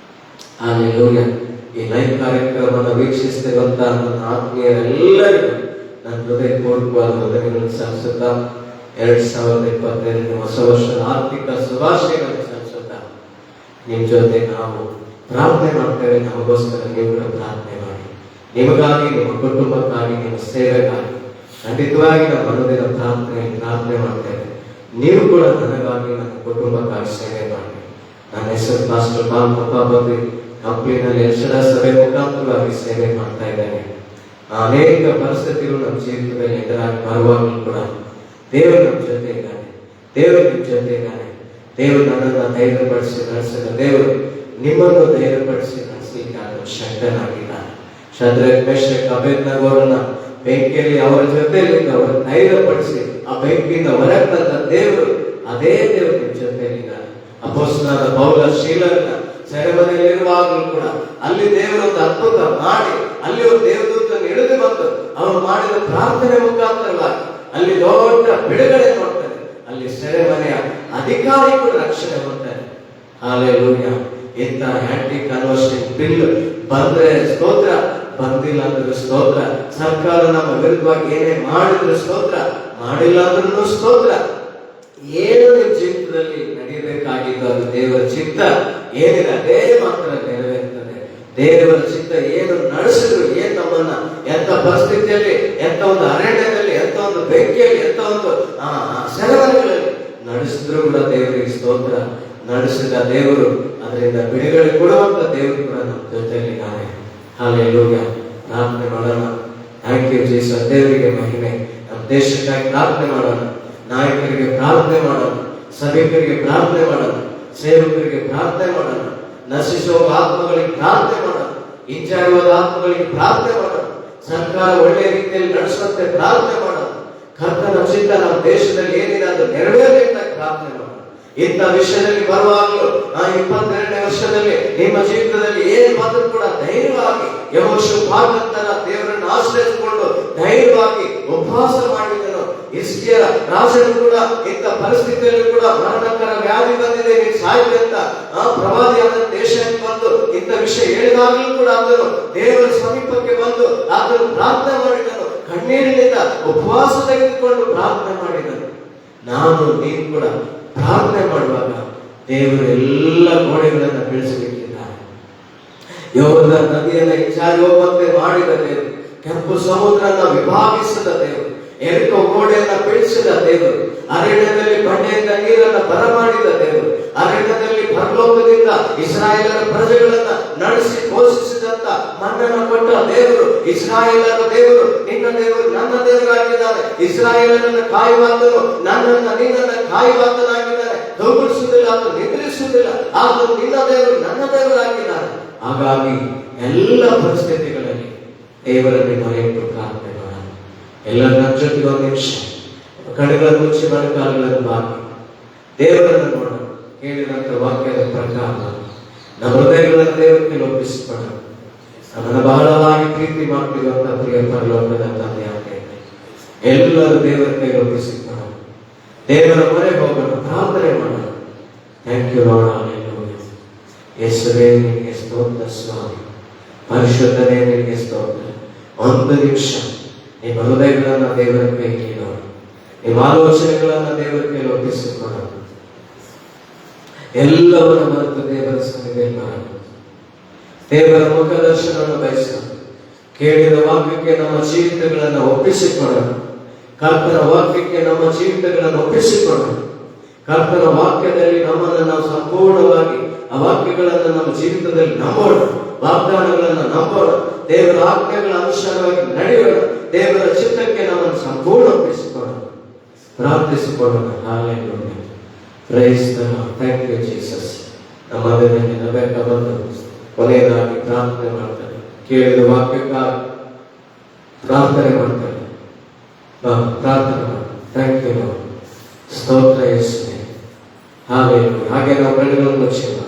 ಹಲ್ಲೆಲೂಯಾ. ಈ ಲೈವ್ ಕಾರ್ಯಕ್ರಮವನ್ನು ವೀಕ್ಷಿಸುತ್ತಿರುವಂತ ನನ್ನ ಆತ್ಮೀಯರೆಲ್ಲರಿಗೂ ನನ್ನ ಹೃದಯಪೂರ್ವಕವಾದ ವಂದನೆಗಳನ್ನು ಸಲ್ಲಿಸುತ್ತಾ 2022 ಹೊಸ ವರ್ಷದ ಆರ್ಥಿಕ ಶುಭಾಶಯಗಳನ್ನು ಸಲ್ಲಿಸುತ್ತಾ ನಿಮ್ಮ ಜೊತೆ ನಾವು ಪ್ರಾರ್ಥನೆ ಮಾಡ್ತೇವೆ. ನಮಗೋಸ್ಕರ ನೀವು ಕೂಡ ಪ್ರಾರ್ಥನೆ ಮಾಡಿ. ನಿಮಗಾಗಿ, ನಿಮ್ಮ ಕುಟುಂಬಕ್ಕಾಗಿ, ನಿಮ್ಮ ಸೇವೆಗಾಗಿ ಖಂಡಿತವಾಗಿ ನಾವು ಅನುದಿನ ಪ್ರಾರ್ಥನೆ ಮಾಡ್ತೇವೆ. ನೀವು ಕೂಡ ನನಗಾಗಿ, ನನ್ನ ಕುಟುಂಬಕ್ಕಾಗಿ ಸೇವೆ ಮಾಡಿ. ನನ್ನ ಹೆಸರು ಪಾಸ್ಟರ್ ಬಾಲ್ ಮಪ್ಪಾಬದ್ರಿ. ಕಂಪ್ನಿನಲ್ಲಿ ಎಲ್ಶಡ ಸಭೆ ಮುಖಾಂತರವಾಗಿ ಸೇವೆ ಮಾಡ್ತಾ ಇದ್ದೇನೆ. ಅನೇಕ ಪರಿಸ್ಥಿತಿಗಳು ನಮ್ಮ ಜೀವಿತದಲ್ಲಿ ಎದುರಾಗಿ ಬರುವಾಗಲೂ ಕೂಡ ದೇವರು ನಮ್ಮ ಜೊತೆ ಇದ್ದಾನೆ. ದೇವರು ನನ್ನನ್ನು ಧೈರ್ಯಪಡಿಸಿ ನಡೆಸಿದ ದೇವರು ನಿಮ್ಮನ್ನು ಧೈರ್ಯಪಡಿಸಿ ನಡೆಸಲಿಕ್ಕೆ ಆತನು ಶಕ್ತನಾಗಿದ್ದಾನೆ. ಶದ್ರಕ್ ಮೇಷಕ್ ಅಬೇದ್ನೆಗೋರನ್ನ ಬೆಂಕಿಯಲ್ಲಿ ಅವರ ಜೊತೆಯಲ್ಲಿ ಅವರು ಧೈರ್ಯಪಡಿಸಿ ಆ ಬೆಂಕಿಯಿಂದ ಹೊರಗೆ ತಂದ ದೇವರು, ಅದೇ ದೇವರು ನಿಮ್ಮ ಜೊತೆಯಲ್ಲಿದ್ದಾನೆ. ಅಪೊಸ್ತಲನಾದ ಪೌಲ ಶೀಲರನ್ನ ಸೆರೆಮನೆಯಲ್ಲಿರುವಾಗಲೂ ಕೂಡ ಅಲ್ಲಿ ದೇವರೊಂದು ಅದ್ಭುತ ಮಾಡಿ, ಅಲ್ಲಿ ಒಂದು ದೇವದೂತನ್ನು ಇಳಿದು ಬಂದು ಅವರು ಮಾಡಿದ ಪ್ರಾರ್ಥನೆ ಮುಖಾಂತರವಾಗಿ ಅಲ್ಲಿ ದೊಡ್ಡ ಬಿಡುಗಡೆ ನೋಡ್ತಾರೆ. ಅಲ್ಲಿ ಸೆರೆಮನೆಯ ಅಧಿಕಾರಿ ಕೂಡ ರಕ್ಷಣೆ ಹೊಂದ್ತಾರೆ. ಹಲ್ಲೆಲೂಯಾ. ಇಂಥ ಇಂಥ ಆಂಟಿ ಕನ್ವರ್ಷನ್ ಬಿಲ್ ಬಂದ್ರೆ ಸ್ತೋತ್ರ, ಬಂದಿಲ್ಲ ಅಂದ್ರೆ ಸ್ತೋತ್ರ. ಸರ್ಕಾರ ನಮ್ಮ ವಿರುದ್ಧವಾಗಿ ಏನೇ ಮಾಡಿದ್ರು ಸ್ತೋತ್ರ, ಮಾಡಿಲ್ಲ ಅಂದ್ರೂ ಸ್ತೋತ್ರ. ಏನು ನಿಮ್ಮ ಜೀವಿತದಲ್ಲಿ ನಡೆಯಬೇಕಾಗಿದ್ದು ಅದು ದೇವರ ಚಿತ್ತ ಏನಿದೆ ಅದೇ ಮಾತ್ರ ನೆರವೇರ್ತದೆ. ದೇವರ ಚಿತ್ತ ಏನು ನಡೆಸಿದ್ರು, ಏನ್ ನಮ್ಮನ್ನ ಎಂತ ಪರಿಸ್ಥಿತಿಯಲ್ಲಿ, ಎಂತ ಒಂದು ಅರಣ್ಯದಲ್ಲಿ, ಎಂತ ಒಂದು ಬೆಂಕಿಯಲ್ಲಿ, ಎಂತ ಒಂದು ಸೆರೆಮನೆಗಳಲ್ಲಿ ನಡೆಸಿದ್ರು ಕೂಡ ದೇವರಿಗೆ ಸ್ತೋತ್ರ. ನಡೆಸಿದ ದೇವರು ಅದರಿಂದ ಬಿಡುಗಡೆ ಕೊಡುವಂತ ದೇವರು ಕೂಡ ನಮ್ಮ ಜೊತೆಯಲ್ಲಿದ್ದಾನೆ. ಹಲ್ಲೆಲೂಯಾ. ಪ್ರಾರ್ಥನೆ ಮಾಡೋಣ. Thank you Jesus. ದೇವರಿಗೆ ಮಹಿಮೆ. ನಮ್ಮ ದೇಶಕ್ಕಾಗಿ ಪ್ರಾರ್ಥನೆ ಮಾಡೋಣ, ನಾಯಕರಿಗೆ ಪ್ರಾರ್ಥನೆ ಮಾಡೋಣ, ಸಭಿಕರಿಗೆ ಪ್ರಾರ್ಥನೆ ಮಾಡೋಣ, ಸೇವಕರಿಗೆ ಪ್ರಾರ್ಥನೆ ಮಾಡೋಣ, ನಶಿಸುವ ಆತ್ಮಗಳಿಗೆ ಪ್ರಾರ್ಥನೆ ಮಾಡೋಣ, ಹಿಂಜಾರುವ ಆತ್ಮಗಳಿಗೆ ಪ್ರಾರ್ಥನೆ ಮಾಡೋಣ, ಸರ್ಕಾರ ಒಳ್ಳೆಯ ರೀತಿಯಲ್ಲಿ ನಡೆಸುವಂತೆ ಪ್ರಾರ್ಥನೆ ಮಾಡೋಣ. ಕರ್ತನ ಚಿತ್ತ ನಮ್ಮ ದೇಶದಲ್ಲಿ ಏನಿದೆ ಅದು ನೆರವೇರಲಿ ಅಂತ ಪ್ರಾರ್ಥನೆ ಮಾಡೋಣ. ಇಂಥ ವಿಷಯದಲ್ಲಿ ಬರುವಾಗಲೂ 22ನೇ ವರ್ಷದಲ್ಲಿ ನಿಮ್ಮ ಜೀವಿತದಲ್ಲಿ ಏನ್ ಬಂದರೂ ಕೂಡ ಧೈರ್ಯವಾಗಿ ಯೆಹೋಷಾಫಾಟನ ದೇವರನ್ನು ಆಶ್ರಯಿಸಿಕೊಂಡು ಧೈರ್ಯವಾಗಿ ಉಪವಾಸ ಮಾಡಿದನು. ಹಿಜ್ಕೀಯ ರಾಜನು ಕೂಡ ಇಂಥ ಪರಿಸ್ಥಿತಿಯಲ್ಲಿ ಕೂಡ ಮರಣಕರ ವ್ಯಾಧಿ ಬಂದಿದೆ, ನೀನು ಸಾಯ್ತು ಅಂತ ಪ್ರವಾದಿಯಾದ ದೇಶಕ್ಕೆ ಬಂದು ಇಂಥ ವಿಷಯ ಹೇಳಿದಾಗಲೂ ಕೂಡ ಆತನು ದೇವರ ಸಮೀಪಕ್ಕೆ ಬಂದು ಆತನು ಪ್ರಾರ್ಥನೆ ಮಾಡಿದನು. ಕಣ್ಣೀರಿನಿಂದ ಉಪವಾಸ ತೆಗೆದುಕೊಂಡು ಪ್ರಾರ್ಥನೆ ಮಾಡಿದನು. ನಾನು ನೀನು ಕೂಡ ಪ್ರಾರ್ಥನೆ ಮಾಡುವಾಗ ದೇವರು ಎಲ್ಲ ಗೋಡೆಗಳನ್ನ ಬೀಳಿಸಬೇಕಿದ್ದಾರೆ. ಯೋರ್ದನ್ ನದಿಯನ್ನ ಹಿಂಸಾರಿ ಹೋಗುವಂತೆ ಮಾಡಿದ ದೇವರು, ಕೆಂಪು ಸಮುದ್ರನ ವಿಭಾಗಿಸಿದ ದೇವರು, ಎರಿಕೋ ಗೋಡೆಯನ್ನ ಬೀಳಿಸಿದ ದೇವರು, ಅರಣ್ಯದಲ್ಲಿ ಬಂಡೆಯಿಂದ ನೀರನ್ನ ಬರಮಾಡಿದ ದೇವರು, ಅರಣ್ಯದಲ್ಲಿ ಪರಲೋಕದಿಂದ ಇಸ್ರಾಯೇಲರ ಪ್ರಜೆಗಳನ್ನ ನಡೆಸಿ ಪೋಷಿಸಿದಂತ ಮನ್ನನ್ನು ಕೊಟ್ಟ ದೇವರು, ಇಸ್ರಾಯೇಲರ ದೇವರು ನಿನ್ನ ದೇವರು ನನ್ನ ದೇವರಾಗಿದ್ದಾನೆ. ಇಸ್ರಾಯೇಲರನ್ನ ಕಾಯುವಾತನು ನನ್ನನ್ನ ನಿನ್ನನ್ನ ಕಾಯುವಾತನಾಗಿದ್ದಾನೆ. ದೌಗುಡಿಸುವುದಿಲ್ಲ, ಆತ ನಿದ್ರಿಸುವುದಿಲ್ಲ, ಆತ ನಿನ್ನ ದೇವರು ನನ್ನ ದೇವರಾಗಿದ್ದಾನೆ. ಹಾಗಾಗಿ ಎಲ್ಲ ಪರಿಸ್ಥಿತಿಗಳಲ್ಲಿ ದೇವರನ್ನು ಮರೆಯಿಟ್ಟು ಪ್ರಾರ್ಥನೆ ಮಾಡೋಣ. ಎಲ್ಲ ನನ್ನ ಜೊತೆಗೆ ಒಂದು ನಿಮಿಷ ಕಡೆಗಳನ್ನು ಮುಚ್ಚಿ ಮಳೆಗಾಲಗಳನ್ನು ಬಾಕಿ ದೇವರನ್ನು ನೋಡೋಣ. ಕೇಳಿದಂತ ವಾಕ್ಯದ ಪ್ರಕಾರ ನಮ್ಮ ಹೃದಯಗಳನ್ನು ದೇವರಿಗೆ ಒಪ್ಪಿಸಿಕೊಳ್ಳೋಣ. ನಮ್ಮನ್ನು ಬಹಳವಾಗಿ ಪ್ರೀತಿ ಮಾಡ್ತಿರುವಂತ ಪ್ರಿಯ ಪರಲೋಕದ ತಂದೆ ಆಗಿದೆ, ಎಲ್ಲರೂ ದೇವರ ಕೈ ಒಪ್ಪಿಸಿಕೊಳ್ಳೋಣ. ದೇವರ ಮೊರೆ ಹೋಗೋಣ, ಪ್ರಾರ್ಥನೆ ಮಾಡೋಣ. Thank you Lord. ಹಲ್ಲೆಲೂಯಾ. ಯೇಸುವೇ ನಿನಗೆ ಸ್ತೋತ್ರ ಸ್ವಾಮಿ, ಪರಿಶುದ್ಧನೇ ನಿನಗೆ ಸ್ತೋತ್ರ. ಒಂದು ನಿಮಿಷ ನಿಮ್ಮ ಹೃದಯಗಳನ್ನ ದೇವರ ಕೈ ನೀಡೋಣ, ನಿಮ್ಮ ಆಲೋಚನೆಗಳನ್ನ ದೇವರ ಕೈ ಒಪ್ಪಿಸಿಕೊಳ್ಳೋಣ. ಎಲ್ಲವನ್ನ ಮರೆತು ದೇವರ ಸನ್ನಿಧಿಯಲ್ಲಿ ಮಾಡೋಣ. ದೇವರ ಮುಖದರ್ಶನವನ್ನು ಬಯಸೋಣ. ಕೇಳಿದ ವಾಕ್ಯಕ್ಕೆ ನಮ್ಮ ಜೀವಿತಗಳನ್ನು ಒಪ್ಪಿಸಿಕೊಳ್ಳೋಣ. ಕರ್ತನ ವಾಕ್ಯಕ್ಕೆ ನಮ್ಮ ಜೀವಿತಗಳನ್ನು ಒಪ್ಪಿಸಿಕೊಳ್ಳೋಣ. ಕರ್ತನ ವಾಕ್ಯದಲ್ಲಿ ನಮ್ಮನ್ನು ನಾವು ಸಂಪೂರ್ಣವಾಗಿ ಆ ವಾಕ್ಯಗಳನ್ನು ನಮ್ಮ ಜೀವಿತದಲ್ಲಿ ನಂಬೋಣ. ವಾಗ್ದಾನಗಳನ್ನು ನಂಬೋಣ. ದೇವರ ಆಜ್ಞೆಗಳ ಅನುಸಾರವಾಗಿ ನಡೆಯೋಣ. ದೇವರ ಚಿತ್ತಕ್ಕೆ ನಮ್ಮನ್ನು ಸಂಪೂರ್ಣ ಒಪ್ಪಿಸಿಕೊಳ್ಳೋಣ. ಪ್ರಾರ್ಥಿಸಿಕೊಳ್ಳೋಣ. Hallelujah. Praise the Lord. Thank you Jesus. ನಮ್ಮ ಮಧ್ಯದಲ್ಲಿ ನಬೇಕ ಬಂದು ಕೊನೆಯದಾಗಿ ಪ್ರಾರ್ಥನೆ ಮಾಡ್ತಾರೆ. ಕೇಳಿದ ವಾಕ್ಯಕ್ಕಾಗಿ ಪ್ರಾರ್ಥನೆ ಮಾಡ್ತಾರೆ. ಪ್ರಾರ್ಥನೆ ಮಾಡಿ. Thank you Lord. ಸ್ತೋತ್ರ ಯೇಸುವೇ. ಹಾಗೆ ನಾವು ಕಣ್ಣುಗಳನ್ನು ಮುಚ್ಚಿಲ್ಲ.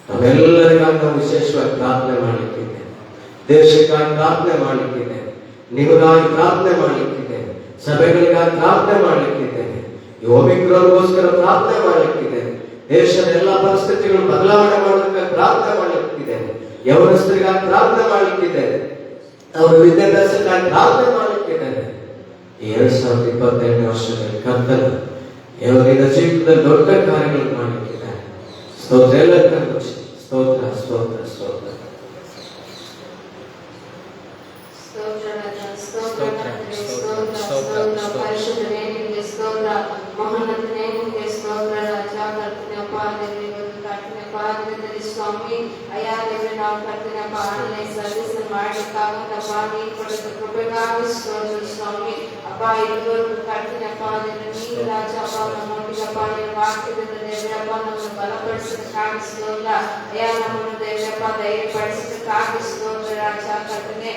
ನಾವೆಲ್ಲರಿಗಾಗಿ ನಾವು ವಿಶೇಷವಾಗಿ ಪ್ರಾರ್ಥನೆ ಮಾಡಲಿಕ್ಕಿದೆ. ದೇಶಕ್ಕಾಗಿ ಪ್ರಾರ್ಥನೆ ಮಾಡಲಿಕ್ಕಿದೆ, ನಿಮಗಾಗಿ ಪ್ರಾರ್ಥನೆ ಮಾಡಲಿಕ್ಕಿದೆ, ಸಭೆಗಳಿಗಾಗಿ ಪ್ರಾರ್ಥನೆ ಮಾಡಲಿಕ್ಕಿದ್ದೇನೆ, ಈ ಒಮಿಕ್ರಾನ್ಗೋಸ್ಕರ ಪ್ರಾರ್ಥನೆ ಮಾಡಲಿಕ್ಕಿದೆ, ದೇಶದ ಎಲ್ಲ ಪರಿಸ್ಥಿತಿಗಳು ಬದಲಾವಣೆ ಮಾಡೋದಕ್ಕೆ ಪ್ರಾರ್ಥನೆ ಮಾಡಲಿಕ್ಕಿದ್ದೇನೆ, ಯೌವನಸ್ಥರಿಗಾಗಿ ಪ್ರಾರ್ಥನೆ ಮಾಡಲಿಕ್ಕಿದ್ದೇನೆ, ಅವರ ವಿದ್ಯಾಭ್ಯಾಸಕ್ಕಾಗಿ ಪ್ರಾರ್ಥನೆ ಮಾಡಲಿಕ್ಕಿದ್ದೇನೆ. ಈ 2022ನೇ ವರ್ಷದಲ್ಲಿ ಕರ್ತನ ನಿನ್ನ ಜೀವಿತದಲ್ಲಿ ದೊಡ್ಡ ಕಾರ್ಯಗಳನ್ನು ಮಾಡಲಿಕ್ಕಿದ್ದಾರೆ. ಸ್ತೋತ್ರ. ಎಲ್ಲರಿಗೂ ಸ್ತೋತ್ರ ಸ್ತೋತ್ರ ಸ್ತೋತ್ರ. ಪರಿಶುದ್ಧನೇ ನಿಮಗೆ ಸ್ತೋತ್ರ, ಮಹೋನ್ನತನೇ ನಿಮಗೆ ಸ್ತೋತ್ರ ರಾಜಾ. ಕರ್ತನೆಯಪ್ಪ ದೇವರಿಗೆ ಕರ್ತನೆಯಪ್ಪ ದೇವರಲ್ಲಿ ಸ್ವಾಮಿ ಅಯ್ಯಾ ದೇವರೇ, ನಾವು ಕರ್ತನೆಯಪ್ಪ ಆನ್ಲೈನ್ ಸರ್ವಿಸ್ ಮಾಡಲಿಕ್ಕಾಗತ್ತಪ್ಪ, ನೀನು ಕೊಡುತ್ತ ಕೃಪೆಗಾಗಿ ಸ್ತೋತ್ರ ಸ್ವಾಮಿ. ಅಪ್ಪ ಇದುವರೆಗೂ ಕರ್ತನೆಯಪ್ಪ ದೇವರೇ ನೀನು ರಾಜಪ್ಪ ನಮ್ಮೊಟ್ಟಿಗಪ್ಪ ನಿನ್ನ ವಾಕ್ಯದಿಂದ ದೇವರಪ್ಪ ನಮ್ಮನ್ನು ಬಲಪಡಿಸೋದಕ್ಕಾಗಿ ಸ್ತೋತ್ರ ಅಯ್ಯಾ. ನಮ್ಮನ್ನು ದೇವರಪ್ಪ ಧೈರ್ಯಪಡಿಸೋದಕ್ಕಾಗಿ ಸ್ತೋತ್ರ ರಾಜಾ. ಕರ್ತನೆ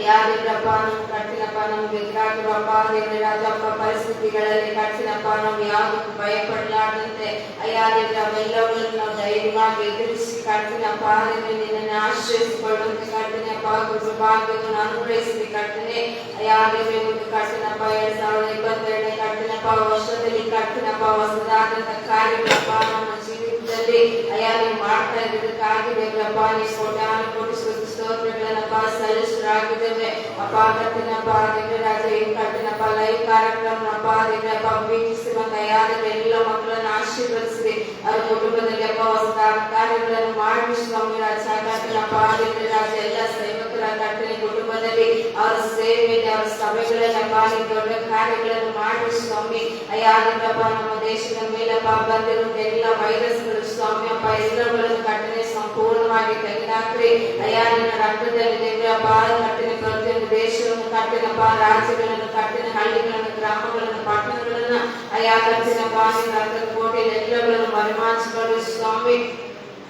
ಯಾರಿಲ್ಲಪ್ಪ ನಮ್ಮ ಕಟ್ಟಿನಪ್ಪ ನಮ್ಗೆ ಎದುರಾಗಿರುವಪ್ಪ ದೇವರೇ ರಾಜಪ್ಪ ಪರಿಸ್ಥಿತಿಗಳಲ್ಲಿ ಕಟ್ಟಿನಪ್ಪ ನಾವು ಯಾವುದಕ್ಕೂ ಭಯಪಡಲಾರ್ದಂತೆ ಅಯ್ಯಾ ದೇವರೇ ಅವೆಲ್ಲವುಗಳನ್ನು ನಾವು ಧೈರ್ಯವಾಗಿ ಎದುರಿಸಿ ಕಟ್ಟಿನಪ್ಪ ದೇವರೇ ನಿನ್ನನ್ನು ಆಶ್ರಯಿಸಿಕೊಳ್ಳುವಂತೆ ಕಟ್ಟಿನಪ್ಪ ಕೃಪಾಗ್ಯವನ್ನು ಅನುಗ್ರಹಿಸಿ ಕಟ್ಟನೆ ಅಯ್ಯಾ ದೇವರೇ. ಒಂದು ಕಟ್ಟಿನಪ್ಪ 2022ನೇ ಕಟ್ಟಿನಪ್ಪ ವರ್ಷದಲ್ಲಿ ಕಟ್ಟಿನಪ್ಪ ಹೊಸದಾದಂತ ಕಾರ್ಯಗಳಪ್ಪ ನಮ್ಮ ಜೀವಿತದಲ್ಲಿ ಕುಟುಂಬದಲ್ಲಿ ಅಯ್ಯ ನೀವು ಮಾಡ್ತಾ ಇರೋದಕ್ಕಾಗಿ ದೇವರಪ್ಪ ನೀವು ಕೋಟಿ ಸ್ತೋತ್ರಗಳನ್ನಪ್ಪ ಸಲ್ಲಿಸರಾಗಿದ್ದೇವೆ ಅಪ್ಪ ಕರ್ತಿನಪ್ಪ ದೇವರ ರಾಜ ಏನ್ ಕರ್ತಿನಪ್ಪ ಲೈವ್ ಕಾರ್ಯಕ್ರಮನಪ್ಪ ದೇವರಪ್ಪ ವೀಕ್ಷಿಸುವಂತ ಯಾರು ಎಲ್ಲ ಮಕ್ಕಳನ್ನು ಆಶೀರ್ವದಿಸಿದೆ ಅವ್ರ ಕುಟುಂಬದಲ್ಲಿ ಅಪ್ಪ ಹೊಸ ಕಾರ್ಯಗಳನ್ನು ಮಾಡಿ ಸ್ವಾಮಿ ರಾಜ ಕರ್ತಿನಪ್ಪ ದೇವರ ರಾಜ ಎಲ್ಲ ಸೇವಕರ ಕರ್ತಿನ ಕುಟುಂಬದಲ್ಲಿ ಅವರ ಸೇವೆಯಲ್ಲಿ ಅವರ ಸಭೆಗಳಲ್ಲಪ್ಪ ನೀವು ದೊಡ್ಡ ಕಾರ್ಯಗಳನ್ನು ಮಾಡಿ ಸ್ವಾಮಿ ಅಯ್ಯ ದೇವರಪ್ಪ ನಮ್ಮ ದೇಶದ ಮೇಲಪ್ಪ ಬಂದಿರುವ ಎಲ್ಲ ವೈರಸ್ಗಳು ಸ್ವಾಮಿ ಅಪ್ಪ ಎಲ್ಲಗಳನ್ನು ಕಟ್ಟನೆ ಸಂಪೂರ್ಣವಾಗಿ ತೆಗೆದಾಕ್ರಿ ಅಯ್ಯ ನಿನ್ನ ರಕ್ತದಲ್ಲಿ ದೇವರಪ್ಪ ಕಟ್ಟಿನ ಪ್ರತಿಯೊಂದು ದೇಶವನ್ನು ಕಟ್ಟಿನಪ್ಪ ರಾಜ್ಯಗಳನ್ನು ಕಟ್ಟಿನ ಹಳ್ಳಿಗಳನ್ನು ಗ್ರಾಮಗಳನ್ನು ಪಟ್ಟಣಗಳನ್ನ ಅಯ್ಯ ಕಟ್ಟಿನಪ್ಪ ನಿನ್ನ ರಕ್ತದ ಕೋಟೆಯಲ್ಲಿ ಎಲ್ಲಗಳನ್ನು ಮರೆಮಾಚಿಕೊಳ್ಳಿ ಸ್ವಾಮಿ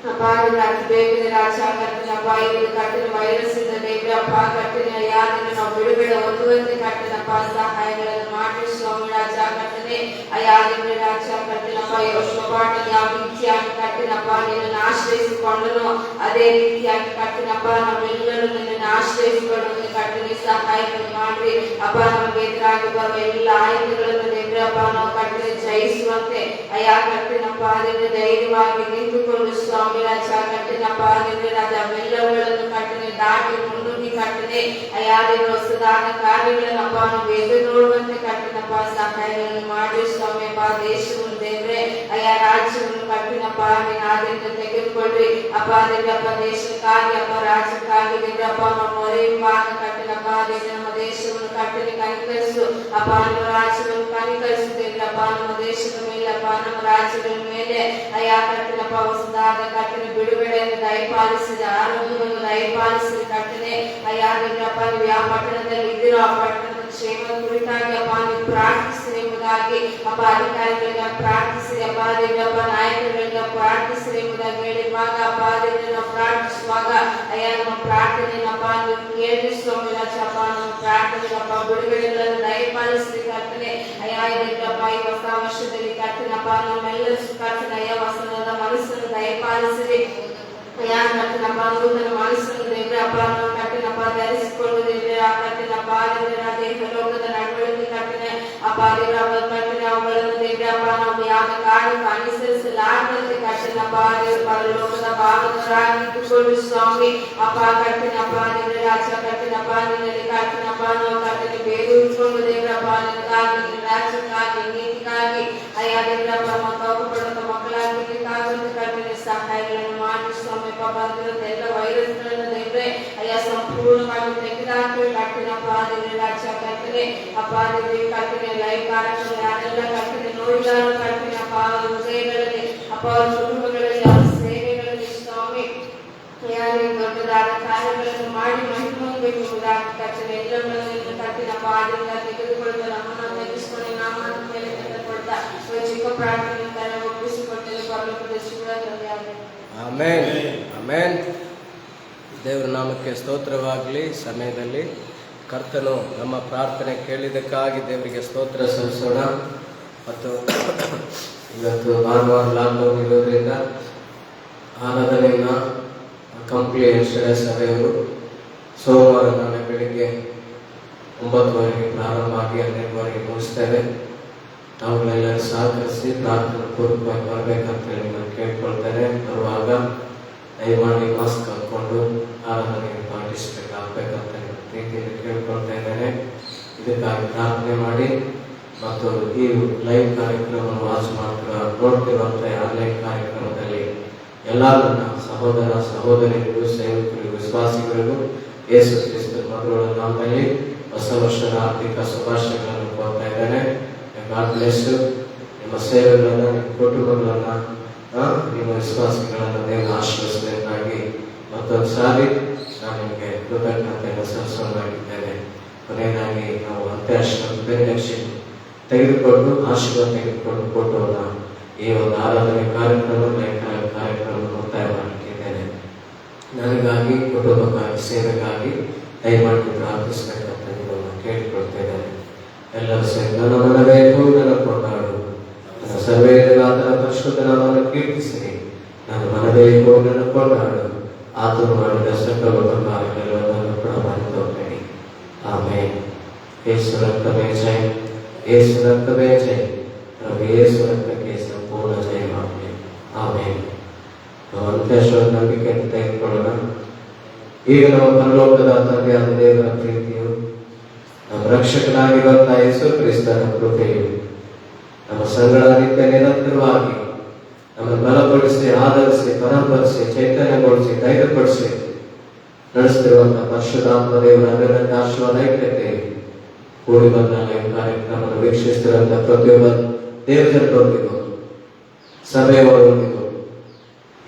ಅಪ್ಪ ಅತಿ ಬೇಗನೆ ರಾಜ ಕಟ್ಟಿನಪ್ಪ ಇದು ಕಟ್ಟಿನ ವೈರಸ್ ಇಂದ ದೇವರಪ್ಪ ಕಟ್ಟಿನ ಯಾರನ್ನು ನಾವು ಬಿಡುಗಡೆ ಹೊಂದುವಂತೆ ಕಟ್ಟಿನಪ್ಪ ಸಹಾಯಗಳನ್ನು ಮಾಡಿ ಸ್ವಾಮಿ ರಾಜ ಕಟ್ಟನೆ ಅಯ್ಯಾದಿನ ರಾಜ ಕಟ್ಟಿನಪ್ಪ ಯೋಶೋಪಾಟ ಯಾವ ರೀತಿಯಾಗಿ ಕಟ್ಟಿನಪ್ಪ ನಿನ್ನನ್ನು ಆಶ್ರಯಿಸಿಕೊಂಡನು ಅದೇ ರೀತಿಯಾಗಿ ಕಟ್ಟಿನಪ್ಪ ನಾವೆಲ್ಲರೂ ನಿನ್ನನ್ನು ಆಶ್ರಯಿಸಿಕೊಳ್ಳುವಂತೆ ಕಟ್ಟಿನ ಸಹಾಯವನ್ನು ಮಾಡಿ ಅಪ್ಪ ನಮಗೆ ಎದುರಾಗಿ ಬರುವ ಎಲ್ಲ ಆಯುಧಗಳನ್ನು ದೇವರಪ್ಪ ನಾವು ಕಟ್ಟಿನ ಜಯಿಸುವಂತೆ ಅಯ್ಯ ಕಟ್ಟಿನಪ್ಪ ಅದನ್ನು ಧೈರ್ಯವಾಗಿ ನಿಂತುಕೊಂಡು ಸ್ವಾಮಿ ರಾಜ ಕಟ್ಟಿನಪ್ಪ ದೇವರ ರಾಜ ಅವೆಲ್ಲವುಗಳನ್ನು ಕಟ್ಟಿನ ದಾಟಿ ಮುನ್ನುಗ್ಗಿ ಕಟ್ಟಿನೆ ಅಯ್ಯಾದಿನ ಹೊಸದಾದ ಕಾರ್ಯಗಳನ್ನಪ್ಪ ನಾವು ಎದುರು ನೋಡುವಂತೆ ಕಟ್ಟಿನಪ್ಪ ಸಹಾಯಗಳನ್ನು ಮಾಡಿ ಸ್ವಾಮಿ ಅಪ್ಪ ದೇಶವನ್ನು ದೇವ್ರೆ ಅಯ್ಯ ರಾಜ್ಯವನ್ನು ಕಟ್ಟಿನಪ್ಪ ನೀನು ಆದ್ರಿಂದ ತೆಗೆದುಕೊಳ್ಳಿ ಅಪ್ಪ ದೇವರಪ್ಪ ದೇಶಕ್ಕಾಗಿ ಅಪ್ಪ ರಾಜ್ಯಕ್ಕಾಗಿ ದೇವರಪ್ಪ ನಾವು ಮೊರೆಯುವಾಗ ಕಟ್ಟಿನಪ್ಪ ದೇವ ನಮ್ಮ ದೇಶವನ್ನು ಕಟ್ಟಿನ ಕನಿಕರಿಸು ಅಪ್ಪ ನಮ್ಮ ರಾಜ್ಯವನ್ನು ಕನಿಕರಿಸು ದೇವರಪ್ಪ ನಮ್ಮ ದೇಶದ ಮೇಲೆ ಅಪ್ಪ ನಮ್ಮ ರಾಜ್ಯಗಳ ಮೇಲೆ ಅಯ್ಯ ಕಟ್ಟಿನಪ್ಪ ಹೊಸದಾದ ಕಟ್ಟಿನ ಬಿಡುಗಡೆಯನ್ನು ದಯಪಾಲಿಸಿದ ಆರೋಗ್ಯವನ್ನು ದಯಪಾಲಿಸಿದ ಕಟ್ಟಿನೆ ಅಯ್ಯ ದೇವರಪ್ಪ ನೀವು ಯಾವ ಪಟ್ಟಣದಲ್ಲಿ ಇದ್ದೀರೋ ಆ ಪಟ್ಟಣದ ಕ್ಷೇಮ ಕುರಿತಾಗಿ ಅಪ್ಪ ನೀವು ಪ್ರಾರ್ಥಿಸಿರಿ ಎಂಬುದಾಗಿ ಅಪ್ಪ ಅಧಿಕಾರಿಗಳಿಗೆ ಪ್ರಾರ್ಥಿಸಿರಿ ಅಪ್ಪ ದೇವರಪ್ಪ ನಾಯಕರಿಗೆ ಪ್ರಾರ್ಥಿಸಿರಿ ಎಂಬುದಾಗಿ ಹೇಳಿರುವಾಗ ಅಪ್ಪ ದೇವರ ನಾವು ಪ್ರಾರ್ಥಿಸುವಾಗ ಅಯ್ಯ ನಮ್ಮ ಪ್ರಾರ್ಥನೆಯನ್ನಪ್ಪ ನೀವು ಕೇಳಿ ಸ್ವಾಮಿ ರಾಜಪ್ಪ ನಮ್ಮ ಪ್ರಾರ್ಥನೆಗಪ್ಪ ಬಿಡುಗಡೆಗಳನ್ನು ದಯಪಾಲಿಸಿರಿ ಕರ್ತನೆ ಅಯ್ಯ ದೇವರಪ್ಪ ಈ ಹೊಸ ವರ್ಷದಲ್ಲಿ ಕರ್ತನಪ್ಪ ನಮ್ಮೆಲ್ಲರೂ ಕರ್ತನೆ ಅಯ್ಯ ಹೊಸದಾದ ಮನಸ್ಸನ್ನು ದಯಪಾಲಿಸಿರಿ ಅಯ್ಯ ಕರ್ತನಪ್ಪ ನೂತನ ಮನಸ್ಸನ್ನು ದೇವರಪ್ಪ ನಾವು ಕರ್ತನಪ್ಪ ಧರಿಸಿಕೊಂಡು ದೇವರ ಕರ್ತನಪ್ಪ ದೇವರ ದೇಹ ಲೋಕದ ನಡವಳಿಕೆ ಕರ್ತನೆ ಅಪ್ಪ ದೇವರ ಕರ್ತನೆ ಅವುಗಳನ್ನು ದೇವರಪ್ಪ ನಾವು ಯಾವ ಕಾರಣಕ್ಕೂ ಅನುಸರಿಸಲಾರದಂತೆ ಕರ್ತನಪ್ಪ ದೇವರ ಪರಲೋಕದ ಭಾಗದವರಾಗಿ ಇಟ್ಟುಕೊಂಡು ಸ್ವಾಮಿ ಅಪ್ಪ ಕರ್ತನಪ್ಪ ದೇವರ ರಾಜ ಕರ್ತನಪ್ಪ ನಿನ್ನಲ್ಲಿ ಕರ್ತನಪ್ಪ ನಾವು ಕರ್ತನೆ ಬೇರೂರಿಕೊಂಡು ದೇವರಪ್ಪ ನಿನಗಾಗಿ ನಿನ್ನ ರಾಜ್ಯಕ್ಕಾಗಿ ನೀತಿಗಾಗಿ ಅಯ್ಯ ದೇವರಪ್ಪ ಮಕ್ಕಳು ಪಡುವಂತ ಮಕ್ಕಳಾಗಲಿಕ್ಕಾಗುವಂತೆ ಕರ್ತನೆ ಸಹಾಯಗಳನ್ನು ಮಾಡಿ ಸ್ವಾಮಿ ಬಂದಿರುವಂತ ಎಲ್ಲ ವೈರಸ್ಗಳನ್ನು ದೇವರೇ ಅಯ್ಯ ಸಂಪೂರ್ಣವಾಗಿ ತೆಗೆದಾಕಿ ಕಟ್ಟಿನಪ್ಪ ದೇವರ ರಾಜ ಕರ್ತನೆ ಅಪ್ಪ ದೇವರ ಕರ್ತನೆ ಲೈವ್ ಕಾರ್ಯಕ್ರಮ ಯಾರೆಲ್ಲ ಕರ್ತನೆ ನೋಡಿದಾರು ಕಟ್ಟಿನಪ್ಪ ಅವರ ಹೃದಯಗಳಲ್ಲಿ ಅಪ್ಪ ಅವರ ಕುಟುಂಬಗಳಲ್ಲಿ ಅವರ ಸೇವೆಗಳಲ್ಲಿ ಸ್ವಾಮಿ ಯಾರೇ ದೊಡ್ಡದಾದ ಕಾರ್ಯಗಳನ್ನು ಮಾಡಿ ಮಹಿಮೆ ಹೊಂದಬೇಕೆಂಬುದಾಗಿ ಕರ್ತನೆ ಎಲ್ಲಗಳನ್ನು ಕಟ್ಟಿನಪ್ಪ ಆದ್ರಿಂದ ತೆಗೆದುಕೊಳ್ತಾ ನಮ್ಮನ್ನು ತೆಗೆದುಕೊಂಡು ನಾಮದ ಮೇಲೆ ತೆಗೆದುಕೊಳ್ತಾ ಚಿಕ್ಕ ಪ್ರಾರ್ಥನೆ ಒಪ್ಪಿಸಿಕೊಟ್ಟೆ ಪರಲೋಕದ ಶಿವ ತಂದೆಯಾಗಿದೆ. ಆಮೇನ್ ಆಮೇನ್. ದೇವರ ನಾಮಕ್ಕೆ ಸ್ತೋತ್ರವಾಗಲಿ. ಸಮಯದಲ್ಲಿ ಕರ್ತನು ನಮ್ಮ ಪ್ರಾರ್ಥನೆ ಕೇಳಿದ್ದಕ್ಕಾಗಿ ದೇವರಿಗೆ ಸ್ತೋತ್ರ ಸಲ್ಲಿಸೋಣ. ಮತ್ತು ಇವತ್ತು ಭಾನುವಾರ ಲಾಕ್ಡೌನ್ ಇರೋದ್ರಿಂದ ಆರಾಧನೆಯನ್ನು ಕಂಪ್ಲಿ ಎಷ್ಟೇ ಸಭೆಯವರು ಸೋಮವಾರ ನಾಳೆ ಬೆಳಿಗ್ಗೆ 9 ಪ್ರಾರಂಭ ಆಗಿ 12 ಮುಗಿಸ್ತೇವೆ. ತಾವುಗಳೆಲ್ಲರೂ ಸಹಕರಿಸಿ ಪ್ರಾರ್ಥನೆ ಪೂರ್ವಕವಾಗಿ ಬರಬೇಕಂತ ಹೇಳಿ ನಾನು ಕೇಳ್ಕೊಳ್ತೇನೆ. ಬರುವಾಗ ದಯಮಾಡಿ ಮಾಸ್ಕ್ ಹಾಕ್ಕೊಂಡು ಆರಾಧನೆಗೆ ಪಾರ್ಟಿಸಿಪೇಟ್ ಆಗಬೇಕಂತ ರೀತಿಯಲ್ಲಿ ಕೇಳ್ಕೊಳ್ತಾ ಇದ್ದೇನೆ. ಇದಕ್ಕಾಗಿ ಪ್ರಾರ್ಥನೆ ಮಾಡಿ ಮತ್ತು ಈ ಲೈವ್ ಕಾರ್ಯಕ್ರಮವನ್ನು ವಾಚ್ ಮಾಡ್ತಾ ನೋಡ್ತಿರುವಂಥ ಆನ್ಲೈನ್ ಕಾರ್ಯಕ್ರಮದಲ್ಲಿ ಎಲ್ಲ ನನ್ನ ಸಹೋದರ ಸಹೋದರಿಗೂ ಸೇವಕರಿಗೂ ವಿಶ್ವಾಸಿಗಳಿಗೂ ಯೇಸು ಕ್ರಿಸ್ತ ಮಕ್ಕಳ ನಾಮದಲ್ಲಿ ಹೊಸ ವರ್ಷದ ಆರ್ಥಿಕ ಶುಭಾಶಯಗಳನ್ನು ಕೋರ್ತಾ ಇದ್ದೇನೆ. God bless you. ನಿಮ್ಮ ಸೇವೆಗಳನ್ನು, ನಿಮ್ಮ ಕುಟುಂಬಗಳನ್ನು, ನಿಮ್ಮ ವಿಶ್ವಾಸಗಳನ್ನು ದೇವರು ಆಶೀರ್ವದಿಸಬೇಕಾಗಿ ಮತ್ತೊಂದು ಸಾರಿ ನಾನು ನಿಮಗೆ ಕೃತಜ್ಞತೆಯನ್ನು ಸಲ್ಲಿಸೋದಾಗಿದ್ದೇನೆ. ಕೊನೆಯದಾಗಿ ನಾವು ಅಂತ್ಯಾಶ್ರಮ ಬೆನ್ನೆಕ್ಷಿ ತೆಗೆದುಕೊಂಡು ಆಶೀರ್ವಾದ ತೆಗೆದುಕೊಂಡು ಫೋಟೋವನ್ನು ಈ ಒಂದು ಆರಾಧನೆ ಕಾರ್ಯಕ್ರಮ ಮುಕ್ತಾಯ ಮಾಡಲಿದ್ದೇನೆ. ನನಗಾಗಿ, ಕುಟುಂಬಕ್ಕಾಗಿ, ಸೇವೆಗಾಗಿ ದಯಮಾಡಿ ಪ್ರಾರ್ಥಿಸಬೇಕಂತ ನಿಮ್ಮನ್ನು ಕೇಳಿಕೊಳ್ತೇನೆ. ಎಲ್ಲರೂ ಸೇರಿ ನನ್ನ ಮನಬೇಕು, ನನ್ನ ಕೊಂಡಾಡು, ನನ್ನ ಸರ್ವೇದನಾಥನ ಪರಿಶುದ್ಧ ನಾಮವನ್ನು ಕೀರ್ತಿಸಿರಿ. ನನ್ನ ಮನಬೇಕು, ನನ್ನ ಕೊಂಡಾಡು, ಆತನು ಮಾಡಿದ ಸಕಲ ಉಪಕಾರಗಳನ್ನು ಕೂಡ ಮರೆತೋಗಬೇಡಿ. ಆಮೇಲೆ ಯೇಸು ರಕ್ತವೇ ಜಯ, ಯೇಸು ರಕ್ತವೇ ಜಯ, ಪ್ರಭು ಯೇಸು ರಕ್ತಕ್ಕೆ ಸಂಪೂರ್ಣ ಜಯವಾಗಲಿ. ಆಮೇಲೆ ಅತ್ಯಾಶ್ವರ ನಂಬಿಕೆಯನ್ನು ತೆಗೆದುಕೊಳ್ಳೋಣ. ಈಗ ನಮ್ಮ ಪರಲೋಕದ ತಂದೆಯಾದ ದೇವರ ಪ್ರೀತಿಯು, ನಮ್ಮ ರಕ್ಷಕನಾಗಿರುವಂತಹ ಯೇಸು ಕ್ರಿಸ್ತನ ಕೃಪೆಯು, ನಮ್ಮ ಸಂಗಡ ನಿತ್ಯ ನಿರಂತರವಾಗಿ ನಮ್ಮನ್ನು ಬಲಪಡಿಸಿ, ಆಧರಿಸಿ, ಪರಾಮರಿಸಿ, ಚೈತನ್ಯಗೊಳಿಸಿ, ಧೈರ್ಯಪಡಿಸಿ ನಡೆಸುತ್ತಿರುವಂತಹ ಪರಿಶುದ್ಧಾತ್ಮ ದೇವರ ಅಗತ್ಯ ಆಶೀರ್ವಾದ ಐಕ್ಯತೆ ಕೂಡಿ ಬಂದ ಕಾರ್ಯಕ್ರಮವನ್ನು ವೀಕ್ಷಿಸುತ್ತಿರುವಂತಹ ಪ್ರತಿಯೊಬ್ಬ ದೇವಜನರೊಂದಿಗೂ, ಸಭೆಯವರೊಂದಿಗೂ,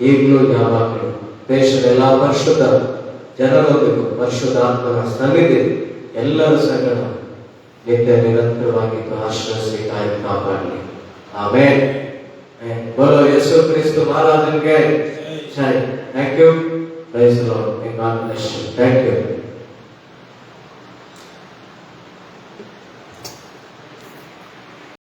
ಈಗಲೂ ಯಾವಾಗಲೂ ದೇಶದ ಎಲ್ಲ ಪರಿಶುದ್ಧ ಜನರೊಂದಿಗೂ ಪರಿಶುದ್ಧಾತ್ಮನ ಸನ್ನಿಧಿ ಎಲ್ಲರ ಸಂಗಡ ನಿತ್ಯ ನಿರಂತರವಾಗಿದ್ದು ಆಶ್ರಯಿಸಿ ಕಾಪಾಡಲಿ. ಆಮೇನ್. बोलो यीशु क्रिस्त महाराज के जय. Thank you. Praise the Lord. May God bless you. Thank you.